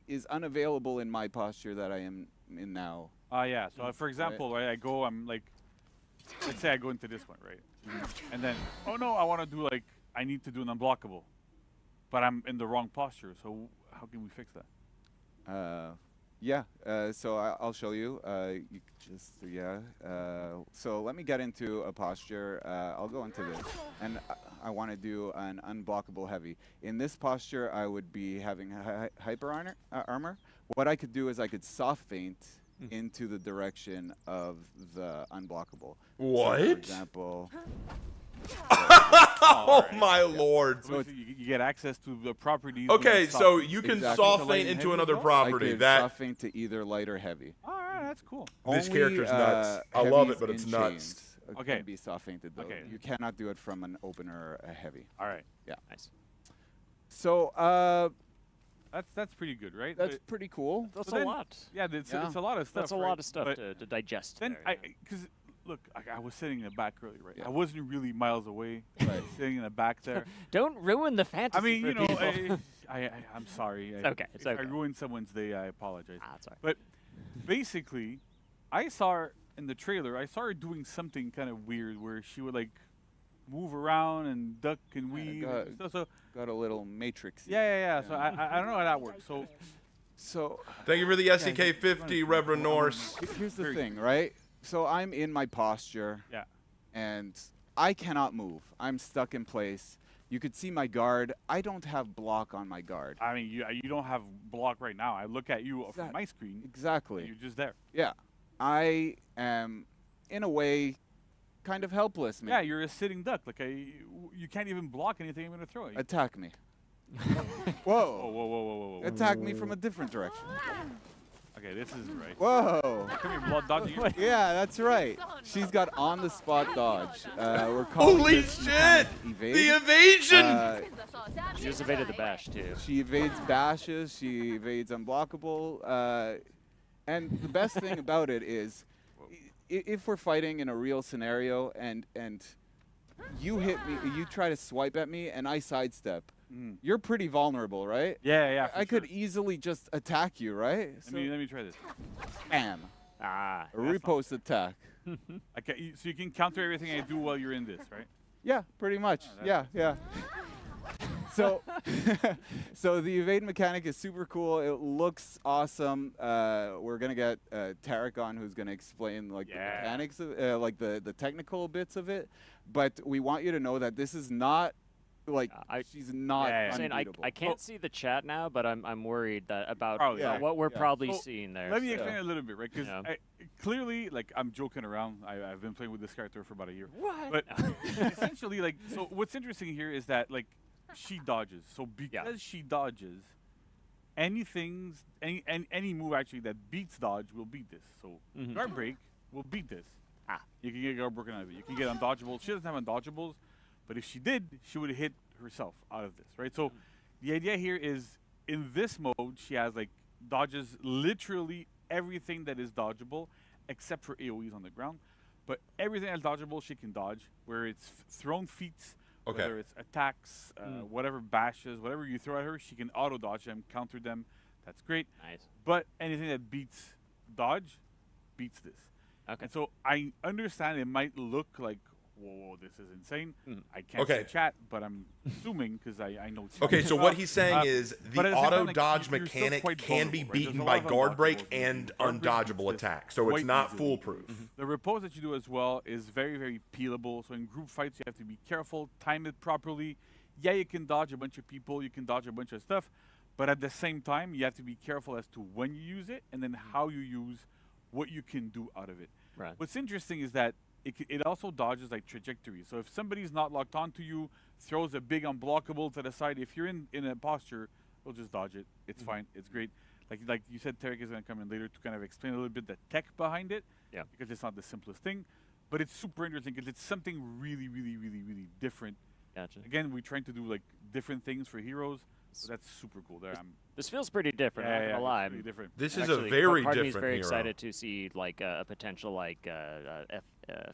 is unavailable in my posture that I am in now? Yeah. So for example, right, I'm like, let's say I go into this one, right? And then, oh no, I want to do like, I need to do an unblockable, but I'm in the wrong posture. So how can we fix that? Yeah, so I'll show you. You just, so let me get into a posture. I'll go into this. And I want to do an unblockable heavy. In this posture, I would be having hyper armor. What I could do is I could soft feint into the direction of the unblockable. What? So for example... Oh my lord. So you get access to the properties. Okay, so you can Exactly. soft feint into another I property. could That soft feint to either light or heavy. All right, that's cool. This Only, character's nuts. I love it, heavies but it's in nuts. chains, Okay. Can be soft fainted though. Okay. You cannot do it from an opener a heavy. All right. Yeah. Nice. So That's pretty good, right? that's pretty cool. That's So a then- lot. Yeah, it's Yeah. a lot of stuff. That's a right? lot of stuff But to digest. then there, because look, I was sitting in the back earlier, right? Yeah. I wasn't really miles away. Right. Sitting in the back there. Don't ruin the fantasy. I mean, for you know, people. I'm sorry. It's okay, it's if I okay. ruined someone's day, I apologize. That's all right. But basically, I saw her in the trailer. I saw her doing something kind of weird where she would like move around and duck and weave. got- And stuff. So Got a little matrix. yeah. So I don't know how that works. So Thank you for the SEK 50, Reverend Norse. Here's the Very thing, right? So I'm in my posture. Yeah. And I cannot move. I'm stuck in place. You could see my guard. I don't have block on my guard. I mean, you don't have block right now. I look at you from my screen. Exactly. You're just there. Yeah. I am, in a way, kind of helpless. Maybe. Yeah, you're a sitting duck. Like you can't even block anything I'm gonna throw at you. Attack me. Whoa, Whoa. whoa. Attack me from a different direction. Okay, this is right. Whoa. Come here, blood dodging. Yeah, that's right. She's got on-the-spot dodge. We're calling Holy this shit! evade. The evasion! She just evaded the bash too. She evades bashes. She evades unblockable. And the best thing about it is, if we're fighting in a real scenario and you hit me, you try to swipe at me, and I sidestep, you're pretty vulnerable, right? Yeah. I could easily just attack you, right? Let me try this. Bam. Ah. A riposte attack. So you can counter everything I do while you're in this, right? Yeah, pretty much. Oh, Yeah. So, so the evade mechanic is super cool. It looks awesome. We're gonna get Tarek on, who's gonna explain like the mechanics of, like the technical bits of it. But we want you to know that this is not like she's not Saying unbeatable. I can't see the chat now, but I'm worried that about yeah. what we're probably So, seeing there. Let me so. explain a little bit, right? Because clearly, like, I'm joking around. I've been playing with this character for about a year. What? But essentially, like, so what's interesting here is that, like, she dodges. So because she dodges, any move actually that beats dodge will beat this. So guard break will beat this. You can get guard broken out of it. You can get undodgeable. She doesn't have undodgeables, but if she did, she would hit herself out of this, right? So the idea here is in this mode, she has like dodges literally everything that is dodgeable except for AoEs on the ground. But everything that's dodgeable, she can dodge, where it's thrown feats, whether it's attacks, whatever bashes, whatever you throw at her, she can auto-dodge them, counter them. That's great. Nice. But anything that beats dodge, beats this. Okay. And so I understand it might look like, whoa, this is insane. I can't see chat, but I'm assuming because I know. Okay, so what he's saying is but at the the same time, auto like, dodge you're still mechanic quite can be vulnerable, right? beaten There's a by lot of guard break undodgeables and guard break undodgeable beats this attack, so it's quite not easily. foolproof. The repose that you do as well is very, very peelable. So in group fights, you have to be careful, time it properly. Yeah, you can dodge a bunch of people, you can dodge a bunch of stuff, but at the same time, you have to be careful as to when you use it and then how you use what you can do out of it. Right. What's interesting is that it also dodges like trajectory. So if somebody's not locked onto you, throws a big unblockable to the side, if you're in a posture, we'll just dodge it. It's fine. It's great. Like you said, Tarek is going to come in later to kind of explain a little bit the tech behind it. Yeah. Because it's not the simplest thing, but it's super interesting because it's something really, really, really, really different. Gotcha. Again, we're trying to do like different things for heroes. So that's super cool. There, this feels pretty different. I'm not gonna lie. Pretty different. This is Actually, a very part of me different is very hero. excited to see like a potential like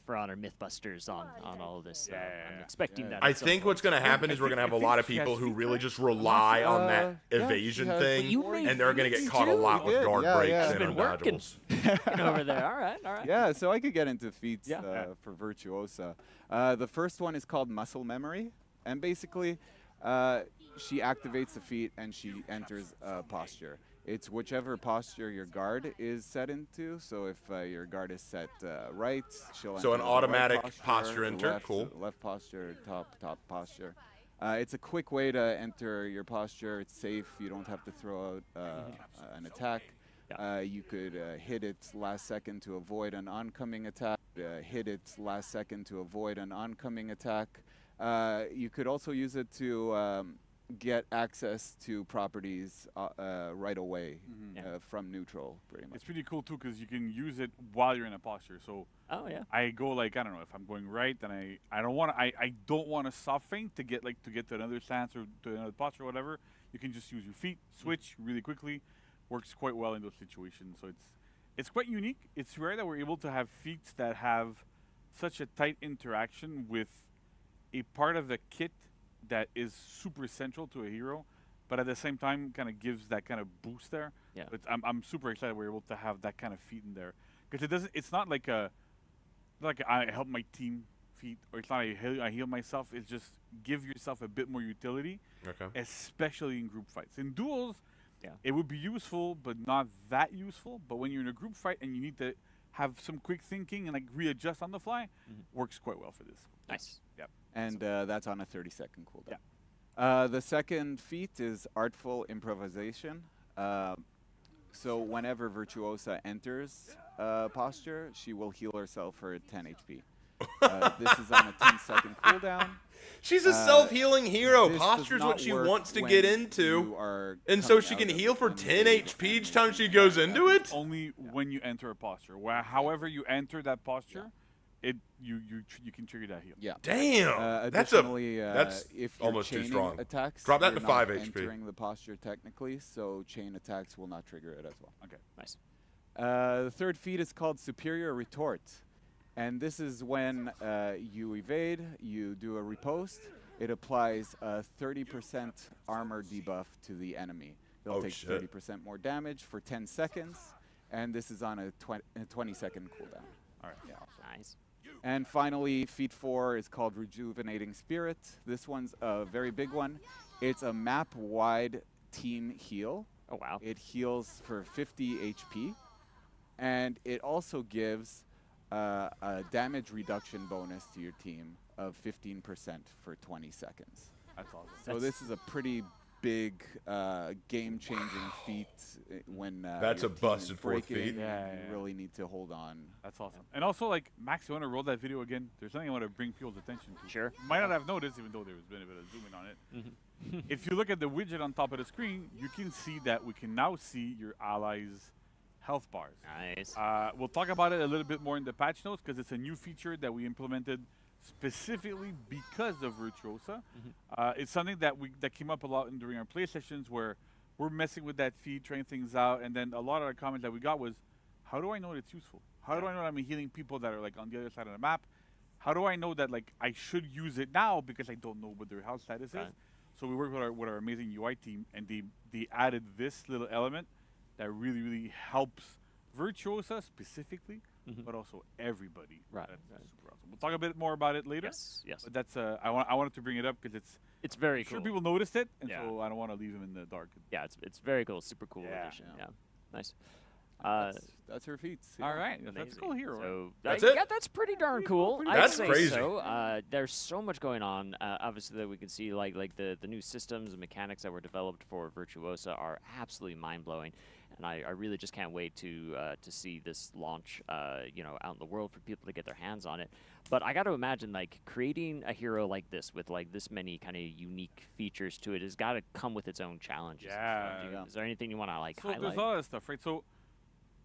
For Honor Mythbusters on all of this. I'm expecting that. I at some think point. what's going to happen is we're going to have a lot of people who really just rely on that evasion thing, and they're going to get caught a lot with guard breaks and undodgeables. Over there. All right. Yeah, so I could get into feats for Virtuosa. The first one is called Muscle Memory, and basically she activates the feat and she enters posture. It's whichever posture your guard is set into. So if your guard is set right, she'll enter an the automatic right posture enter. left, Cool. Left posture, top posture. It's a quick way to enter your posture. It's safe. You don't have to throw out an attack. You could hit it last second to avoid an oncoming attack. Hit it last second to avoid an oncoming attack. You could also use it to get access to properties right away from neutral, pretty much. It's pretty cool too because you can use it while you're in a posture. So I go like, I don't know, if I'm going right, then I don't want to soft feint to get to another stance or to another posture or whatever. You can just use your feet, switch really quickly. Works quite well in those situations. So it's quite unique. It's rare that we're able to have feats that have such a tight interaction with a part of the kit that is super essential to a hero, but at the same time kind of gives that kind of boost there. Yeah. But I'm super excited we're able to have that kind of feat in there because it's not like I help my team feat, or it's not I heal myself. It's just give yourself a bit more utility, especially in group fights. In duels, it would be useful, but not that useful. But when you're in a group fight and you need to have some quick thinking and like readjust on the fly, works quite well for this. Nice. Yep. And that's on a 30-second cooldown. The second feat is Artful Improvisation. So whenever Virtuosa enters posture, she will heal herself for 10 HP. This is on a 10-second cooldown. She's a self-healing hero. This Posture's does what not she work wants to when get you into, are and so coming she out can of heal for an 10 invade HP each time she goes into it? Only when you enter a posture. However you enter that posture, you can trigger that heal. Yeah. Damn. That's if you're almost too chaining strong. Attacks, Drop that you're to not 5 HP. entering the posture technically, so chain attacks will not trigger it as well. Okay. Nice. The third feat is called Superior Retort. And this is when you evade, you do a riposte. It applies a 30% armor debuff to the enemy. They'll take 30% more damage for 10 seconds. And this is on a 20-second cooldown. All right. Yeah. Nice. And finally, feat 4 is called Rejuvenating Spirit. This one's a very big one. It's a map-wide team heal. Oh, wow. It heals for 50 HP, and it also gives a damage reduction bonus to your team of 15% for 20 seconds. That's awesome. So this is a pretty big game-changing feat when That's your a team is busted fourth breaking feat. Yeah, and you really need to hold on. That's awesome. And also, like, Max, you want to roll that video again? There's something I want to bring people's attention to. Sure. You might not have noticed, even though there's been a bit of zooming on it. If you look at the widget on top of the screen, you can see that we can now see your allies' health bars. Nice. We'll talk about it a little bit more in the patch notes because it's a new feature that we implemented specifically because of Virtuosa. It's something that came up a lot during our play sessions where we're messing with that feed, trying things out, and then a lot of the comments that we got was, how do I know it's useful? How do I know I'm healing people that are like on the other side of the map? How do I know that like I should use it now because I don't know what their health status is? So we worked with our amazing UI team, and they added this little element that really, really helps Virtuosa specifically, but also everybody. Right, That's right. super awesome. We'll talk a bit more about it later. Yes, yes. But that's I wanted to bring it up because It's very I'm cool. sure people noticed it, and Yeah. so I don't want to leave them in the dark. Yeah, it's very cool. Super cool Yeah. addition. Yeah. Yeah. Nice. That's her feats. All right, that's Amazing. cool hero. So That's yeah, it? that's pretty darn cool. I'd That's say crazy. So. There's so much going on. Obviously, that we can see like the new systems and mechanics that were developed for Virtuosa are absolutely mind blowing, and I really just can't wait to see this launch, out in the world for people to get their hands on it. But I got to imagine like creating a hero like this with like this many kind of unique features to it has got to come with its own challenges. and stuff. Yeah. Is there anything you want to like So highlight? there's a lot of stuff, right? So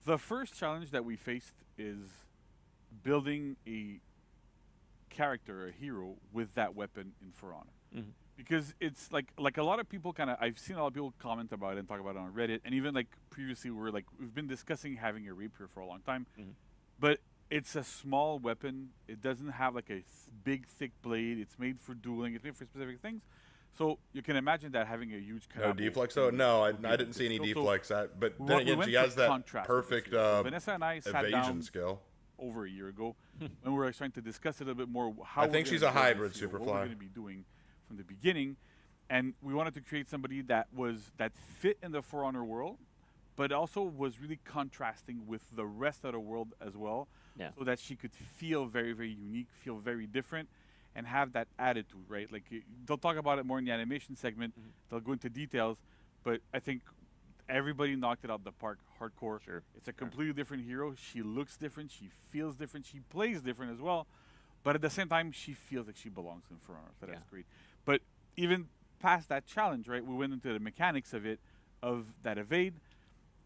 the first challenge that we faced is building a character, a hero, with that weapon in For Honor. Because it's like a lot of people I've seen a lot of people comment about it and talk about it on Reddit, and even like previously we've been discussing having a rapier for a long time, but it's a small weapon. It doesn't have like a big thick blade. It's made for dueling. It's made for specific things. So you can imagine that having a huge No deflex though? No, I didn't see any deflex. But then again, she has that perfect So Vanessa and I sat evasion down skill. over a year ago when we were trying to discuss it a little bit more. How I think we're she's gonna a build hybrid this hero, what Superfly. we're going to be doing from the beginning, and we wanted to create somebody that fit in the For Honor world, but also was really contrasting with the rest of the world as well, so that she could feel very, very unique, feel very different, and have that attitude, right? Like they'll talk about it more in the animation segment. They'll go into details, but I think everybody knocked it out of the park. Hardcore. Sure. It's a completely different hero. She looks different. She feels different. She plays different as well. But at the same time, she feels like she belongs in For Honor. So that's great. But even past that challenge, right, we went into the mechanics of it, of that evade.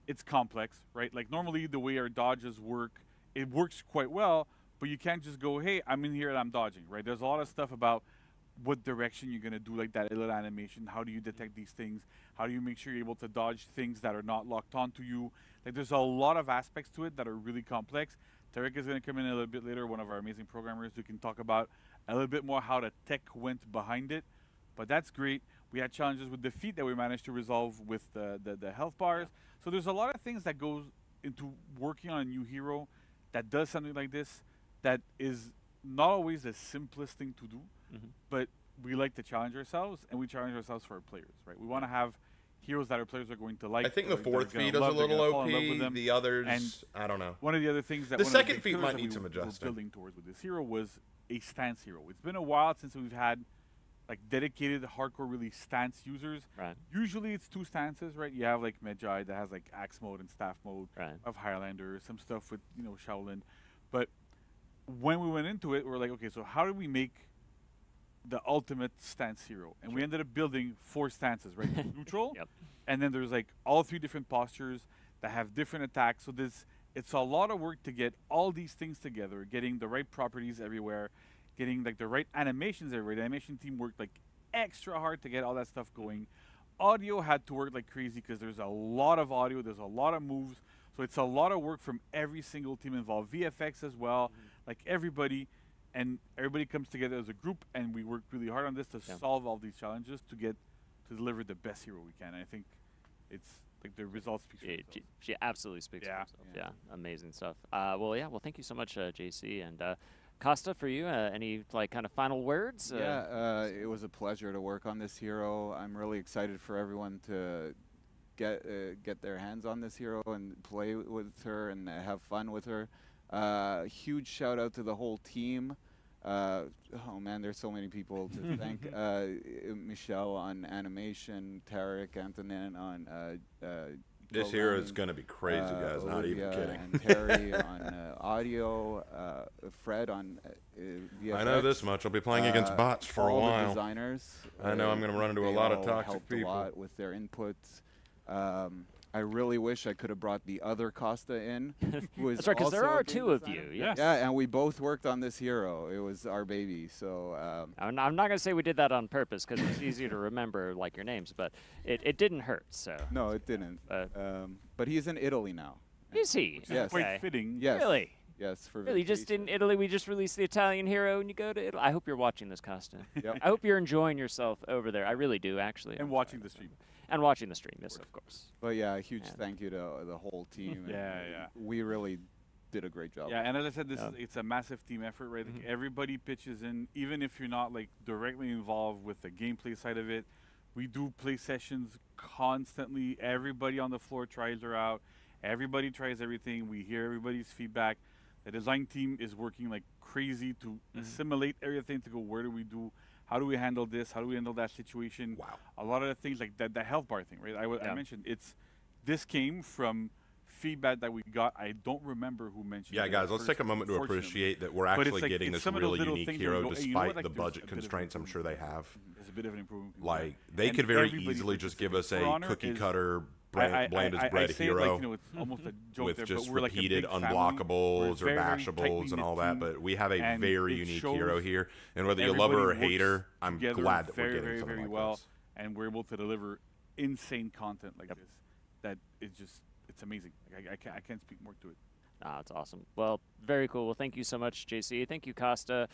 It's complex, right? Like normally the way our dodges work, it works quite well, but you can't just go, hey, I'm in here and I'm dodging, right? There's a lot of stuff about what direction you're going to do, like that little animation. How do you detect these things? How do you make sure you're able to dodge things that are not locked onto you? Like there's a lot of aspects to it that are really complex. Tarek is going to come in a little bit later, one of our amazing programmers who can talk about a little bit more how the tech went behind it. But that's great. We had challenges with the feat that we managed to resolve with the health bars. So there's a lot of things that goes into working on a new hero that does something like this that is not always the simplest thing to do, but we like to challenge ourselves, and we challenge ourselves for our players, right? We want to have heroes that our players are going to like. I think the that are fourth gonna feat is a love, they're little gonna fall in love with OP. them. The others, And I don't know. One of the other things that The one of the second big feat pillars might that need we some were adjusting. building towards with this hero was a stance hero. It's been a while since we've had like dedicated hardcore really stance users. Right. Usually it's two stances, right? You have like Medjai that has like axe mode and staff mode. Right. Of Highlander, some stuff with Shaolin, but when we went into it, we were like, okay, so how do we make the ultimate stance hero? And we ended up building 4 stances, right? Neutral, and then there's like all 3 different postures that have different attacks. So it's a lot of work to get all these things together, getting the right properties everywhere, getting like the right animations everywhere. The animation team worked like extra hard to get all that stuff going. Audio had to work like crazy because there's a lot of audio, there's a lot of moves. So it's a lot of work from every single team involved. VFX as well, like everybody. And everybody comes together as a group, and we work really hard on this to solve all these challenges to deliver the best hero we can. And I think it's like the results speak for themselves. She absolutely speaks for herself. Yeah, amazing stuff. Well, thank you so much, JC. And Costa, for you, any like kind of final words? Yeah, it was a pleasure to work on this hero. I'm really excited for everyone to get their hands on this hero and play with her and have fun with her. Huge shout out to the whole team. Oh man, there's so many people to thank. Michelle on animation, Tarek, Antonin on This hero is going to be crazy, guys. Not even Olivia kidding. and Terry on audio, Fred on VFX. I know this much. I'll be playing against bots for a all while. The designers. I know I'm going to run into a they lot of all toxic helped people. A lot with their inputs. I really wish I could have brought the other Costa in. Who was That's right, because there also a are game two of designer. you. Yes. Yeah, and we both worked on this hero. It was our baby. So I'm not going to say we did that on purpose because it's easier to remember like your names, but it didn't hurt. So. no, it didn't. But he's in Italy now. Is he? Yes. Quite Okay. fitting. Yes. Really? Yes, for Really, just in vacation. Italy, we just released the Italian hero, and you go to Italy. I hope you're watching this, Costa. Yep. I hope you're enjoying yourself over there. I really do, actually. And watching the stream. And watching the stream, yes, of course. But yeah, a huge Yeah. thank you to the whole team. and Yeah. We really did a great job. Yeah, and as I said, Yeah. it's a massive team effort, right? Like everybody pitches in, even if you're not like directly involved with the gameplay side of it. We do play sessions constantly. Everybody on the floor tries her out. Everybody tries everything. We hear everybody's feedback. The design team is working like crazy to assimilate everything to go, where do we do? How do we handle this? How do we handle that situation? Wow. A lot of the things like that, the health bar thing, right? I Yeah. mentioned this came from feedback that we got. I don't remember who mentioned Yeah, it guys, at let's first, take a moment to unfortunately. appreciate that we're But it's actually like- getting it's this some of those really little unique things where hero you go, "Hey, you know what, despite like, the there's budget a bit of constraints I'm sure they improvement." have. There's a bit of an improvement. we can Like, do. they And could very everybody easily just give us participates. a For Honor cookie is- cutter, I bland as bread say hero. it like, you know, it's almost a joke with there, just but we're like a repeated big family. We're unblockables or very, very bashables tightly and all knit that, team, but we have a and very it unique shows hero here. And whether you love her or everybody hate works her, I'm together glad that very, we're getting very, something very like well, this. and we're able to deliver insane content like this. That is just, it's amazing. Like, I can't speak more to it. That's awesome. Well, very cool. Well, thank you so much, JC. Thank you, Costa.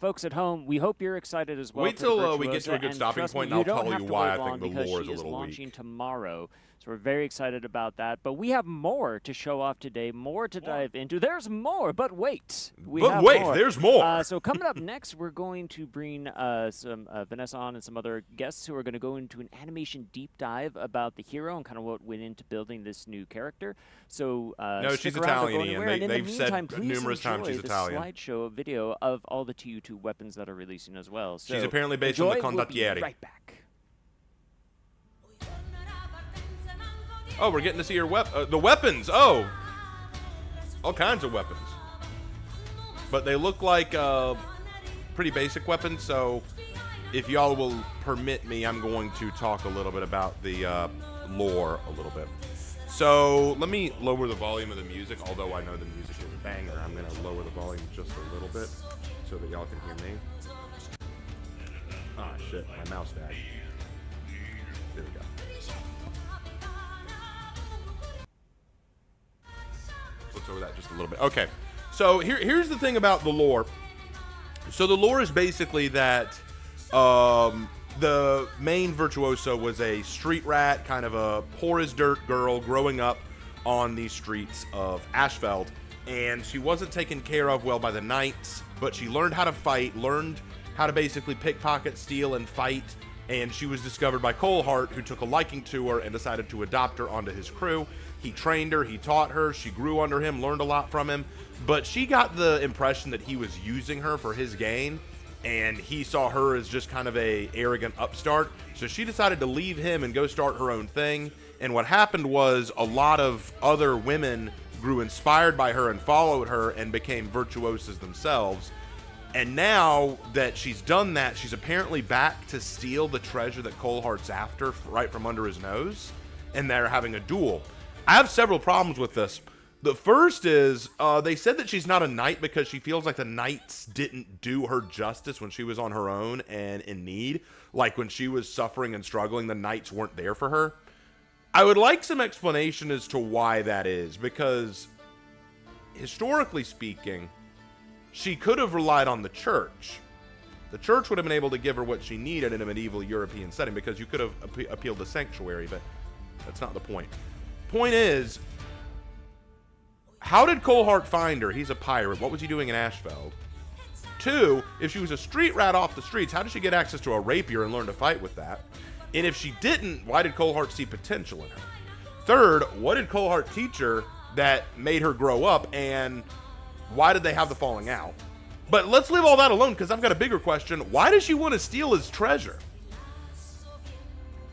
Folks at home, we hope you're excited as well. Wait for the till we get to a Virtuosa, good stopping trust me, point, and I'll don't tell have you to why wait I think long the because lore is she a little launching weak. tomorrow. So we're very excited about that. But we have more to show off today, more to dive into. There's more, but wait. There's more. So coming up next, we're going to bring some Vanessa on and some other guests who are going to go into an animation deep dive about the hero and kind of what went into building this new character. So No, stick she's around, don't go Italian, Ian. anywhere. And in They've the said meantime, please numerous times enjoy she's the Italian. slideshow video of all the TU2 weapons that are releasing as well. So She's apparently based on the enjoy. We'll be Condottieri. right back. Oh, we're getting to see her the weapons. Oh, all kinds of weapons. But they look like pretty basic weapons. So, if y'all will permit me, I'm going to talk a little bit about the lore a little bit. So let me lower the volume of the music. Although I know the music is a banger, I'm going to lower the volume just a little bit so that y'all can hear me. Ah, shit, my mouse died. There we go. Let's over that just a little bit. Okay, so here's the thing about the lore. So the lore is basically that the main virtuoso was a street rat, kind of a poor as dirt girl growing up on the streets of Ashfeld, and she wasn't taken care of well by the knights, but she learned how to fight, learned how to basically pickpocket, steal, and fight, and she was discovered by Coalheart, who took a liking to her and decided to adopt her onto his crew. He trained her, he taught her, she grew under him, learned a lot from him, but she got the impression that he was using her for his gain, and he saw her as just kind of a arrogant upstart, so she decided to leave him and go start her own thing. And what happened was a lot of other women grew inspired by her and followed her and became virtuosas themselves. And now that she's done that, she's apparently back to steal the treasure that Coalheart's after right from under his nose, and they're having a duel. I have several problems with this. The first is, they said that she's not a knight because she feels like the knights didn't do her justice when she was on her own and in need. Like when she was suffering and struggling, the knights weren't there for her. I would like some explanation as to why that is, because historically speaking, she could have relied on the church. The church would have been able to give her what she needed in a medieval European setting, because you could have appealed to sanctuary, but that's not the point. Point is, how did Coalheart find her? He's a pirate. What was he doing in Ashfeld? 2, if she was a street rat off the streets, how did she get access to a rapier and learn to fight with that? And if she didn't, why did Coldheart see potential in her? Third, what did Coldheart teach her that made her grow up, and why did they have the falling out? But let's leave all that alone, because I've got a bigger question. Why does she want to steal his treasure?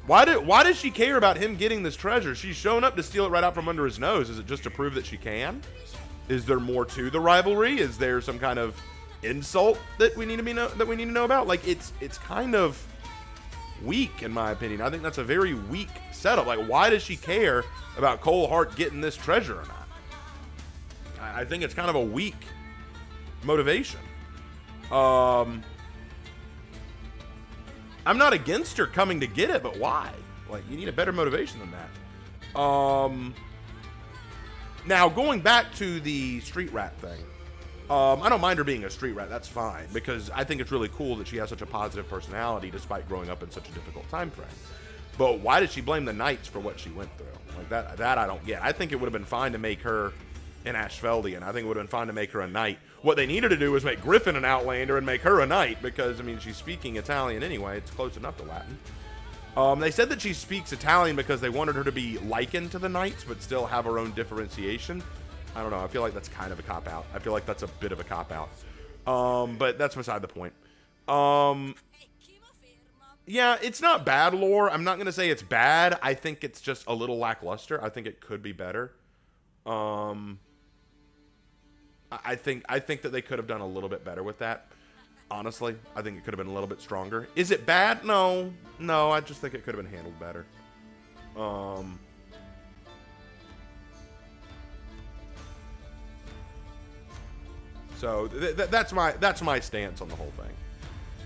Why does she care about him getting this treasure? She's shown up to steal it right out from under his nose. Is it just to prove that she can? Is there more to the rivalry? Is there some kind of insult that we need to know about? Like, it's kind of weak, in my opinion. I think that's a very weak setup. Like, why does she care about Coldheart getting this treasure or not? I think it's kind of a weak motivation. I'm not against her coming to get it, but why? Like, you need a better motivation than that. Now, going back to the street rat thing, I don't mind her being a street rat. That's fine, because I think it's really cool that she has such a positive personality despite growing up in such a difficult time frame. But why did she blame the Knights for what she went through? Like, that I don't get. I think it would have been fine to make her an Ashfeldian. I think it would have been fine to make her a Knight. What they needed to do was make Griffin an Outlander and make her a Knight, because, I mean, she's speaking Italian anyway. It's close enough to Latin. They said that she speaks Italian because they wanted her to be likened to the Knights, but still have her own differentiation. I don't know. I feel like that's kind of a cop-out. I feel like that's a bit of a cop-out. But that's beside the point. Yeah, it's not bad lore. I'm not going to say it's bad. I think it's just a little lackluster. I think it could be better. I think that they could have done a little bit better with that. Honestly, I think it could have been a little bit stronger. Is it bad? No. I just think it could have been handled better. So that's my stance on the whole thing.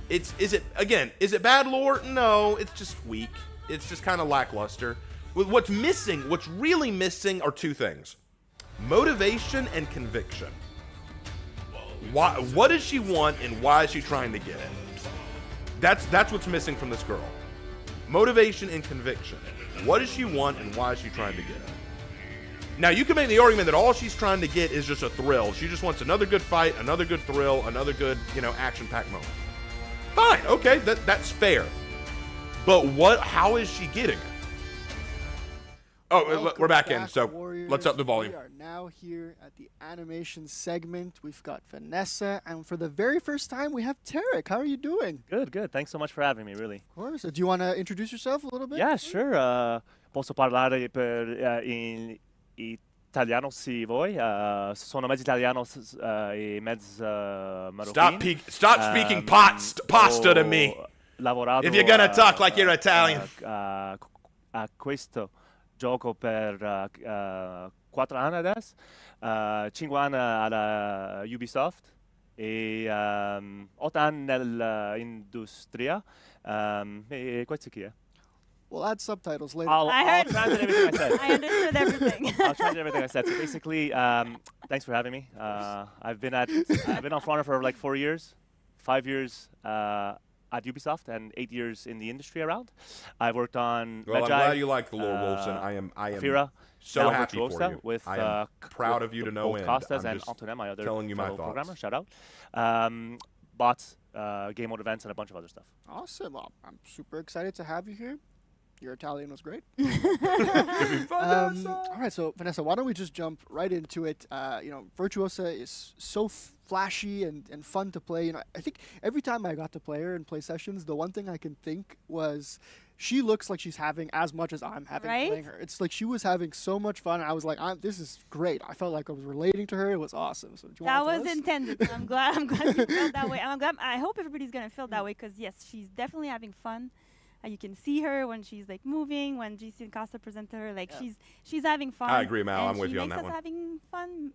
Is it bad lore? No, it's just weak. It's just kind of lackluster. What's really missing are two things: motivation and conviction. What does she want, and why is she trying to get it? That's what's missing from this girl. Motivation and conviction. What does she want, and why is she trying to get it? Now, you can make the argument that all she's trying to get is just a thrill. She just wants another good fight, another good thrill, another good, action-packed moment. Fine, okay, that's fair. But how is she getting it? Oh, we're back in, so Warriors. Let's up the volume. We are now here at the animation segment. We've got Vanessa, and for the very first time, we have Tarek. How are you doing? Good. Thanks so much for having me, really. Of course. Do you want to introduce yourself a little bit? Yeah, sure. Posso parlare in italiano se vuoi. Sono mezzo italiano e mezzo marocchino. Stop speaking pasta to me. Lavorato if you're gonna talk like you're Italian. A questo gioco per 4 anni adesso, 5 anni alla Ubisoft e 8 anni nell'industria. E questo chi è? We'll add subtitles later. I'll translate everything I said. I understood everything. I'll translate everything I said. So basically, thanks for having me. I've been on For Honor for like 4 years, 5 years at Ubisoft, and 8 years in the industry around. I've worked on Well, Magi, I'm glad you like the lore, Wolfson. I am Fira, so now happy for Virtuosa you. With, I am proud of you to no both end. Costas I'm and just Antonin, my other telling you my fellow thoughts. programmer. Shout out. Bots, game mode events, and a bunch of other stuff. Awesome. Well, I'm super excited to have you here. Your Italian was great. All All right, so Vanessa, why don't we just jump right into it? Virtuosa is so flashy and fun to play. I think every time I got to play her in play sessions, the one thing I can think was she looks like she's having as much as I'm having playing her. It's like she was having so much fun. I was like, this is great. I felt like I was relating to her. It was awesome. So do you That want to was intended. I'm glad you felt that way. I hope everybody's gonna feel that way, because yes, she's definitely having fun. You can see her when she's like moving, when GC and Costa present to her, like she's having fun. I agree, Mal. And I'm with you on that She makes one. us having fun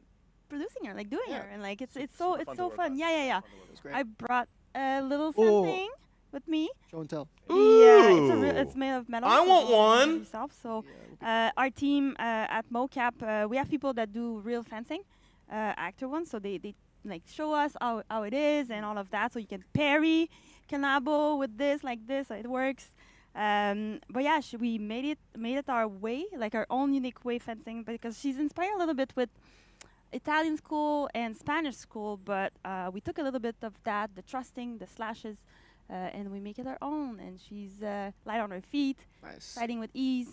producing her, like doing her, and like it's so fun. with. Yeah. It's great. I brought a little something with me. Show and tell. Yeah, it's made of metal. I so want it's one. yourself. So our team at MoCap, we have people that do real fencing, actor ones. So they like show us how it is and all of that. So you can parry, canabo with this, like this. So it works. But yeah, we made it our way, like our own unique way fencing, because she's inspired a little bit with Italian school and Spanish school, but we took a little bit of that, the thrusting, the slashes, and we make it our own. And she's light on her feet, Nice. fighting with ease,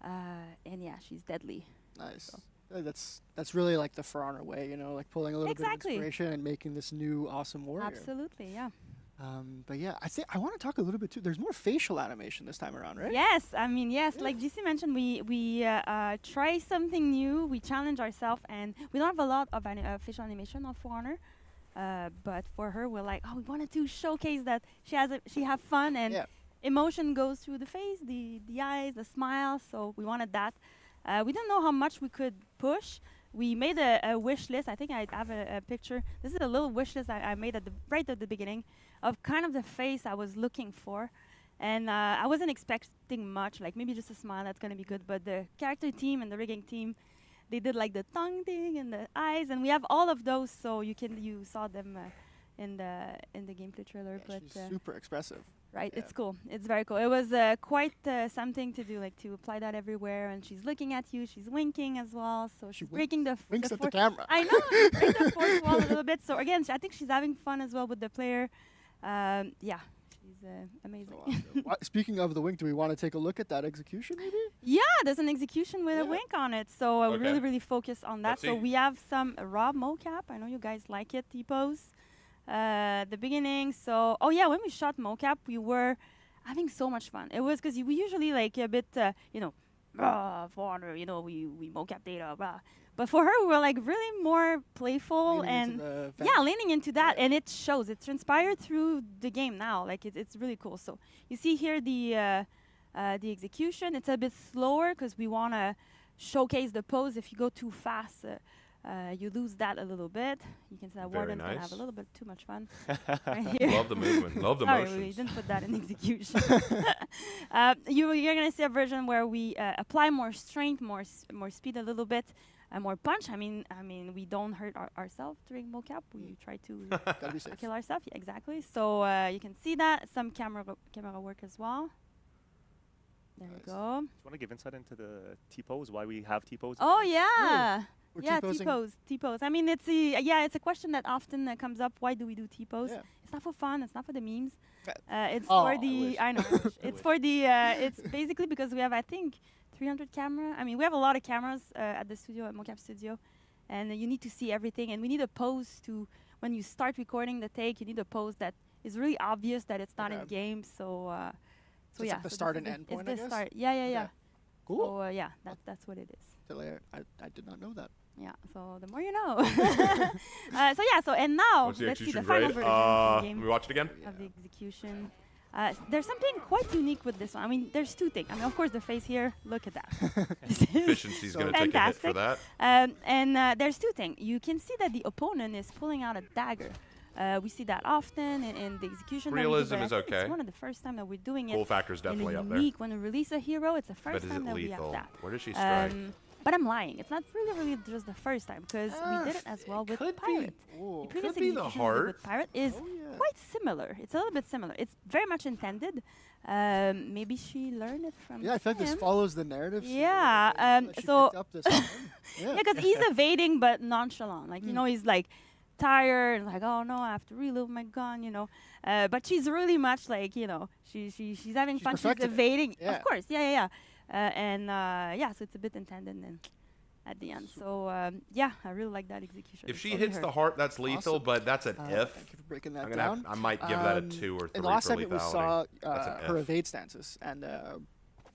and yeah, she's deadly. Nice. That's really like the For Honor way, you know, like pulling a little bit of Exactly. inspiration and making this new awesome warrior. Absolutely, yeah. But yeah, I think I want to talk a little bit too. There's more facial animation this time around, right? Yes, I mean, yes, like GC mentioned, we try something new, we challenge ourselves, and we don't have a lot of facial animation on For Honor, but for her, we're like, oh, we wanted to showcase that she have fun, and Yeah. emotion goes through the face, the eyes, the smile, so we wanted that. We didn't know how much we could push. We made a wish list. I think I have a picture. This is a little wish list I made right at the beginning of kind of the face I was looking for. And I wasn't expecting much, like maybe just a smile, that's going to be good. But the character team and the rigging team, they did like the tongue thing and the eyes. And we have all of those, so you saw them in the gameplay trailer. Yeah, but she's super expressive. right, Yeah. it's cool. It's very cool. It was quite something to do, like to apply that everywhere. And she's looking at you. She's winking as well. So she's breaking the Winks the at the camera. I know. She breaks the fourth wall a little bit. So again, I think she's having fun as well with the player. Yeah, she's amazing. Speaking of the wink, do we want to take a look at that execution maybe? Yeah, there's an execution with a Yeah. wink on it. So we Okay. really focus on that. Let's So see. we have some raw mocap. I know you guys like it, T-pose. The beginning. So, oh yeah, when we shot mocap, we were having so much fun. It was because we usually like a bit, For Honor, we mocap data, blah. But for her, we were like really more playful Leaning into and the yeah, leaning into that, and it shows. It transpired through the game now. Like it's really cool. So you see here the execution. It's a bit slower because we want to showcase the pose. If you go too fast, you lose that a little bit. You can see that Very Warden's gonna have nice. a little bit too much fun. Right here. Love the movement. Love the Sorry, motions. we didn't put that in execution. You're gonna see a version where we apply more strength, more speed a little bit, more punch. I mean, we don't hurt ourselves during mocap. We try to Gotta be safe. kill ourselves. Yeah, exactly. So you can see that some camera work as well. There we go. Do you want to give insight into the T-pose, why we have T-pose? Oh yeah. We're Yeah, T-posing. T-pose. I mean, it's a question that often comes up. Why do we do T-pose? Yeah. It's not for fun. It's not for the memes. It's Oh, for I the. wish. I know. I wish. It's for the. It's basically because we have, I think, 300 camera. I mean, we have a lot of cameras at the studio, at Mocap Studio, and you need to see everything. And we need a pose to when you start recording the take. You need a pose that is really obvious that it's not in Okay. game. So. So it's yeah. like the so start this and is end it's point, the I guess? start. Yeah. Cool. So yeah, that's what it is. I did not know that. Yeah, so the more you know. And now What's the let's see the execution final grade? version Can we game watch it again? of the execution. There's something quite unique with this one. I mean, there's two things. I mean, of course, the face here. Look at that. This is Efficiency's going to take a hit for fantastic. that. And there's two things. You can see that the opponent is pulling out a dagger. We see that often in the execution. that we do, Realism but I is think okay. It's one of the first time that we're doing Cool it. factor's definitely in a up there. unique, when we release a hero, it's the But first is time it that we have lethal? that. Where does she strike? But I'm lying. It's not really just the first time because we did it as well with could be. Pirate. Ooh. The previous Could be the execution we did heart. with Pirate is Oh, yeah. quite similar. It's a little bit similar. It's very much intended. Maybe she learned it from Yeah, I feel like this him. follows the narrative. Yeah, she so- picked up this one. Yeah, because he's evading but nonchalant. Like, he's like tired and like, oh no, I have to reload my gun, but she's really much like, she's having She's fun. She's perfected it. evading. Yeah. Of course, yeah. So it's a bit intended then at the end. So I really like that execution. If she Only hits her. the heart, that's lethal, Awesome. but that's an if. Thank you for breaking that I'm gonna down. I might give that a Um, 2 or 3 In the last for segment, we lethality. saw That's an her F. evade stances, and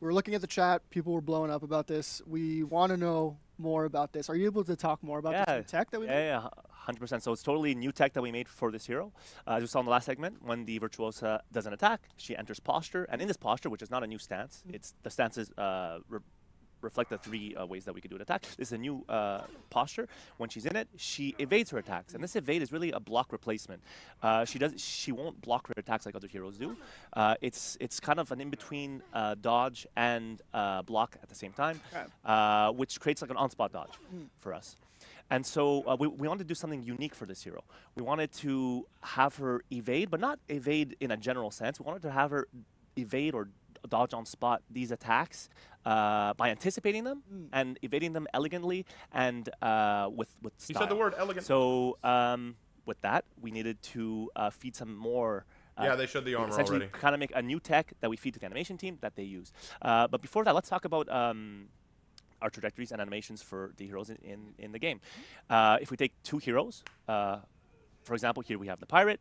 we were looking at the chat. People were blowing up about this. We want to know more about this. Are you able to talk more about this new tech that we made? Yeah, 100%. So it's totally new tech that we made for this hero. As you saw in the last segment, when the Virtuosa does an attack, she enters posture. And in this posture, which is not a new stance, it's the stances reflect the 3 ways that we could do an attack. This is a new posture. When she's in it, she evades her attacks. And this evade is really a block replacement. She won't block her attacks like other heroes do. It's kind of an in-between dodge and block at the same time, which creates like an on-spot dodge for us. And so we wanted to do something unique for this hero. We wanted to have her evade, but not evade in a general sense. We wanted to have her evade or dodge on spot these attacks by anticipating them and evading them elegantly and with style. He said the word elegant. So with that, we needed to feed some more. Yeah, they showed the armor essentially already. kind of make a new tech that we feed to the animation team that they use. But before that, let's talk about our trajectories and animations for the heroes in the game. If we take 2 heroes, for example, here we have the pirate.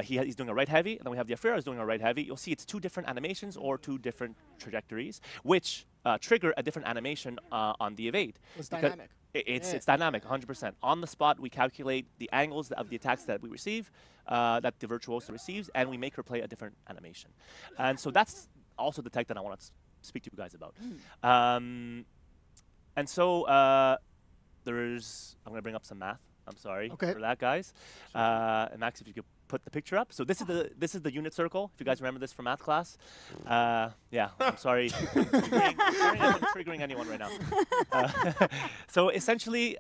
He's doing a right heavy, and then we have the Afira is doing a right heavy. You'll see it's 2 different animations or 2 different trajectories, which trigger a different animation on the evade. It's dynamic. It's dynamic, 100%. On the spot, we calculate the angles of the attacks that we receive, that the Virtuosa receives, and we make her play a different animation. And so that's also the tech that I want to speak to you guys about. And so I'm going to bring up some math. I'm sorry for that, guys. And Max, if you could put the picture up. So this is the unit circle. If you guys remember this from math class. Yeah, I'm sorry. I'm triggering anyone right now. So essentially,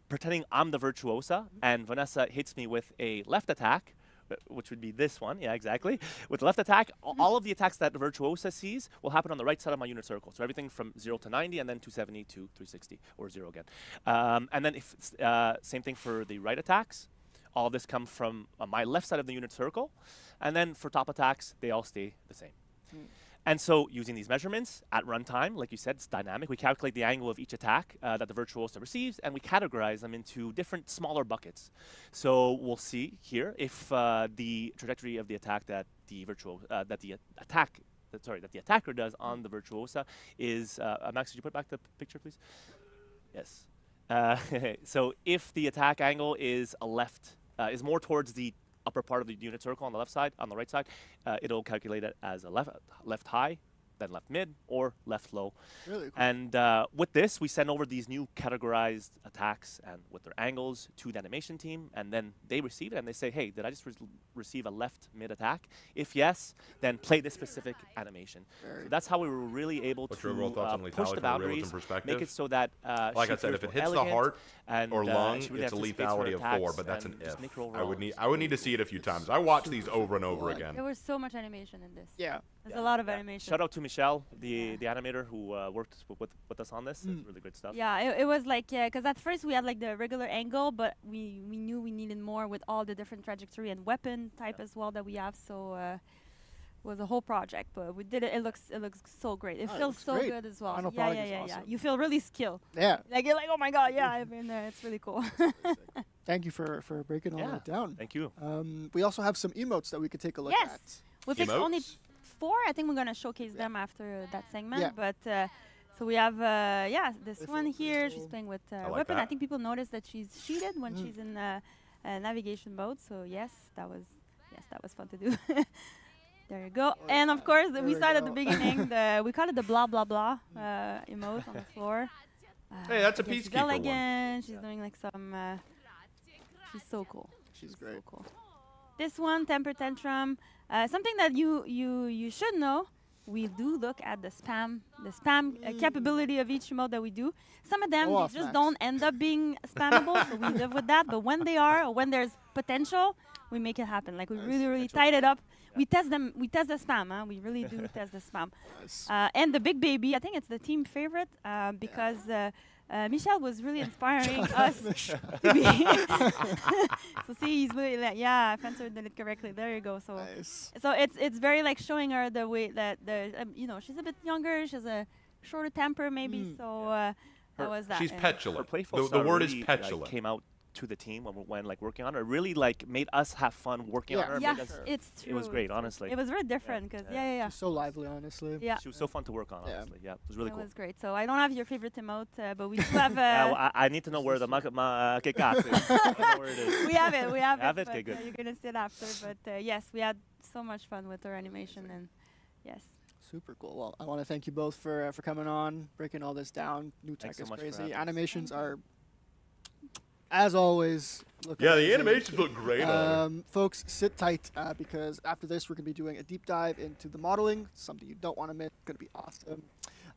pretending I'm the Virtuosa, and Vanessa hits me with a left attack, which would be this one. Yeah, exactly. With the left attack, all of the attacks that the Virtuosa sees will happen on the right side of my unit circle. So everything from 0 to 90, and then 270 to 360, or 0 again. And then if same thing for the right attacks. All of this come from my left side of the unit circle. And then for top attacks, they all stay the same. And so using these measurements at runtime, like you said, it's dynamic. We calculate the angle of each attack that the Virtuosa receives, and we categorize them into different smaller buckets. So we'll see here if the trajectory of the attack that the attacker does on the Virtuosa is Max, could you put back the picture, please? Yes. So if the attack angle is is more towards the upper part of the unit circle on the left side, on the right side, it'll calculate it as a left high, then left mid, or left low. Really cool. And with this, we send over these new categorized attacks and with their angles to the animation team, and then they receive it and they say, hey, did I just receive a left mid attack? If yes, then play this specific animation. So that's how we were really able to push the boundaries, make it so that like I said, if it hits the heart or lung, it's a lethality of 4, but that's an if. I would need to see it a few times. I watch these over and over again. There was so much animation in this. Yeah. There's a lot of animation. Shout out to Michelle, the animator who worked with us on this. It's really good stuff. Yeah, it was like, because at first we had like the regular angle, but we knew we needed more with all the different trajectory and weapon type as well that we have. So it was a whole project, but we did it. It looks so great. It feels so good as well. Final Yeah. awesome. You feel really skilled. Yeah. Like you're like, oh my god, yeah, I've been there. It's really cool. Thank you for breaking all that down. Thank you. We also have some emotes that we could take a look at. We picked only 4. I think we're gonna showcase them after that segment. But so we have this one here. She's playing with weapon. I think people notice that she's sheeted when she's in navigation mode. So yes, that was fun to do. There you go. And of course, we started at the beginning. We call it the blah blah blah emote on the floor. Hey, that's a she's peacekeeper elegant. She's doing like some. She's so cool. She's great. So cool. This one, temper tantrum. Something that you should know. We do look at the spam capability of each emote that we do. Some of them they just don't end up being spammable, so we live with that. But when they are, or when there's potential, we make it happen. Like we really tied it up. We test them. We test the spam. Huh? We really do test the spam. And the big baby, I think it's the team favorite because. Michel was really inspiring us to be. So see, he's really like, I answered it correctly. There you go. So, so it's very like showing her the way that she's a bit younger. She has a shorter temper, maybe. So that was that. She's petulant. Her playful the word really, is petulant. Came out to the team when like working on her. It really like made us have fun working on her. Yeah, it's true. It was great, honestly. It was very different because She's so lively, honestly. Yeah. She was so fun to work on, honestly. Yeah, it was really cool. It was great. So I don't have your favorite emote, but we do have. I need to know where the kick-off is. I know where it is. We have it. We have it. Okay, good. You're gonna see it after, but yes, we had so much fun with her animation, and yes. Super cool. Well, I want to thank you both for coming on, breaking all this down. New tech is crazy. Animations are, as always, the animations look great. Folks, sit tight because after this we're going to be doing a deep dive into the modeling, something you don't want to miss. It's going to be awesome.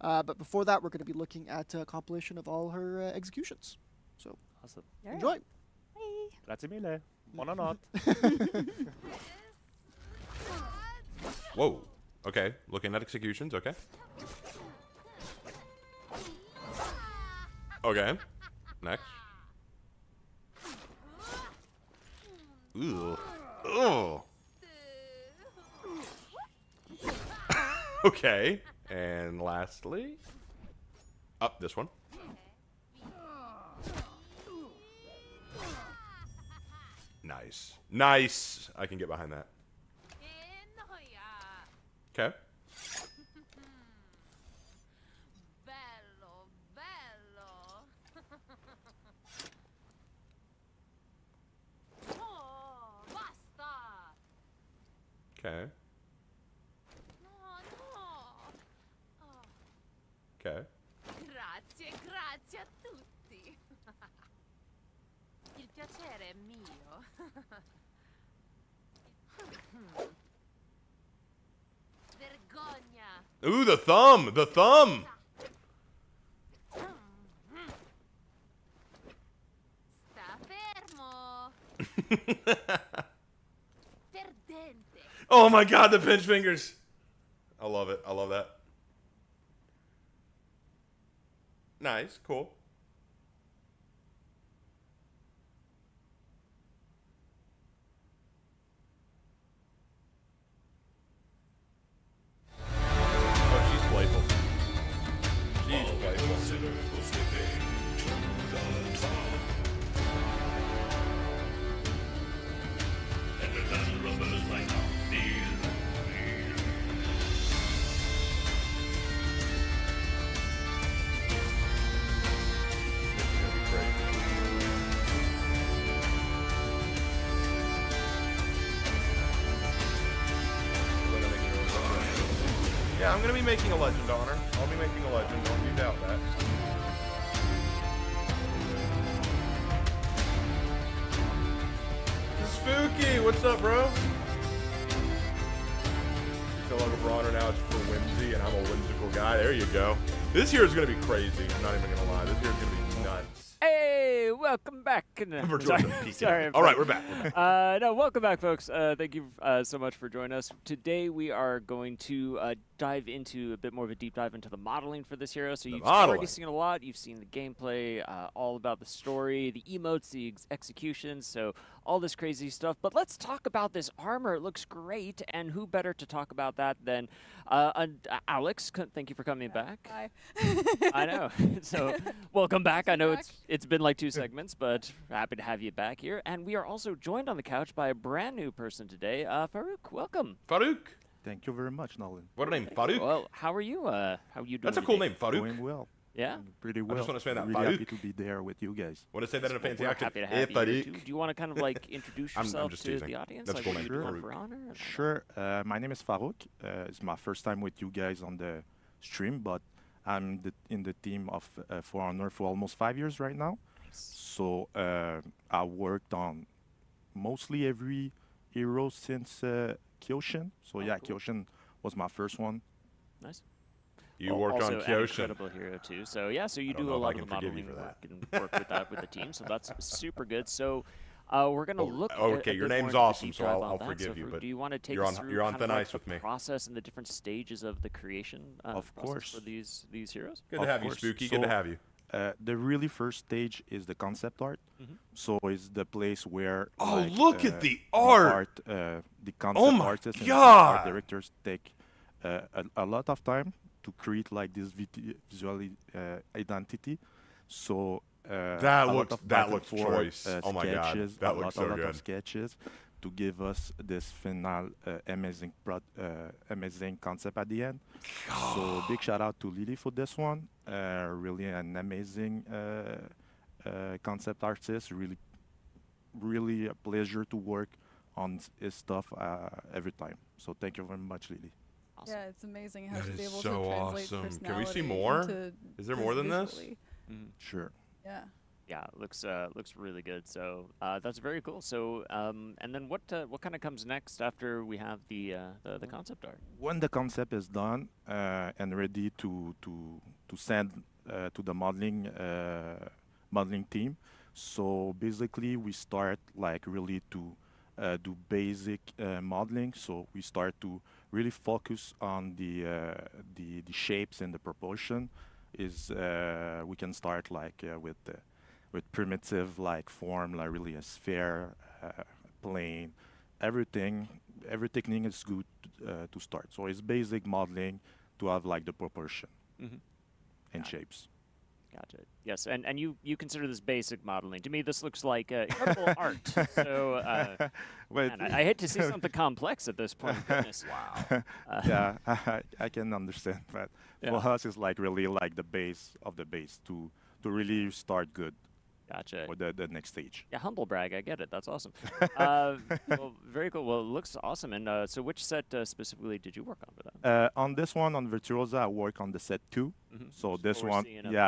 But before that, we're going to be looking at a compilation of all her executions. So awesome. Enjoy. Bye. Grazie mille. Buonanotte. Whoa. Okay, looking at executions. Okay. Okay. Next. Ooh. Oh. Okay. And lastly, up this one. Nice. Nice. I can get behind that. Okay. Bello, bello. Oh, basta. Okay. No, no. Oh, Okay. grazie, grazie a tutti. Il piacere è mio. Vergogna. Ooh, the thumb. The thumb. Sta fermo. Perdente. Oh my god, the pinch fingers. I love it. I love that. Nice. Cool. Oh, she's playful. She's playful. Yeah, I'm gonna be making a legend on her. I'll be making a legend, don't you doubt that. Spooky, what's up, bro? You feel like a brawler now, it's for whimsy, and I'm a whimsical guy. There you go. This year is gonna be crazy. I'm not even gonna lie. This year is gonna be nuts. Hey, welcome back. We're Sorry, doing the sorry. All right, we're back. No, welcome back, folks. Thank you so much for joining us. Today we are going to dive into a bit more of a deep dive into the modeling for this hero. So you've already seen a lot. You've seen the gameplay, all about the story, the emotes, the executions, so all this crazy stuff. But let's talk about this armor. It looks great, and who better to talk about that than Alex? Thank you for coming back. Hi. I know. So welcome back. I know it's been like 2 segments, but happy to have you back here. And we are also joined on the couch by a brand new person today, Farouk. Welcome. Farouk. Thank you very much, Nolan. What a name, Farouk. Well, how are you? How are you doing? That's a cool today? name, Farouk. Doing well. Yeah. Pretty well. I just want to say that, really Farouk. happy to be there with you guys. Want to say that in a fancy We're accent? happy to have you here too. Do you want to kind of like introduce yourself just to teasing. the audience? That's like cool what name, you do Farouk. for honor? Sure. My name is Farouk. It's my first time with you guys on the stream, but I'm in the team of For Honor for almost 5 years right now. So I worked on mostly every hero since Kyoshin. So yeah, cool. Kyoshin was my first one. Nice. You worked also on an Kyoshin. incredible hero too. So yeah, so you don't do know a if I lot of can the forgive you modeling for work and work with that with the team. So that's super good. So we're gonna look. okay, a your bit more name's into the awesome, deep so dive I'll on that. forgive So you, but do you want to take you're us on- through you're on kind of thin like ice with the me. process and the different stages of the creation Of process course. for these heroes? Good to Of have you, course. Spooky. So, Good to have you. The really first stage is the concept art. So it's the place where Oh, like, look at the art! the concept Oh my artists and the God! art directors take a lot of time to create like this visual identity. So That a lot looks- of that back and looks forth, choice. Oh my God, sketches, that a looks lot, so a lot good. of sketches to give us this final amazing concept at the end. So big shout out to Lily for this one. Really an amazing concept artist. Really a pleasure to work on his stuff every time. So thank you very much, Lily. Yeah, it's amazing how That she's is able so to translate awesome. Can we see personality more? into Is there more than this? visually. Sure. Yeah. Yeah, it looks really good. So that's very cool. So and then what kind of comes next after we have the concept art? When the concept is done and ready to send to the modeling team, so basically we start like really to do basic modeling. So we start to really focus on the shapes and the proportion. Is we can start like with primitive like form, like really a sphere, plane, everything. Every technique is good to start. So it's basic modeling to have like the proportion and shapes. Gotcha. Yes, and you consider this basic modeling. To me, this looks like incredible art. So, man, I hate to see something complex at this point. Goodness. Wow. Yeah, I can understand, but for us, it's like really like the base of the base to really start good. Gotcha. For the next stage. Yeah, humble brag. I get it. That's awesome. Well, very cool. Well, it looks awesome. And so, which set specifically did you work on for that? On this one, on Virtuosa, I work on the set 2. So this one,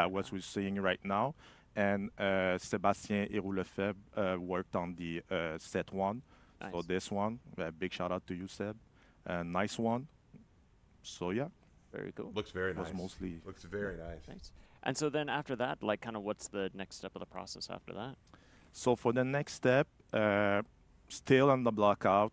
what we're seeing right now. And Sébastien Héroux-Lefebvre worked on the set 1. Nice. So this one, big shout out to you, Seb. Nice one. So yeah. Very cool. Looks very nice. Mostly looks very nice. Nice. And so then after that, like kind of what's the next step of the process after that? So for the next step, still on the blockout,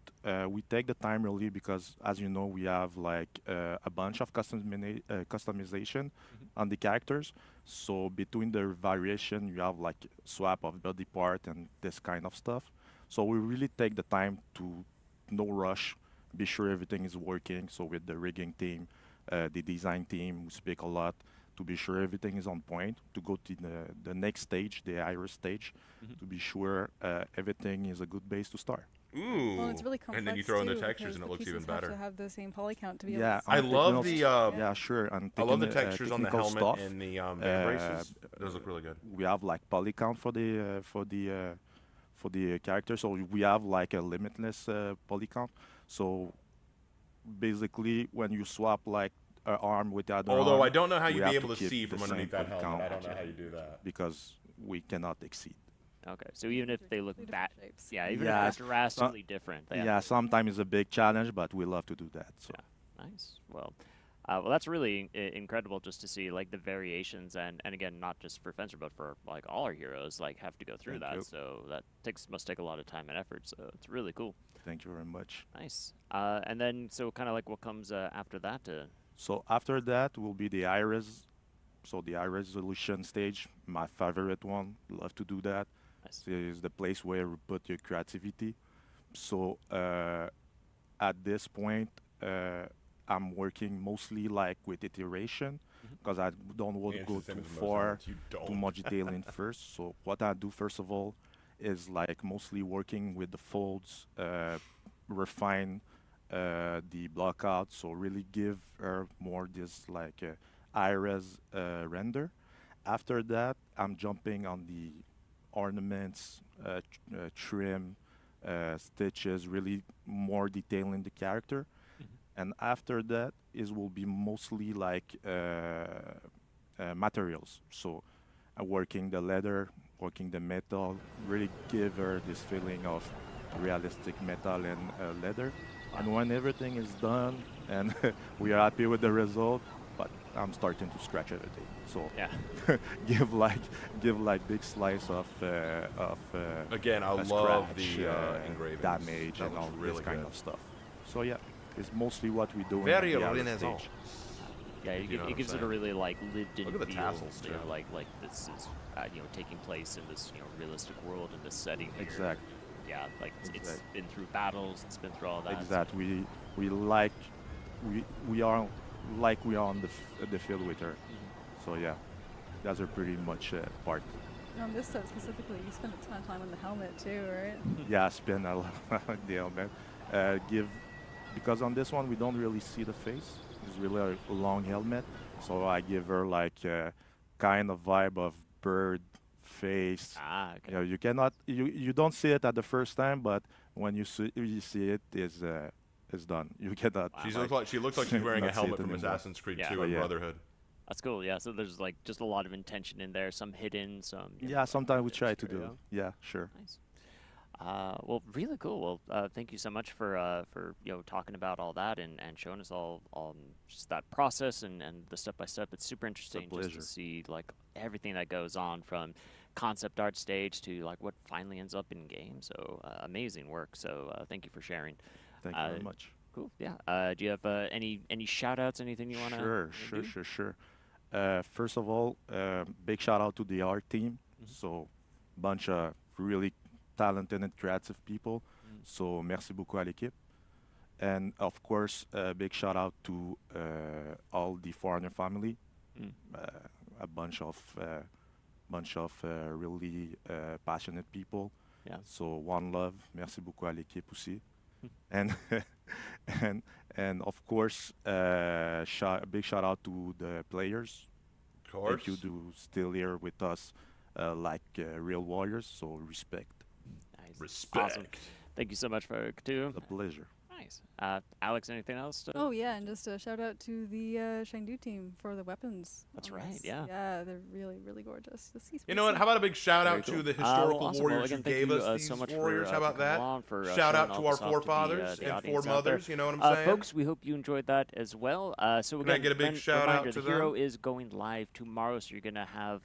we take the time really because, as you know, we have like a bunch of customization on the characters. So between the variation, you have like swap of body part and this kind of stuff. So we really take the time to no rush, be sure everything is working. So with the rigging team, the design team, we speak a lot to be sure everything is on point, to go to the next stage, the iris stage, to be sure everything is a good base to start. Ooh. Well, it's really complex and then you throw in the too, textures and it because looks the even pieces have better. to have the same poly count to be Yeah, able to I love the yeah, sure. I love the textures on the helmet stuff. and the band braces. Those look really good. We have like poly count for the character, so we have like a limitless poly count. So basically, when you swap like an arm with the other Although arm, I don't know how we you'd have be able to keep see the from underneath same that poly helmet. I count don't know how you do that. because we cannot exceed. Okay, so even if they look different shapes. yeah, even Yeah, if they're drastically different. They have Yeah, to- sometimes it's a big challenge, but we love to do that. So. Yeah, nice. Well, that's really incredible just to see like the variations and again not just for Fencer but for like all our heroes like have to go through Thank that. you. So that must take a lot of time and effort. So it's really cool. Thank you very much. Nice. And then so kind of like what comes after that? So after that will be the iris. So the eye resolution stage, my favorite one. Love to do that. Nice. It's the place where you put your creativity. So at this point, I'm working mostly like with iteration because I don't want to go too far, too much detailing first. So what I do first of all is like mostly working with the folds, refine the blockout, so really give her more this like high-res render. After that, I'm jumping on the ornaments, trim, stitches, really more detailing the character. And after that, it will be mostly like materials. So working the leather, working the metal, really give her this feeling of realistic metal and leather. And when everything is done and we are happy with the result, but I'm starting to scratch everything. So Yeah. give like big slice of Again, I love scratch, the engravings. damage That and all looks really this kind good. of stuff. So yeah, it's mostly what we do Very in the other Renaissance. stage. Yeah, You know what it I'm gives it a saying. really like lived-in Look at the feel. tassels, You know, too. like this is taking place in this realistic world in this setting. Here. Exact. Yeah, like it's Exact. been through battles. It's been through all that. Exactly. We are like we are on the field with her. So yeah, that's a pretty much part. And on this set specifically, you spend a ton of time on the helmet too, right? Yeah, spin a lot on the helmet. Because on this one we don't really see the face. It's really a long helmet, so I give her like a kind of vibe of bird face. Ah, okay. You know, you cannot, you don't see it at the first time, but when you see it, is done. You cannot. She looks like she's wearing a not see helmet it from anymore. Assassin's Creed Yeah. 2 But and yeah. Brotherhood. That's cool. Yeah, so there's like just a lot of intention in there. Some hidden, some. Yeah, sometimes we try to do. material. Yeah, sure. Nice. Well, really cool. Well, thank you so much for talking about all that and showing us all just that process and the step by step. It's super interesting just pleasure. to see like everything that goes on from concept art stage to like what finally ends up in game. So amazing work. So thank you for sharing. Thank you very much. Cool. Yeah. Do you have any shout outs? Anything you want to? Sure. First of all, big shout out to the art team. So, bunch of really talented and creative people. So, merci beaucoup à l'équipe. And of course, big shout out to all the foreigner family. A bunch of really passionate people. Yeah. So one love. Merci beaucoup à l'équipe aussi. And and of course, big shout out to the players. Of course. Thank you to still here with us, like real warriors. So respect. Nice. Respect. Awesome. Thank you so much, Faruk, too. A pleasure. Nice. Alex, anything else? Oh yeah, and just a shout out to the Chengdu team for the weapons. That's on right, this. yeah. Yeah, they're really, really gorgeous. The seats You know what? How about a big shout out Very to cool. the historical Well, awesome. warriors Well, again, who thank gave you, us these so much warriors? for, How about coming that? along, for, Shout showing out all to this our off to the, forefathers the and audience out there. foremothers. You know what I'm saying? Folks, we hope you enjoyed that as well. So Can I again, get a big shout out reminder, to the Hero them? is going live tomorrow, so you're going to have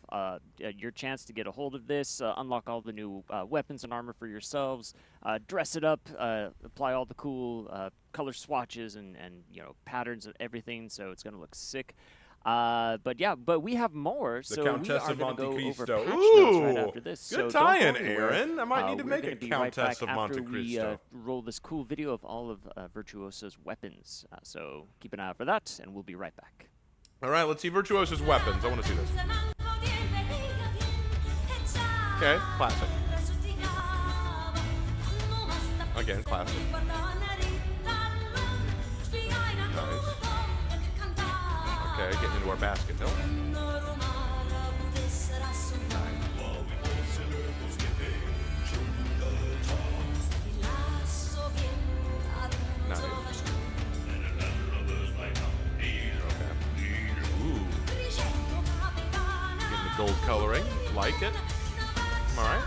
your chance to get a hold of this, unlock all the new weapons and armor for yourselves, dress it up, apply all the cool color swatches and patterns and everything, so it's going to look sick. But we have more, so Countess we are of going to go over Montecristo. patch notes right Ooh, after this. good So don't tie-in, go anywhere. Aaron. I might need to We're make gonna a be right Countess back of after Montecristo. we roll this cool video of all of Virtuoso's weapons. So keep an eye out for that, and we'll be right back. All right, let's see Virtuoso's weapons. I want to see this. Okay, classic. Again, classic. Nice. Okay, getting into our basket. No. Nice. Okay. Ooh. Getting the gold coloring. Like it. All right.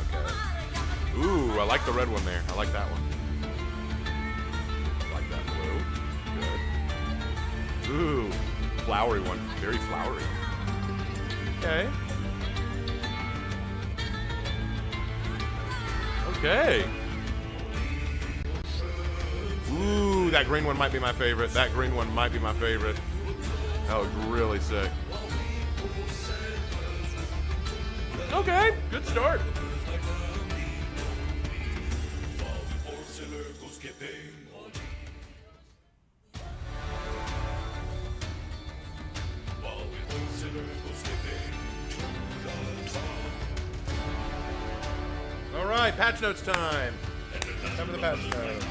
Okay. Ooh, I like the red one there. I like that one. I like that blue. Good. Ooh, flowery one. Very flowery. Okay. Okay. Ooh, that green one might be my favorite. That green one might be my favorite. That was really sick. Okay, good start. All right, patch notes time. Time for the patch notes.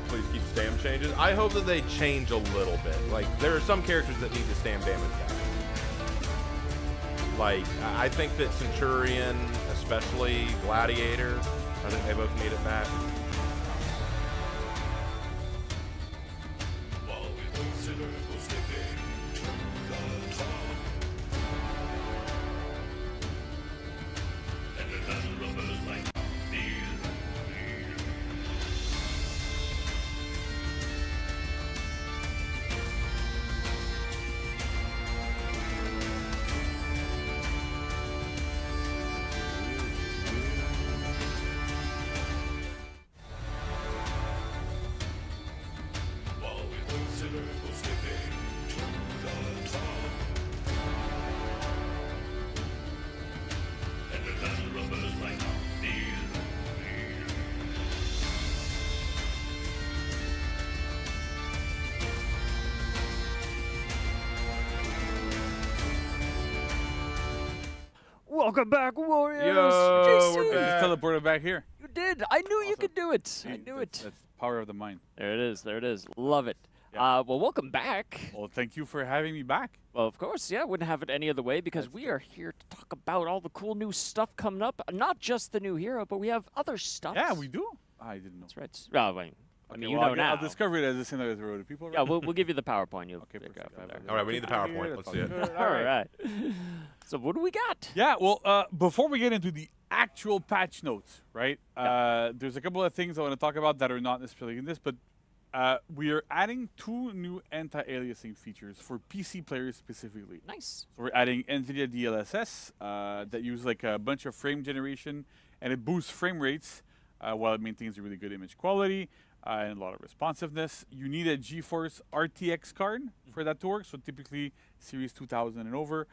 Please keep stam changes. I hope that they change a little bit. Like, there are some characters that need the stam damage guy. Like, I think that Centurion, especially Gladiator, I think they both need it back. Welcome back, Warriors! Yo, Jason! we're Just back. teleported back here. You did! I knew you could do it! I See, knew that's- it! That's power of the mind. There it is, there it is. Love it. Well, welcome back. Well, thank you for having me back. Well, of course, yeah, wouldn't have it any other way because we are here to talk about all the cool new stuff coming up. Not just the new hero, but we have other stuff. Yeah, we do. I didn't know. That's right. Well, I mean, you well, know now. I'll discover it as a scenario to the people. Yeah, we'll give you the PowerPoint. You'll Okay, pick perfect. up from there. All right, we need the PowerPoint. Let's see it. All right. So what do we got? Yeah, well, before we get into the actual patch notes, right? There's a couple of things I want to talk about that are not necessarily in this, but we are adding 2 new anti-aliasing features for PC players specifically. Nice. So we're adding NVIDIA DLSS that use like a bunch of frame generation, and it boosts frame rates while it maintains a really good image quality and a lot of responsiveness. You need a GeForce RTX card for that to work, so typically Series 2000 and over,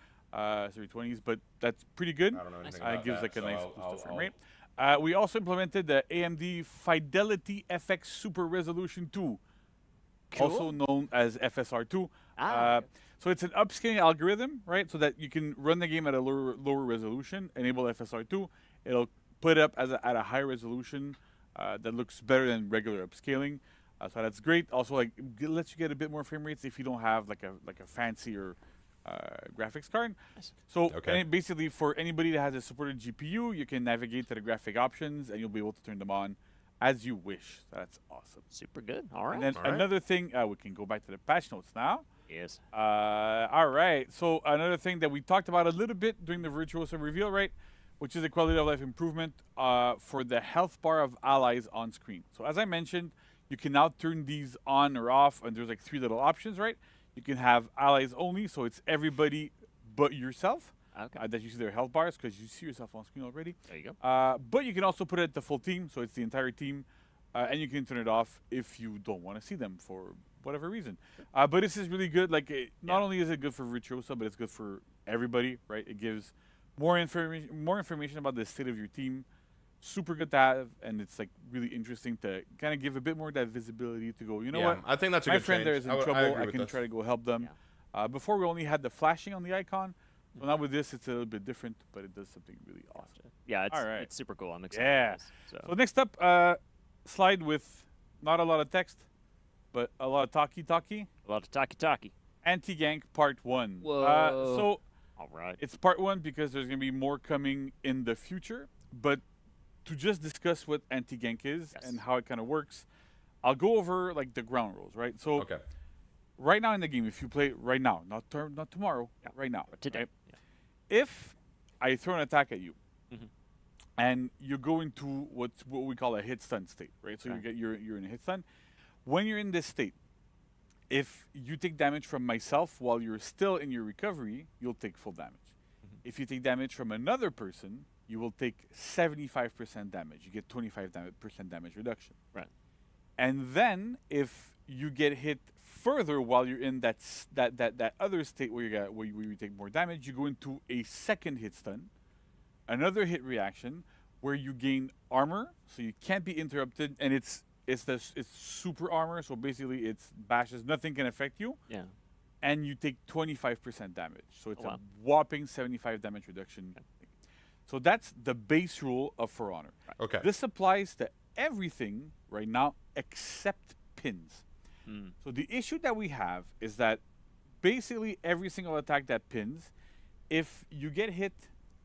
Series 20s, but that's pretty good. I don't know anything It about gives that, like a so nice I'll- boost of frame I'll- rate. We also implemented the AMD Fidelity FX Super Resolution 2, also known as FSR2. So it's an upscaling algorithm, right? So that you can run the game at a lower resolution, enable FSR2. It'll put it up at a higher resolution that looks better than regular upscaling. So that's great. Also, like lets you get a bit more frame rates if you don't have like a fancier graphics card. So Okay. basically, for anybody that has a supported GPU, you can navigate to the graphic options and you'll be able to turn them on as you wish. So that's awesome. Super good. All right. And then All right. another thing, we can go back to the patch notes now. Yes. All right. So another thing that we talked about a little bit during the Virtuoso reveal, right, which is the quality of life improvement for the health bar of allies on screen. So as I mentioned, you can now turn these on or off, and there's like 3 little options, right? You can have allies only, so it's everybody but yourself that you see their health bars because you see yourself on screen already. There you go. But you can also put it at the full team, so it's the entire team, and you can turn it off if you don't want to see them for whatever reason. But this is really good. Like, not only is it good for Virtuoso, but it's good for everybody, right? It gives more information about the state of your team. Super good to have, and it's like really interesting to kind of give a bit more of that visibility to go, you know Yeah, what? I think that's a My good friend there change. is I in would- I trouble. agree I with can this. try to go help them. Before we only had the flashing on the icon. So now with this, it's a little bit different, but it does something really awesome. Yeah, it's, All right. it's super cool. I'm excited. Yeah. For this, So next up, slide with not a lot of text, but a lot of talkie. a lot of talkie. Anti-gank Part 1. Whoa. So All right. it's Part 1 because there's going to be more coming in the future. But to just discuss what anti-gank is and how it kind of works, I'll go over like the ground rules, right? So Okay. right now in the game, if you play right now, not tomorrow, right now, Today. right? If I throw an attack at you, Mhm. and you go into what we call a hit stun state, right? So you're in a hit stun. When you're in this state, if you take damage from myself while you're still in your recovery, you'll take full damage. If you take damage from another person, you will take 75% damage. You get 25% damage reduction. Right. And then if you get hit further while you're in that other state where you take more damage, you go into a second hit stun, another hit reaction where you gain armor, so you can't be interrupted, and it's super armor, so basically it's bashes, nothing can affect you. Yeah. And you take 25% damage. So it's Oh, wow. a whopping 75 damage reduction. So that's the base rule of For Honor. Okay. This applies to everything right now except pins. So the issue that we have is that basically every single attack that pins, if you get hit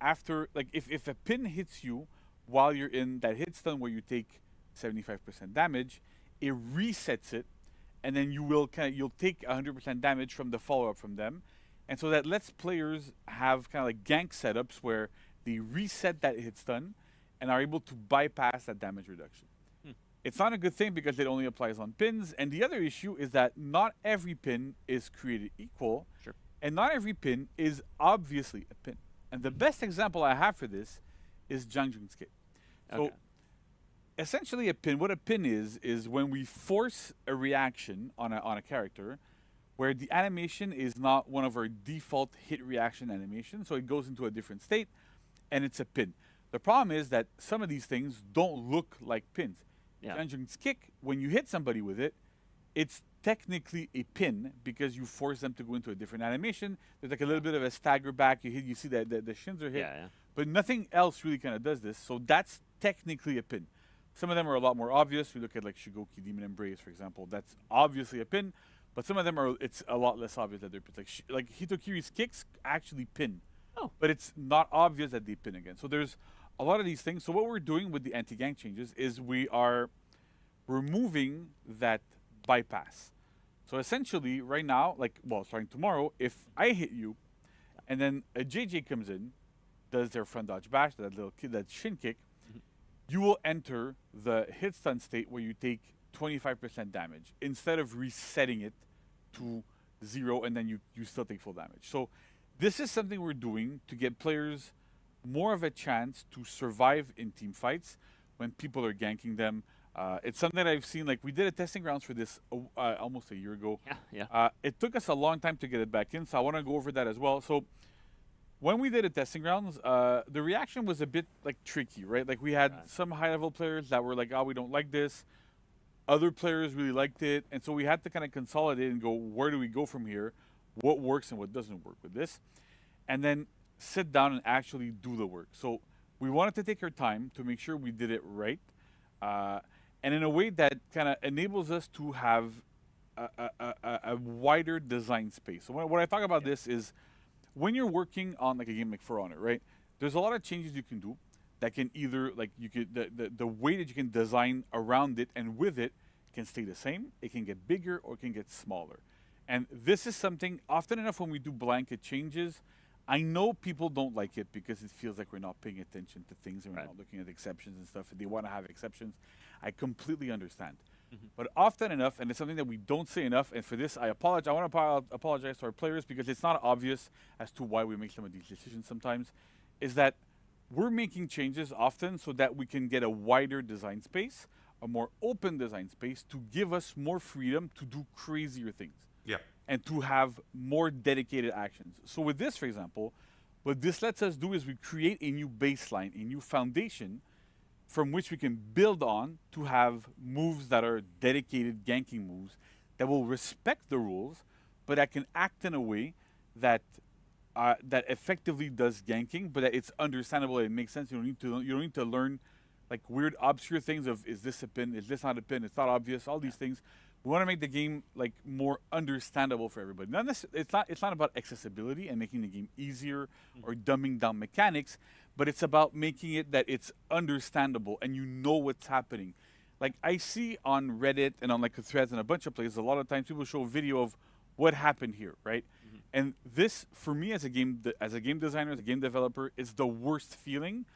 after, like if a pin hits you while you're in that hit stun where you take 75% damage, it resets it, and then you'll take 100% damage from the follow-up from them. And so that lets players have kind of like gank setups where they reset that hit stun and are able to bypass that damage reduction. It's not a good thing because it only applies on pins. And the other issue is that not every pin is created equal. Sure. And not every pin is obviously a pin. And the best example I have for this is Jangjung's Kit. So Okay. essentially what a pin is when we force a reaction on a character where the animation is not one of our default hit reaction animations, so it goes into a different state, and it's a pin. The problem is that some of these things don't look like pins. Yeah. Jangjung's Kick, when you hit somebody with it, it's technically a pin because you force them to go into a different animation. There's like a little bit of a stagger back. You see that the shins are hit, Yeah. but nothing else really kind of does this. So that's technically a pin. Some of them are a lot more obvious. We look at like Shigoki Demon Embrace, for example. That's obviously a pin. but some of them are. It's a lot less obvious that they're pins. Like Hitokiri's kicks actually pin. Oh. But it's not obvious that they pin again. So there's a lot of these things. So what we're doing with the anti-gank changes is we are removing that bypass. So essentially, right now, starting tomorrow, if I hit you, and then a JJ comes in, does their front dodge bash, that shin kick, you will enter the hit stun state where you take 25% damage instead of resetting it to 0 and then you still take full damage. So this is something we're doing to get players more of a chance to survive in team fights when people are ganking them. It's something that I've seen, like we did a testing grounds for this almost a year ago. Yeah. It took us a long time to get it back in, so I want to go over that as well. So when we did a testing grounds, the reaction was a bit tricky, right? Like we had some high-level players that were like, "Oh, we don't like this." Other players really liked it, and so we had to kind of consolidate and go, where do we go from here? What works and what doesn't work with this? And then sit down and actually do the work. So we wanted to take our time to make sure we did it right, and in a way that kind of enables us to have a wider design space. So when I talk about this is, when you're working on like a game like For Honor, right? There's a lot of changes you can do that can either the way that you can design around it and with it can stay the same. It can get bigger or it can get smaller. And this is something often enough when we do blanket changes, I know people don't like it because it feels like we're not paying attention to things and we're not looking at exceptions and stuff, and they want to have exceptions. I completely understand. But often enough, and it's something that we don't say enough, and for this I apologize. I want to apologize to our players because it's not obvious as to why we make some of these decisions sometimes, is that we're making changes often so that we can get a wider design space, a more open design space to give us more freedom to do crazier things. Yeah. And to have more dedicated actions. So with this, for example, what this lets us do is we create a new baseline, a new foundation from which we can build on to have moves that are dedicated ganking moves that will respect the rules, but that can act in a way that that effectively does ganking, but that it's understandable and it makes sense. You don't need to learn like weird obscure things of, is this a pin, is this not a pin, it's not obvious, all these things. We want to make the game like more understandable for everybody. It's not about accessibility and making the game easier or dumbing down mechanics, but it's about making it that it's understandable and you know what's happening. Like I see on Reddit and on like the threads and a bunch of places, a lot of times people show a video of what happened here, right? And this, for me as a game designer, as a game developer, is the worst feeling,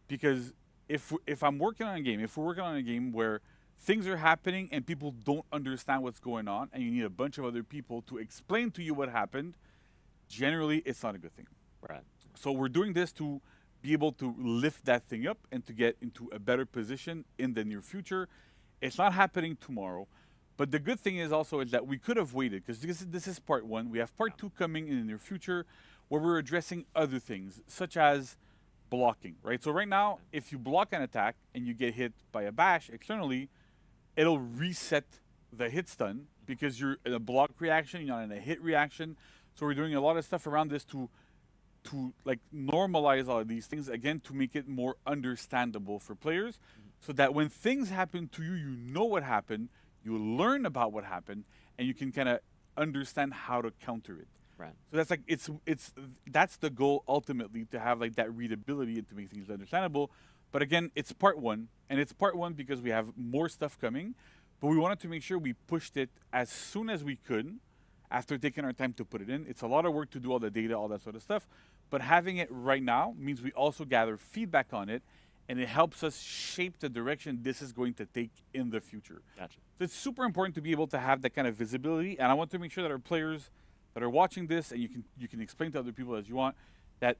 because if I'm working on a game, if we're working on a game where things are happening and people don't understand what's going on, and you need a bunch of other people to explain to you what happened, generally it's not a good thing. Right. So we're doing this to be able to lift that thing up and to get into a better position in the near future. It's not happening tomorrow. But the good thing is also is that we could have waited, because this is part one. We have part two coming in the near future where we're addressing other things, such as blocking, right? So right now, if you block an attack and you get hit by a bash externally, it'll reset the hit stun because you're in a block reaction, you're not in a hit reaction. So we're doing a lot of stuff around this to like normalize all of these things, again, to make it more understandable for players, so that when things happen to you, you know what happened, you learn about what happened, and you can kind of understand how to counter it. Right. So that's like that's the goal ultimately, to have like that readability and to make things understandable. But again, it's part one, and it's part one because we have more stuff coming, but we wanted to make sure we pushed it as soon as we could after taking our time to put it in. It's a lot of work to do all the data, all that sort of stuff, but having it right now means we also gather feedback on it, and it helps us shape the direction this is going to take in the future. Gotcha. So it's super important to be able to have that kind of visibility, and I want to make sure that our players that are watching this, and you can explain to other people as you want, that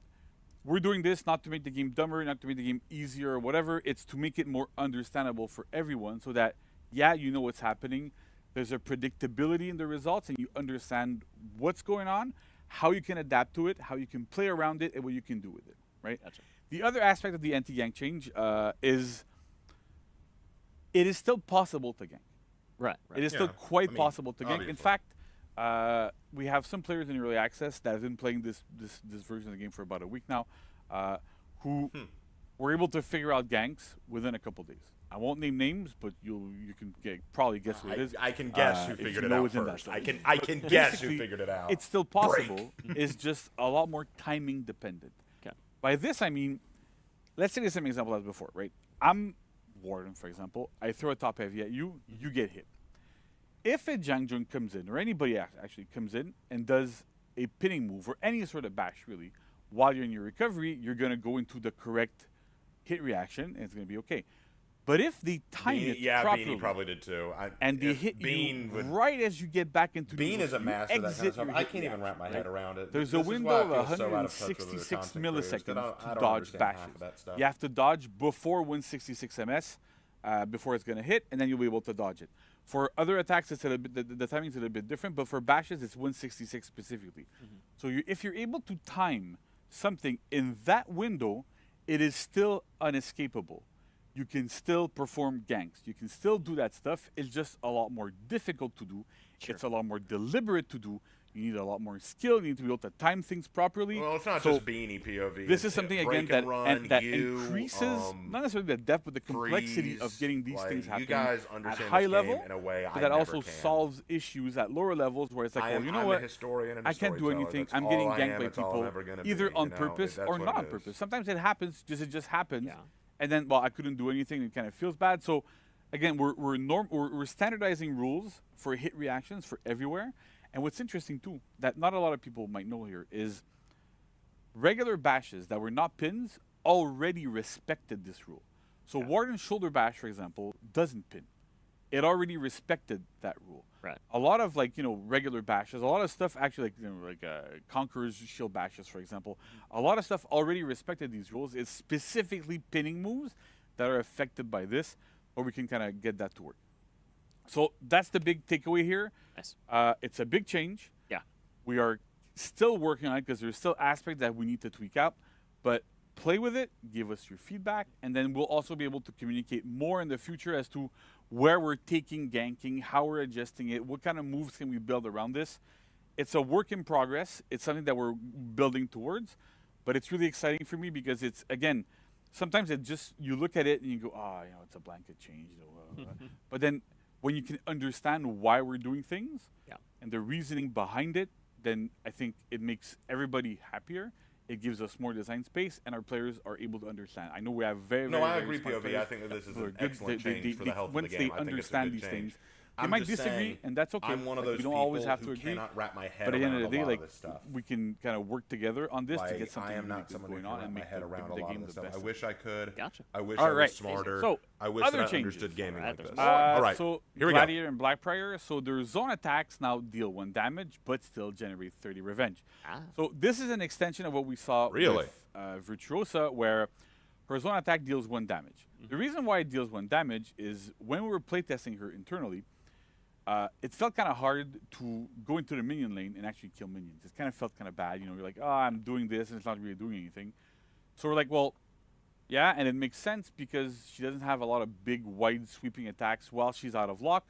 we're doing this not to make the game dumber, not to make the game easier or whatever. It's to make it more understandable for everyone, so that, yeah, you know what's happening. There's a predictability in the results, and you understand what's going on, how you can adapt to it, how you can play around it, and what you can do with it, right? Gotcha. The other aspect of the anti-gank change is it is still possible to gank. Right. It is still quite possible to gank. In fact, we have some players in early access that have been playing this version of the game for about a week now, who we're able to figure out ganks within a couple days. I won't name names, but you can probably guess what it is. I can guess who if figured you it know out within that first. time. I can guess who Basically, figured it out. It's still possible. It's just a lot more timing dependent. Okay. By this I mean, let's take the same example as before, right? I'm Warden, for example. I throw a top heavy at you, you get hit. If a Jangjun comes in, or anybody actually comes in and does a pinning move or any sort of bash really, while you're in your recovery, you're gonna go into the correct hit reaction and it's gonna be okay. But if they time it properly, Beanie probably did too. and they hit you right as you get back into Bean the is a you master of that kind of exit stuff. your I hit can't even wrap reaction, my right? head around it. There's This a is window why I of feel so out of touch with the 166 content creators, 'cause milliseconds I to don't dodge understand half bashes. of that stuff. You have to dodge before 166 ms before it's going to hit, and then you'll be able to dodge it. For other attacks, it's a little bit, the timing's a little bit different, but for bashes, it's 166 specifically. So if you're able to time something in that window, it is still unescapable. You can still perform ganks. You can still do that stuff. It's just a lot more difficult to do. It's a lot more deliberate to do. You need a lot more skill. You need to be able to time things properly. Well, it's not So just Beanie POV. this is It's something break again and run, that you, increases not necessarily the depth, but the complexity of freeze, getting these like, things you happening guys at understand high this game level. in a way but I that never also can. solves issues at lower levels where it's like, well, you know I'm what? a historian and a I can't do storyteller. anything. That's I'm all getting I ganked am. by It's all I'm people ever gonna either be, on you know, purpose that's or what not it on is. purpose. Sometimes it happens, it just happens, Yeah. and then I couldn't do anything. It kind of feels bad. So again, we're standardizing rules for hit reactions for everywhere. And what's interesting too, that not a lot of people might know here, is regular bashes that were not pins already respected this rule. So Warden's shoulder bash, for example, doesn't pin. It already respected that rule. Right. A lot of regular bashes, a lot of stuff actually like Conqueror's shield bashes, for example, a lot of stuff already respected these rules. It's specifically pinning moves that are affected by this, or we can kind of get that to work. So that's the big takeaway here. Nice. It's a big change. Yeah. We are still working on it because there's still aspects that we need to tweak out, but play with it, give us your feedback, and then we'll also be able to communicate more in the future as to where we're taking ganking, how we're adjusting it, what kind of moves can we build around this. It's a work in progress. It's something that we're building towards, but it's really exciting for me because it's, again, sometimes it just, you look at it and you go, it's a blanket change. But then when you can understand why we're doing things and the reasoning behind it, then I think it makes everybody happier. It gives us more design space, and our players are able to understand. I know we have very, No, very, I very agree, smart POV. players I think that this is who are an good. excellent change for the health of the Once game. they I think it's a understand good these change. things, they I'm might just disagree, saying, and that's okay. I'm one of Like, those we don't always people have to who agree. cannot wrap my head But at the end around of the a day, lot like of this stuff. we can kind of work together on this to Like, get something I am really not good somebody who going can on wrap and my make head the around a lot game of the stuff. best. I wish I could. Gotcha. I wish All I right. was smarter. So, I wish other that I changes. understood gaming like There's this. more. All right, So here we go. Gladiator and Blackbriar, so their zone attacks now deal 1 damage, but still generate 30 revenge. So this is an extension of what we saw Really? with Virtuosa, where her zone attack deals 1 damage. The reason why it deals 1 damage is when we were playtesting her internally, it felt kind of hard to go into the minion lane and actually kill minions. It kind of felt kind of bad. You're like, I'm doing this, and it's not really doing anything. So we're like, well, yeah, and it makes sense because she doesn't have a lot of big, wide, sweeping attacks while she's out of lock.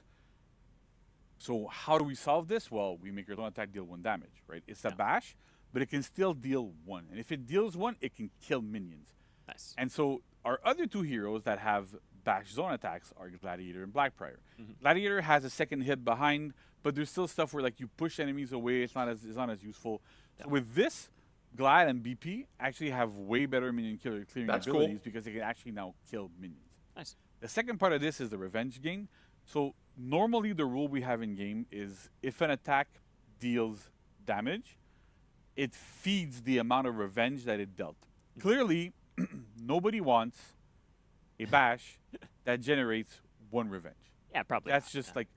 So how do we solve this? Well, we make her zone attack deal 1 damage, right? It's a bash, but it can still deal 1. And if it deals 1, it can kill minions. Nice. And so our other 2 heroes that have bash zone attacks are Gladiator and Blackbriar. Gladiator has a second hit behind, but there's still stuff where like you push enemies away. It's not as useful. So with this, Glad and BP actually have way better minion clearing That's cool. abilities because they can actually now kill minions. Nice. The second part of this is the revenge gain. So normally the rule we have in game is if an attack deals damage, it feeds the amount of revenge that it dealt. Clearly, nobody wants a bash that generates 1 revenge. Yeah, probably. That's not, just like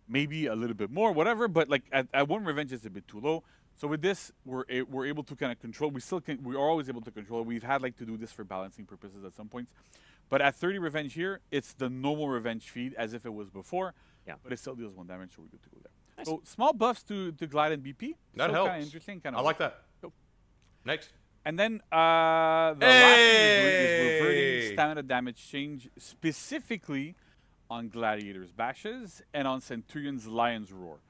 maybe a little bit more, whatever. But like at 1 revenge is a bit too low. So with this, we're able to kind of control. We are always able to control. We've had like to do this for balancing purposes at some points. But at 30 revenge here, it's the normal revenge feed as if it was before. Yeah. But it still deals 1 damage, so we're good to go there. Nice. So small buffs to Glide and BP. That so helps. Kind of interesting. I like that. Cool. Next. And then the last thing we're doing is reverting stamina damage change specifically on Gladiator's bashes and on Centurion's Lion's Roar.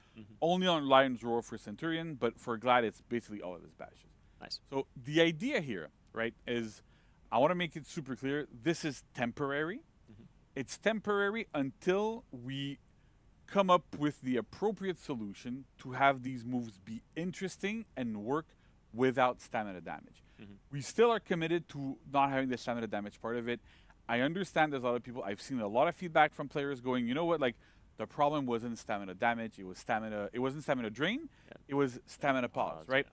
Only on Lion's Roar for Centurion, but for Glad it's basically all of his bashes. Nice. So the idea here, right, is I want to make it super clear. This is temporary. It's temporary until we come up with the appropriate solution to have these moves be interesting and work without stamina damage. We still are committed to not having the stamina damage part of it. I understand there's a lot of people, I've seen a lot of feedback from players going, you know what, like the problem wasn't stamina damage, it wasn't stamina drain, it was stamina pause, right?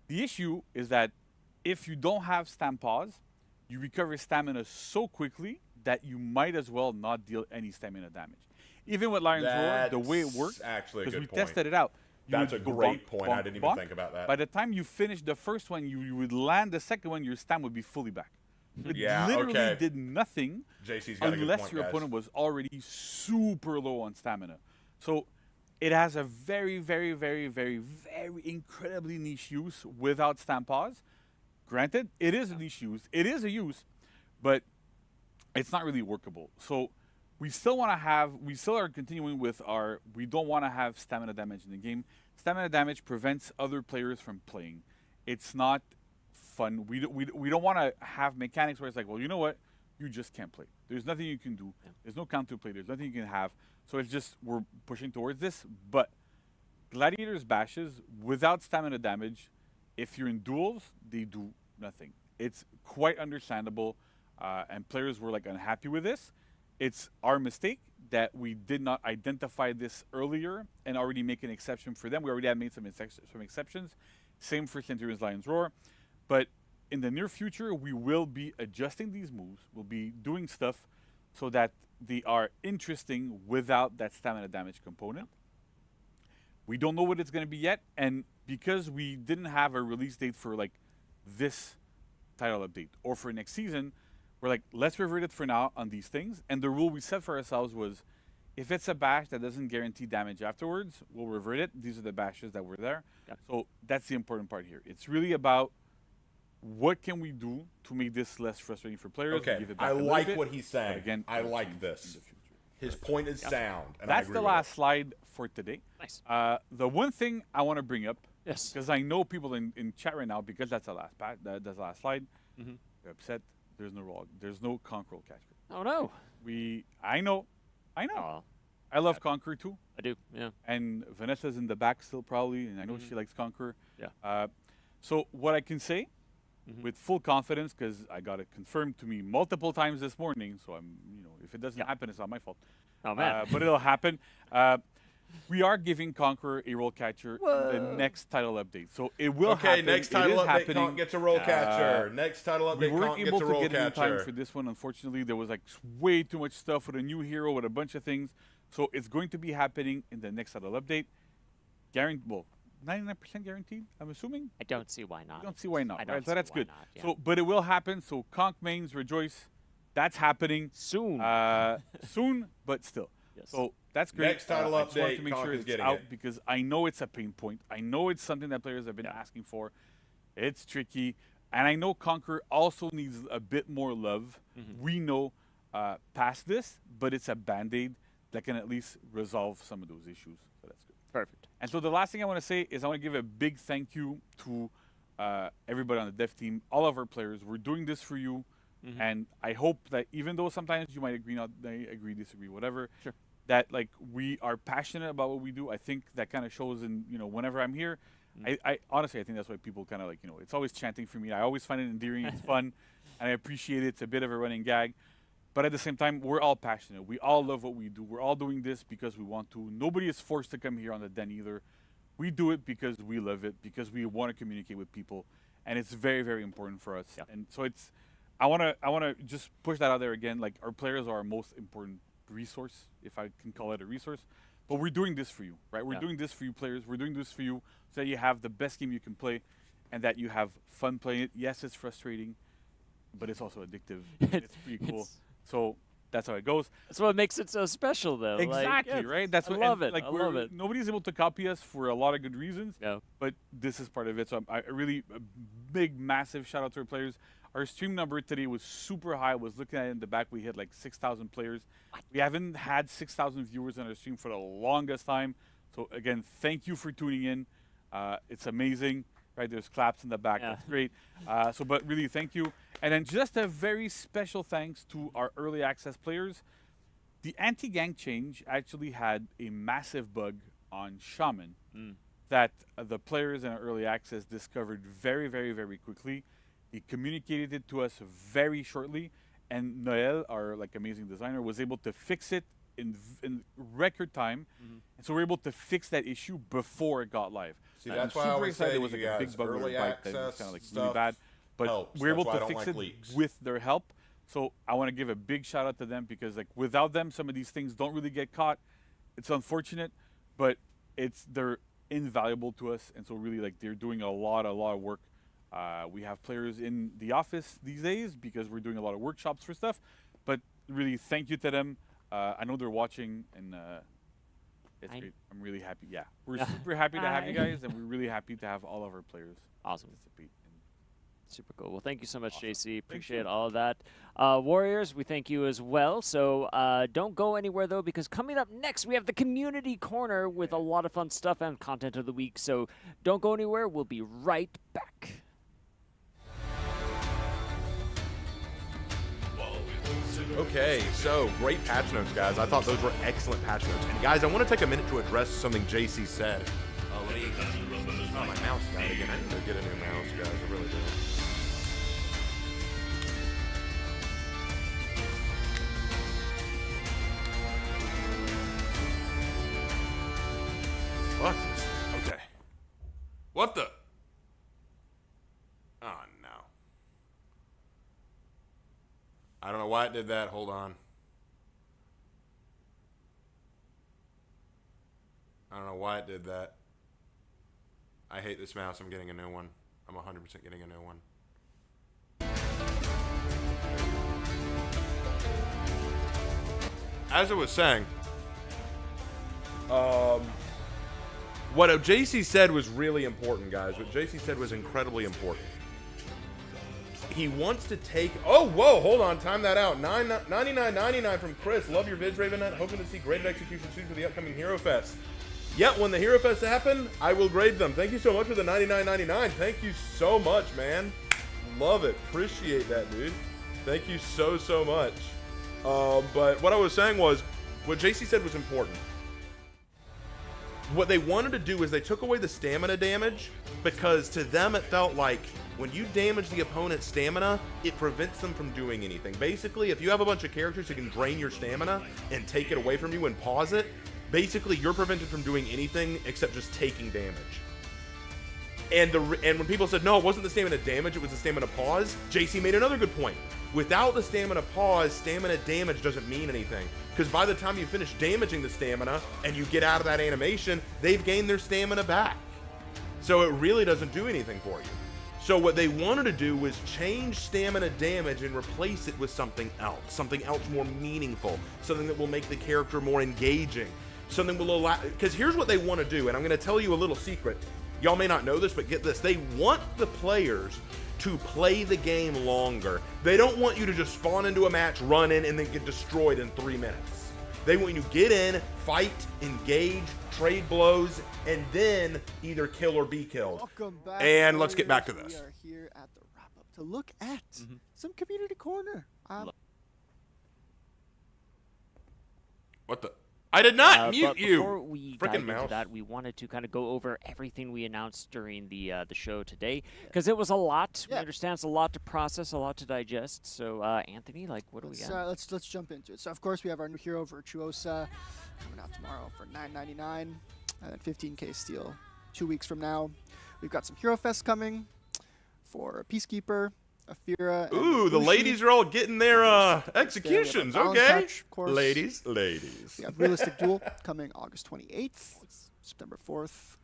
The issue is that if you don't have stam pause, you recover stamina so quickly that you might as well not deal any stamina damage. Even with Lion's Roar, the way it works, actually a because good we point. tested it out. That's a would go great bonk, point. I bonk, didn't even bonk. think about that. By the time you finish the first one, you would land the second one, your stam would be fully back. It Yeah, literally okay. did nothing JC's got a good unless point, your guys. opponent was already super low on stamina. So it has a very, very, very, very, very incredibly niche use without stam pause. Granted, it is a niche use. It is a use, but it's not really workable. So we still are continuing with we don't want to have stamina damage in the game. Stamina damage prevents other players from playing. It's not fun. We don't want to have mechanics where it's like, well, you know what? You just can't play. There's nothing you can do. There's no counter play. There's nothing you can have. So it's just, we're pushing towards this. But Gladiator's bashes, without stamina damage, if you're in duels, they do nothing. It's quite understandable, and players were like unhappy with this. It's our mistake that we did not identify this earlier and already make an exception for them. We already had made some exceptions. Same for Centurion's Lion's Roar. But in the near future, we will be adjusting these moves. We'll be doing stuff so that they are interesting without that stamina damage component. We don't know what it's going to be yet. And because we didn't have a release date for like this title update or for next season, we're like, let's revert it for now on these things. And the rule we set for ourselves was, if it's a bash that doesn't guarantee damage afterwards, we'll revert it. These are the bashes that were there. So that's the important part here. It's really about what can we do to make this less frustrating for players. Okay, give it back I a little like bit, what he's but saying. Again, I like this. His point is sound. And that's I agree the with last slide for today. Nice. The one thing I want to bring up, Yes. because I know people in chat right now, because that's the last that's the last slide. They're upset. There's no roll. There's no Conquer catcher. Oh no. I know. Oh, I love Conquer too. I do. Yeah. And Vanessa's in the back still probably, and I know she likes Conquer. Yeah. So what I can say with full confidence, because I got it confirmed to me multiple times this morning, so I'm, if it doesn't happen, it's not my fault. Oh man. But it'll happen. We are giving Conqueror a roll catcher in the next title update, so it will happen. Okay, next title update, happening. Conk gets a roll catcher. Next title update, We weren't Conk able gets a to roll get it in time catcher. for this one, unfortunately. There was like way too much stuff with a new hero, with a bunch of things. So it's going to be happening in the next title update. Well, 99% guaranteed, I'm assuming? I don't see why not. I don't see why not. I don't Right? So see that's why good. not, yeah. So, but it will happen. So Conk mains rejoice. That's happening soon. Soon, but still. Yes. So that's great. Next title I just wanted update, to make Conk sure is it's getting out it. because I know it's a pain point. I know it's something that players have been asking for. It's tricky, and I know Conquer also needs a bit more love. We know past this, but it's a band-aid that can at least resolve some of those issues. So that's good. Perfect. And so the last thing I want to say is I want to give a big thank you to everybody on the dev team, all of our players. We're doing this for you, and I hope that even though sometimes you might agree, not agree, disagree, whatever, that like we are passionate about what we do. I think that kind of shows in whenever I'm here. I honestly I think that's why people kind of like it's always chanting for me. I always find it endearing. It's fun, and I appreciate it. It's a bit of a running gag. But at the same time, we're all passionate. We all love what we do. We're all doing this because we want to. Nobody is forced to come here on the den either. We do it because we love it, because we want to communicate with people, and it's very, very important for us. Yeah. And so I wanna just push that out there again. Like our players are our most important resource, if I can call it a resource. But we're doing this for you, right? We're doing this for you, players. We're doing this for you so that you have the best game you can play, and that you have fun playing it. Yes, it's frustrating, but it's also addictive. It's pretty cool. So that's how it goes. That's what makes it so special, though. Exactly, Like, right? That's I what love and, it. Like I love it. Nobody's able to copy us for a lot of good reasons. Yeah. But this is part of it. So I really a big, massive shout out to our players. Our stream number today was super high. I was looking at it in the back. We hit like 6,000 players. We haven't had 6,000 viewers on our stream for the longest time. So again, thank you for tuning in. It's amazing. Right? right? There's claps in the back. Yeah. That's great. But really, thank you. And then just a very special thanks to our early access players. The anti-gank change actually had a massive bug on Shaman that the players in our early access discovered very, very, very quickly. They communicated it to us very shortly, and Noel, our amazing designer, was able to fix it in record time. And so we're able to fix that issue before it got live. See, I'm that's why I super always excited. say It was to like you a big guys, bug with early our bike that was access kind of really stuff bad, but helps. we're able That's why I to don't fix like it leaks. with their help. So I want to give a big shout out to them because without them, some of these things don't really get caught. It's unfortunate, but they're invaluable to us, and so really they're doing a lot of work. We have players in the office these days because we're doing a lot of workshops for stuff. But really, thank you to them. I know they're watching, and it's great. I'm really happy. Yeah, we're super happy to have you guys, and we're really happy to have all of our players participate. Super cool. Well, thank you so much, Awesome. JC. Thank Appreciate you. all of that. Warriors, we thank you as well. So don't go anywhere, though, because coming up next, we have the Community Corner with a lot of fun stuff and content of the week. So don't go anywhere. We'll be right back. Okay, so great patch notes, guys. I thought those were excellent patch notes. And guys, I want to take a minute to address something JC said. Oh, my mouse died again. I need to get a new mouse, guys. I really do. Fuck this. Okay. What the? Oh, no. I don't know why it did that. Hold on. I don't know why it did that. I hate this mouse. I'm getting a new one. I'm 100% getting a new one. As I was saying, what JC said was really important, guys. What JC said was incredibly important. He wants to take... Oh, whoa, hold on. Time that out. $99.99 from Chris. Love your vids, Ravenite. Hoping to see graded execution soon for the upcoming Hero Fest. Yeah, when the Hero Fest happen, I will grade them. Thank you so much for the $99.99. Thank you so much, man. Love it. Appreciate that, dude. Thank you so, so much. But what I was saying was, what JC said was important. What they wanted to do is they took away the stamina damage because to them it felt like when you damage the opponent's stamina, it prevents them from doing anything. Basically, if you have a bunch of characters who can drain your stamina and take it away from you and pause it, basically you're prevented from doing anything except just taking damage. And when people said, no, it wasn't the stamina damage, it was the stamina pause, JC made another good point. Without the stamina pause, stamina damage doesn't mean anything. Because by the time you finish damaging the stamina and you get out of that animation, they've gained their stamina back. So it really doesn't do anything for you. So what they wanted to do was change stamina damage and replace it with something else more meaningful, something that will make the character more engaging, something will allow, because here's what they want to do, and I'm going to tell you a little secret. Y'all may not know this, but get this. They want the players to play the game longer. They don't want you to just spawn into a match, run in, and then get destroyed in 3 minutes. They want you to get in, fight, engage, trade blows, and then either kill or be killed. Welcome back, and let's get back to Warriors. this. We are here at the wrap-up to look at some Community Corner. What the? I did not mute but you. Before we dive Frickin' into mouse. that, we wanted to kind of go over everything we announced during the show today because it was a lot. We understand it's a lot to process, a lot to digest. So, Anthony, what do we got? Let's jump into it. So, of course, we have our new hero, Virtuosa, coming out tomorrow for $9.99 and 15K steal 2 weeks from now. We've got some Hero Fest coming for Peacekeeper, Afira. Ooh, the Bushi. ladies are all getting their executions. Balance Okay, Patch, of course. ladies. We have Realistic Duel coming August 28th, September 4th.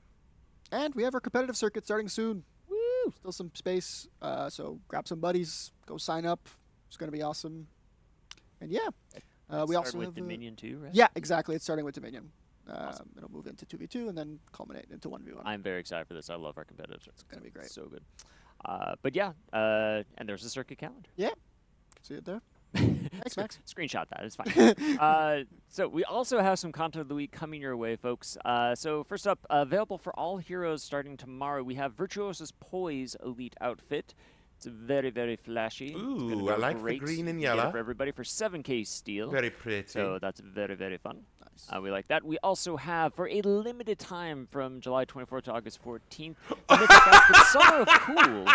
And we have our competitive circuit starting soon. Woo! Still some space, so grab some buddies, go sign up. It's going to be awesome. And yeah, we also with have Dominion too, right? Yeah, exactly. It's starting with Dominion. Awesome. It'll move into 2v2 and then culminate into 1v1. I'm very excited for this. I love our competitive circuit. It's going to be great. So good. But yeah, and there's a circuit calendar. Yeah, see it there. Thanks, Max. Screenshot that. It's fine. So we also have some content of the week coming your way, folks. So first up, available for all heroes starting tomorrow, we have Virtuoso's Poise Elite outfit. It's very, very flashy. Ooh, I like the green and yellow. For everybody for 7K steel. Very pretty. So that's very, very fun. Nice. We like that. We also have, for a limited time from July 24th to August 14th, the Mythic outfit Summer of Cool.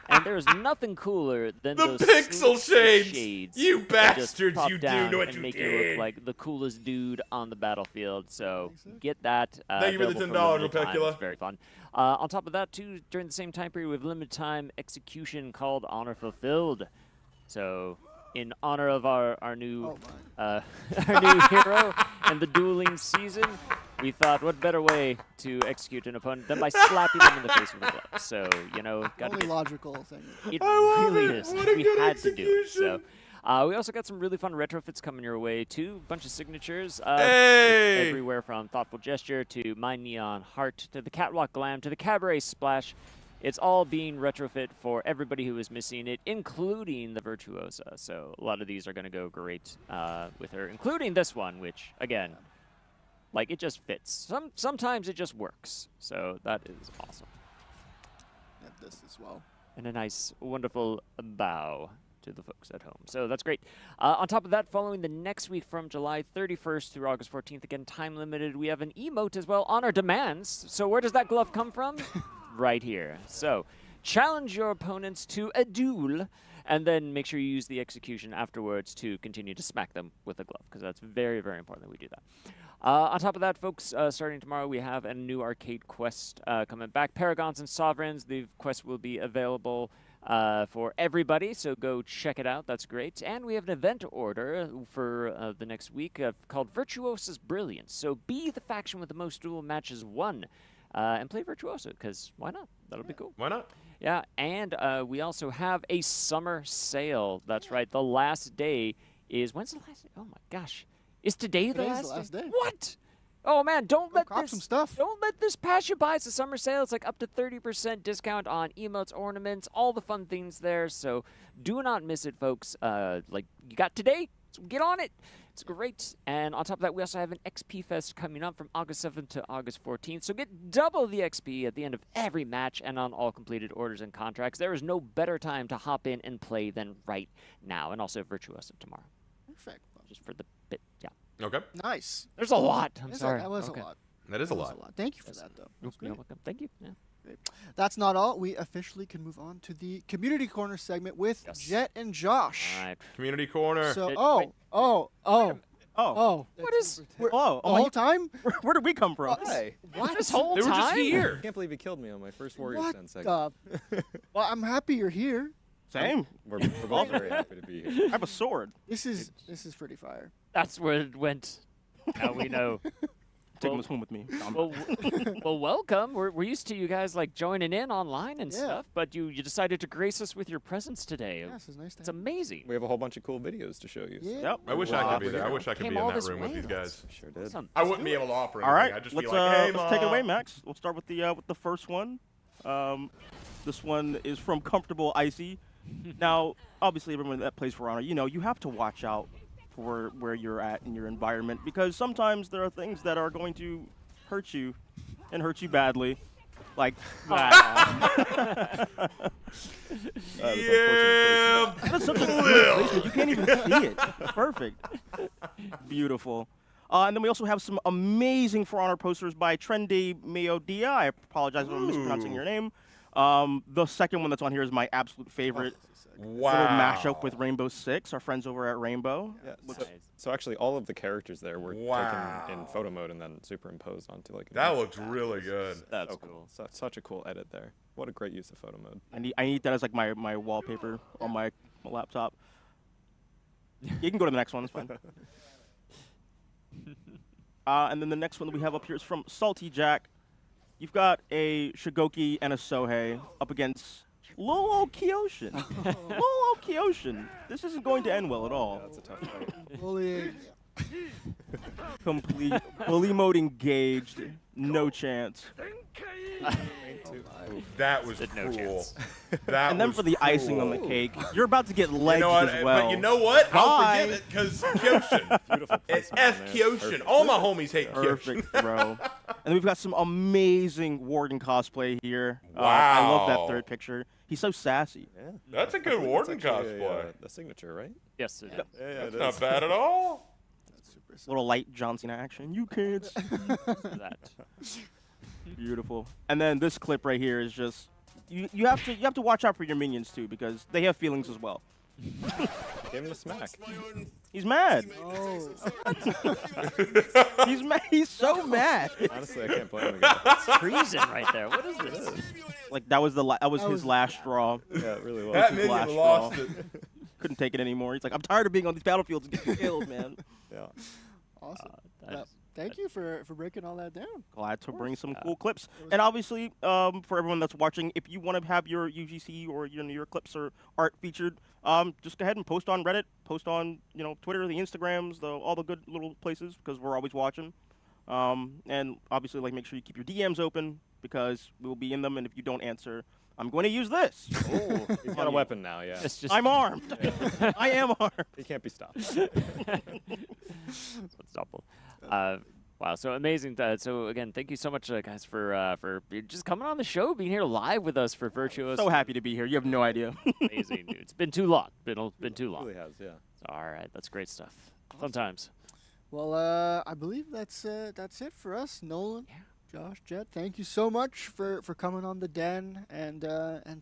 And there's nothing cooler than The those pixel shades. You that just bastards, pop you do down know what and you make you did. look like the coolest dude on the battlefield. So get that. Thank you for the available $10, limited time. Opecula. It's very fun. On top of that, too, during the same time period, we have limited time execution called Honor Fulfilled. So in honor of our new our new hero and the dueling season, we thought, what better way to execute an opponent than by slapping them in the face with a glove? So, you know, got Only logical thing. it I love really it. is. What a We good had to do it. So, execution. we also got some really fun retrofits coming your way too. A bunch of signatures. Hey! Everywhere from Thoughtful Gesture to My Neon Heart to the Catwalk Glam to the Cabaret Splash. It's all being retrofit for everybody who is missing it, including the Virtuosa. So a lot of these are going to go great with her, including this one, which, again, like, it just fits. Sometimes it just works. So that is awesome. And this as well. And a nice, wonderful bow to the folks at home. So that's great. On top of that, following the next week from July 31st through August 14th, again, time limited, we have an emote as well, Honor Demands. So where does that glove come from? Right here. So challenge your opponents to a duel, and then make sure you use the execution afterwards to continue to smack them with a glove, because that's very, very important that we do that. On top of that, folks, starting tomorrow, we have a new arcade quest coming back. Paragons and Sovereigns, the quest will be available for everybody, so go check it out. That's great. And we have an event order for the next week called Virtuosa's Brilliance. So be the faction with the most duel matches won, and play Virtuosa, because why not? That'll be cool. Why not? Yeah, and we also have a summer sale. That's right. The last day is, when's the last day? Oh my gosh. Is today the Today's last day? What? Oh man, don't let cop this some stuff. Don't let this pass you by. It's a summer sale. It's like up to 30% discount on emotes, ornaments, all the fun things there. So do not miss it, folks. Like, you got today, so get on it. It's great. And on top of that, we also have an XP Fest coming up from August 7th to August 14th. So get double the XP at the end of every match and on all completed orders and contracts. There is no better time to hop in and play than right now. And also Virtuosa tomorrow. Perfect. Just for the bit, yeah. Okay. Nice. There's a lot. I'm Yes, sorry. That was Okay. a lot. That is a That was lot. Thank you for that, though. That's You're great. welcome. Thank you. Yeah. Great. That's not all. We officially can move on to the community corner segment with Yes. Jet and Josh. All right. Community corner. So, Wait. What is? the whole time? Where did we come from? Hi. What? This whole they were just time? here. I can't believe he killed me on my first Warriors What 10 segment. Well, I'm happy you're here. Same. We're both very happy to be here. I have a sword. This is pretty fire. That's where it went. Now we know. Take him home with me. Well, welcome. We're used to you guys like joining in online and Yeah. stuff, but you decided to grace us with your presence today. Yeah, this is nice to It's have you. amazing. We have a whole bunch of cool videos to show you. Yeah. Yep. I wish I could be there. I wish I could Came be in all that this room with way. these guys. Sure did. Awesome. I wouldn't be able to offer anything. All right. I'd just Let's be like, hey, let's take it away, Mom. Max. We'll start with the first one. This one is from Comfortable Icy. Now, obviously, everyone that plays for Honor, you have to watch out for where you're at in your environment, because sometimes there are things that are going to hurt you and hurt you badly. Like that. Yeah. That's such a good placement. You can't even see it. Perfect. Beautiful. And then we also have some amazing For Honor posters by Trendy Meodia. I apologize if I'm mispronouncing your name. The second one that's on here is my absolute favorite. Wow. Little mashup with Rainbow Six, our friends over at Rainbow. Yeah, so actually, all of the characters there were taken in photo mode and then superimposed onto like. That looks really good. That's so cool. Such a cool edit there. What a great use of photo mode. I need that as like my wallpaper on my laptop. You can go to the next one. It's fine. And then the next one that we have up here is from Salty Jack. You've got a Shigoki and a Sohei up against Lolo Kyoshin. Lolo Kyoshin. This isn't going to end well at all. Yeah, that's a tough fight. Bullying. Complete bully mode engaged. No chance. too. That was No cruel. chance. That And then was for the icing on the cruel. cake, you're about to get legs what? as well. But you know what? I'll Bye. forgive it because Kyoshin. Beautiful It's placement, F man. Kyoshin. Perfect. All my homies hate Perfect Kyoshin. throw. And we've got some amazing Warden cosplay here. I love that Wow. theyird picture. He's so sassy. Yeah. That's a I good believe Warden it's actually cosplay. a signature, right? Yes, it is. Yeah, That's it not is. bad at all. Little light John Cena action. You kids. That. Beautiful. And then this clip right here is just you have to watch out for your minions too because they have feelings as well. Give him a smack. He's mad. Oh. He's mad. He's so mad. Honestly, I can't blame the guy. Treason right there. What is this? Like that was his last straw. Yeah, it really was. That his last minion lost straw. it. Couldn't take it anymore. He's like, I'm tired of being on these battlefields and getting killed, man. Yeah. Awesome. that Well, is- thank you for breaking all that down. Glad to bring some cool clips. And obviously, for everyone that's watching, if you want to have your UGC or your clips or art featured, just go ahead and post on Reddit, post on Twitter, the Instagrams, all the good little places because we're always watching. And obviously, make sure you keep your DMs open because we'll be in them. And if you don't answer, I'm going to use this. Oh, he's got a weapon now, yeah. It's just I'm armed. I am armed. He can't be stopped. unstoppable. Wow, so amazing. So again, thank you so much, guys, for just coming on the show, being here live with us for Virtuos. So happy to be here. You have no idea. Amazing, dude. It's been too long. Been too It long. really has, yeah. All right, that's great stuff. Fun times. Well, I believe that's it for us, Nolan. Josh, Jet, thank you so much for coming on the Den and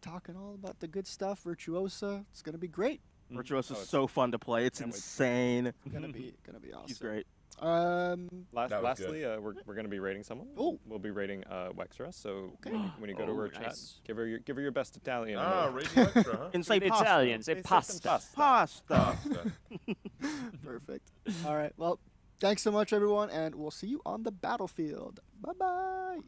talking all about the good stuff. Virtuosa, it's gonna be great. Virtuoso is so fun to play. It's insane. Gonna be awesome. He's great. Lastly, we're going to be rating someone. Oh. We'll be rating Wextra. So Okay. when you go to Oh, her chat, nice. give her your best Italian. Raising extra, huh? And say In pasta. Italian, say pasta. Pasta. Perfect. All right. Well, thanks so much, everyone, and we'll see you on the battlefield. Bye bye.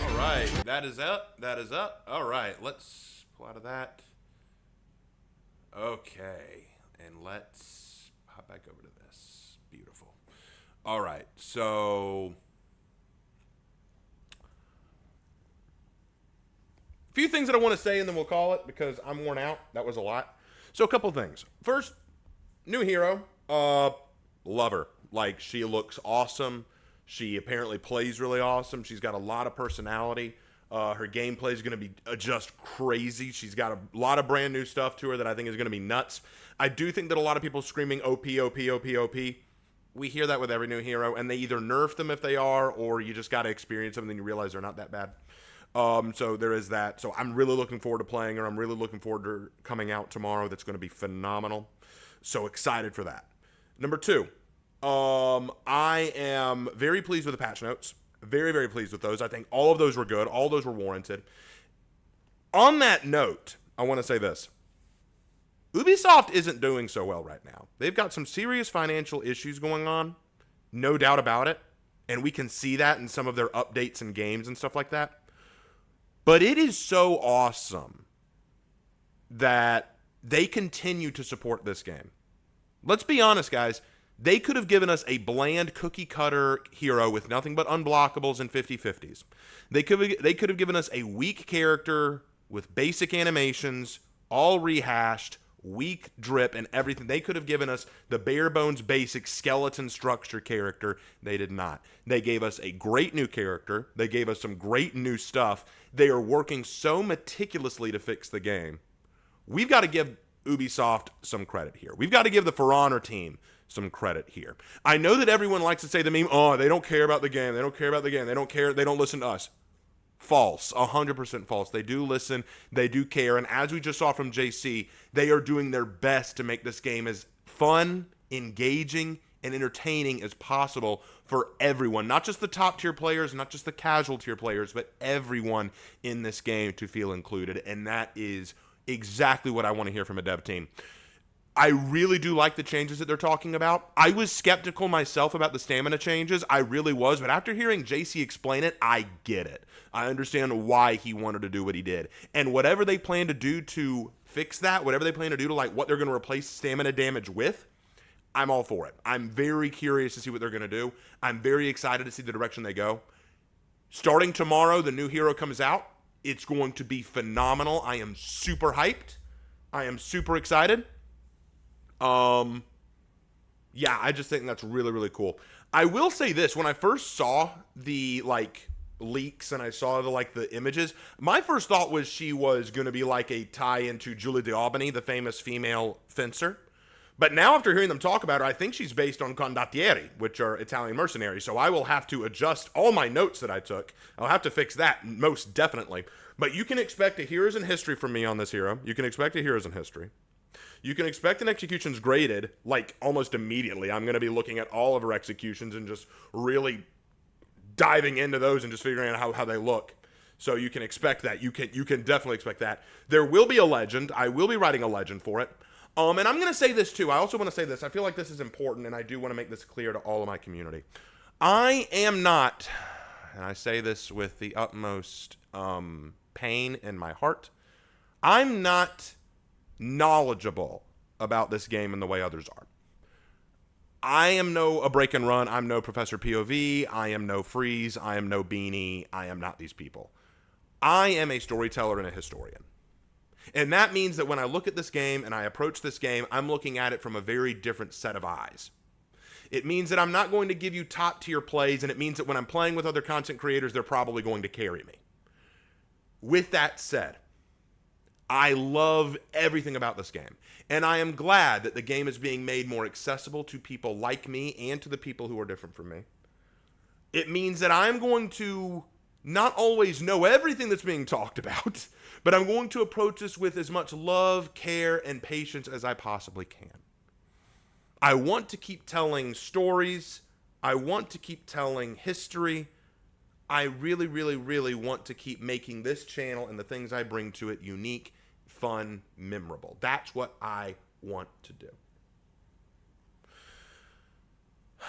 All right, that is up. That is up. All right, let's pull out of that. Okay, and let's hop back over to this. Beautiful. All right, so a few things that I want to say, and then we'll call it because I'm worn out. That was a lot. So a couple things. First, new hero. Love her. Like, she looks awesome. She apparently plays really awesome. She's got a lot of personality. Her gameplay is going to be just crazy. She's got a lot of brand new stuff to her that I think is going to be nuts. I do think that a lot of people screaming OP, OP, OP, OP. We hear that with every new hero, and they either nerf them if they are, or you just got to experience them and then you realize they're not that bad. So there is that. So I'm really looking forward to playing her. I'm really looking forward to her coming out tomorrow. That's going to be phenomenal. So excited for that. Number two, I am very pleased with the patch notes. Very, very pleased with those. I think all of those were good. All those were warranted. On that note, I want to say this. Ubisoft isn't doing so well right now. They've got some serious financial issues going on. No doubt about it. And we can see that in some of their updates and games and stuff like that. But it is so awesome that they continue to support this game. Let's be honest, guys. They could have given us a bland cookie-cutter hero with nothing but unblockables and 50-50s. They could have given us a weak character with basic animations, all rehashed, weak drip, and everything. They could have given us the bare-bones basic skeleton structure character. They did not. They gave us a great new character. They gave us some great new stuff. They are working so meticulously to fix the game. We've got to give Ubisoft some credit here. We've got to give the For Honor team some credit here. I know that everyone likes to say the meme, oh, they don't care about the game. They don't care about the game. They don't care. They don't listen to us. False. 100% false. They do listen. They do care. And as we just saw from JC, they are doing their best to make this game as fun, engaging, and entertaining as possible for everyone. Not just the top tier players, not just the casual tier players, but everyone in this game to feel included. And that is exactly what I want to hear from a dev team. I really do like the changes that they're talking about. I was skeptical myself about the stamina changes. I really was. But after hearing JC explain it, I get it. I understand why he wanted to do what he did. And whatever they plan to do to fix that, whatever they plan to do to like what they're going to replace stamina damage with, I'm all for it. I'm very curious to see what they're going to do. I'm very excited to see the direction they go. Starting tomorrow, the new hero comes out. It's going to be phenomenal. I am super hyped. I am super excited. Yeah, I just think that's really, really cool. I will say this. When I first saw the, leaks and I saw the images, my first thought was she was going to be like a tie-in to Julie d'Aubigny, the famous female fencer. But now after hearing them talk about her, I think she's based on condottieri, which are Italian mercenaries. So I will have to adjust all my notes that I took. I'll have to fix that most definitely. But you can expect a Heroes in History from me on this hero. You can expect a Heroes in History. You can expect an executions graded, almost immediately. I'm going to be looking at all of her executions and just really diving into those and just figuring out how they look. So you can expect that. You can definitely expect that. There will be a legend. I will be writing a legend for it. And I'm going to say this too. I also want to say this. I feel like this is important, and I do want to make this clear to all of my community. I am not, and I say this with the utmost pain in my heart, I'm not knowledgeable about this game in the way others are. I am no a break and run. I'm no Professor POV. I am no Freeze. I am no Beanie. I am not these people. I am a storyteller and a historian. And that means that when I look at this game and I approach this game, I'm looking at it from a very different set of eyes. It means that I'm not going to give you top tier plays, and it means that when I'm playing with other content creators, they're probably going to carry me. With that said, I love everything about this game. And I am glad that the game is being made more accessible to people like me and to the people who are different from me. It means that I'm going to not always know everything that's being talked about, but I'm going to approach this with as much love, care, and patience as I possibly can. I want to keep telling stories. I want to keep telling history. I really, really, really want to keep making this channel and the things I bring to it unique, fun, memorable. That's what I want to do.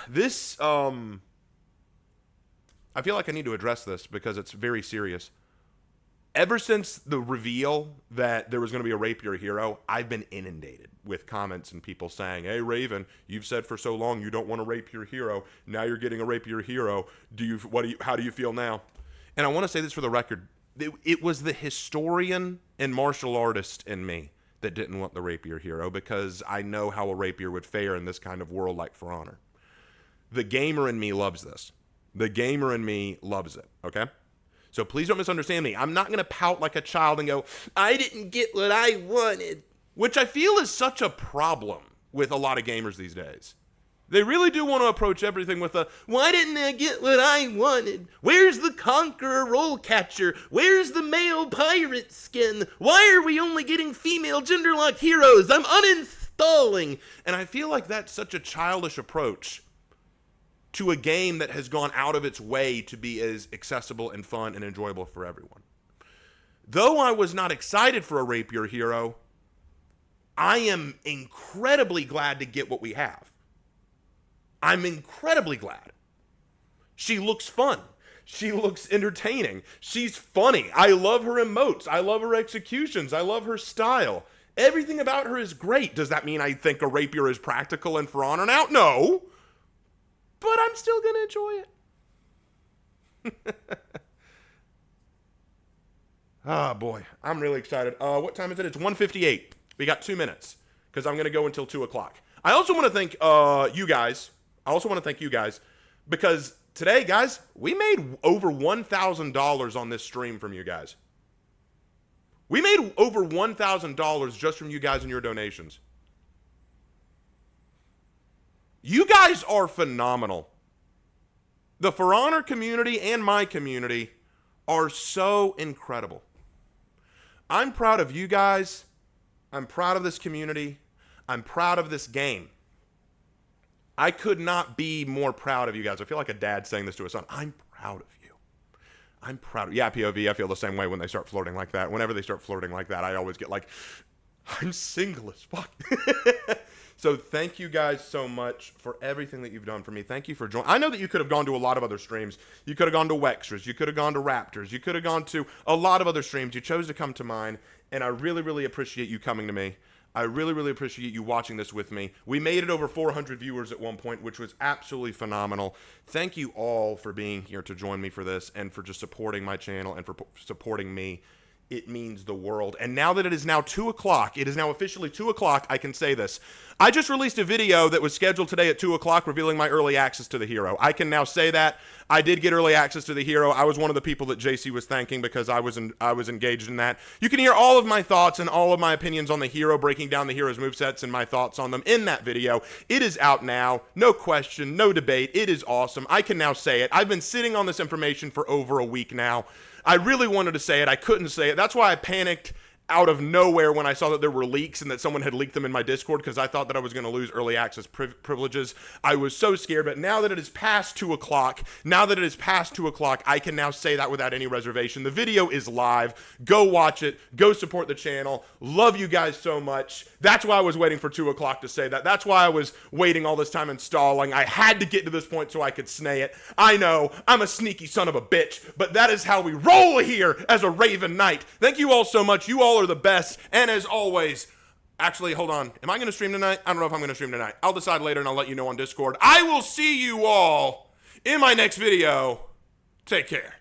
This, I feel like I need to address this because it's very serious. Ever since the reveal that there was going to be a Rapier hero, I've been inundated with comments and people saying, "Hey Raven, you've said for so long you don't want a Rapier hero. Now you're getting a Rapier hero. How do you feel now?" And I want to say this for the record. It was the historian and martial artist in me that didn't want the Rapier hero because I know how a Rapier would fare in this kind of world like For Honor. The gamer in me loves this. The gamer in me loves it, okay? So please don't misunderstand me. I'm not going to pout like a child and go, "I didn't get what I wanted," which I feel is such a problem with a lot of gamers these days. They really do want to approach everything with a, "Why didn't I get what I wanted? Where's the Conqueror Roll Catcher? Where's the male pirate skin? Why are we only getting female gender-locked heroes? I'm uninstalling." And I feel like that's such a childish approach to a game that has gone out of its way to be as accessible and fun and enjoyable for everyone. Though I was not excited for a Rapier hero, I am incredibly glad to get what we have. I'm incredibly glad. She looks fun. She looks entertaining. She's funny. I love her emotes. I love her executions. I love her style. Everything about her is great. Does that mean I think a Rapier is practical and For Honor now? No. But I'm still going to enjoy it. Ah, boy. I'm really excited. What time is it? It's 1:58. We got 2 minutes because I'm going to go until 2 o'clock. I also want to thank you guys. Because today, guys, we made over $1,000 on this stream from you guys. We made over $1,000 just from you guys and your donations. You guys are phenomenal. The For Honor community and my community are so incredible. I'm proud of you guys. I'm proud of this community. I'm proud of this game. I could not be more proud of you guys. I feel like a dad saying this to a son. I'm proud of you. I'm proud of you. Yeah, POV, I feel the same way when they start flirting like that. Whenever they start flirting like that, I always get like, I'm single as fuck. So thank you guys so much for everything that you've done for me. Thank you for joining. I know that you could have gone to a lot of other streams. You could have gone to Wextras. You could have gone to Raptors. You could have gone to a lot of other streams. You chose to come to mine, and I really, really appreciate you coming to me. I really, really appreciate you watching this with me. We made it over 400 viewers at one point, which was absolutely phenomenal. Thank you all for being here to join me for this and for just supporting my channel and for supporting me. It means the world. And now that it is now 2 o'clock, it is now officially 2 o'clock, I can say this. I just released a video that was scheduled today at 2 o'clock revealing my early access to the hero. I can now say that. I did get early access to the hero. I was one of the people that JC was thanking because I was engaged in that. You can hear all of my thoughts and all of my opinions on the hero, breaking down the hero's movesets and my thoughts on them in that video. It is out now. No question, no debate. It is awesome. I can now say it. I've been sitting on this information for over a week now. I really wanted to say it. I couldn't say it. That's why I panicked out of nowhere when I saw that there were leaks and that someone had leaked them in my Discord because I thought that I was going to lose early access privileges. I was so scared, but now that it is past 2 o'clock, I can now say that without any reservation. The video is live. Go watch it. Go support the channel. Love you guys so much. That's why I was waiting for 2 o'clock to say that. That's why I was waiting all this time and stalling. I had to get to this point so I could snay it. I know, I'm a sneaky son of a bitch, but that is how we roll here as a Raven Knight. Thank you all so much. You all are the best. And as always, actually, hold on. Am I going to stream tonight? I don't know if I'm going to stream tonight. I'll decide later and I'll let you know on Discord. I will see you all in my next video. Take care.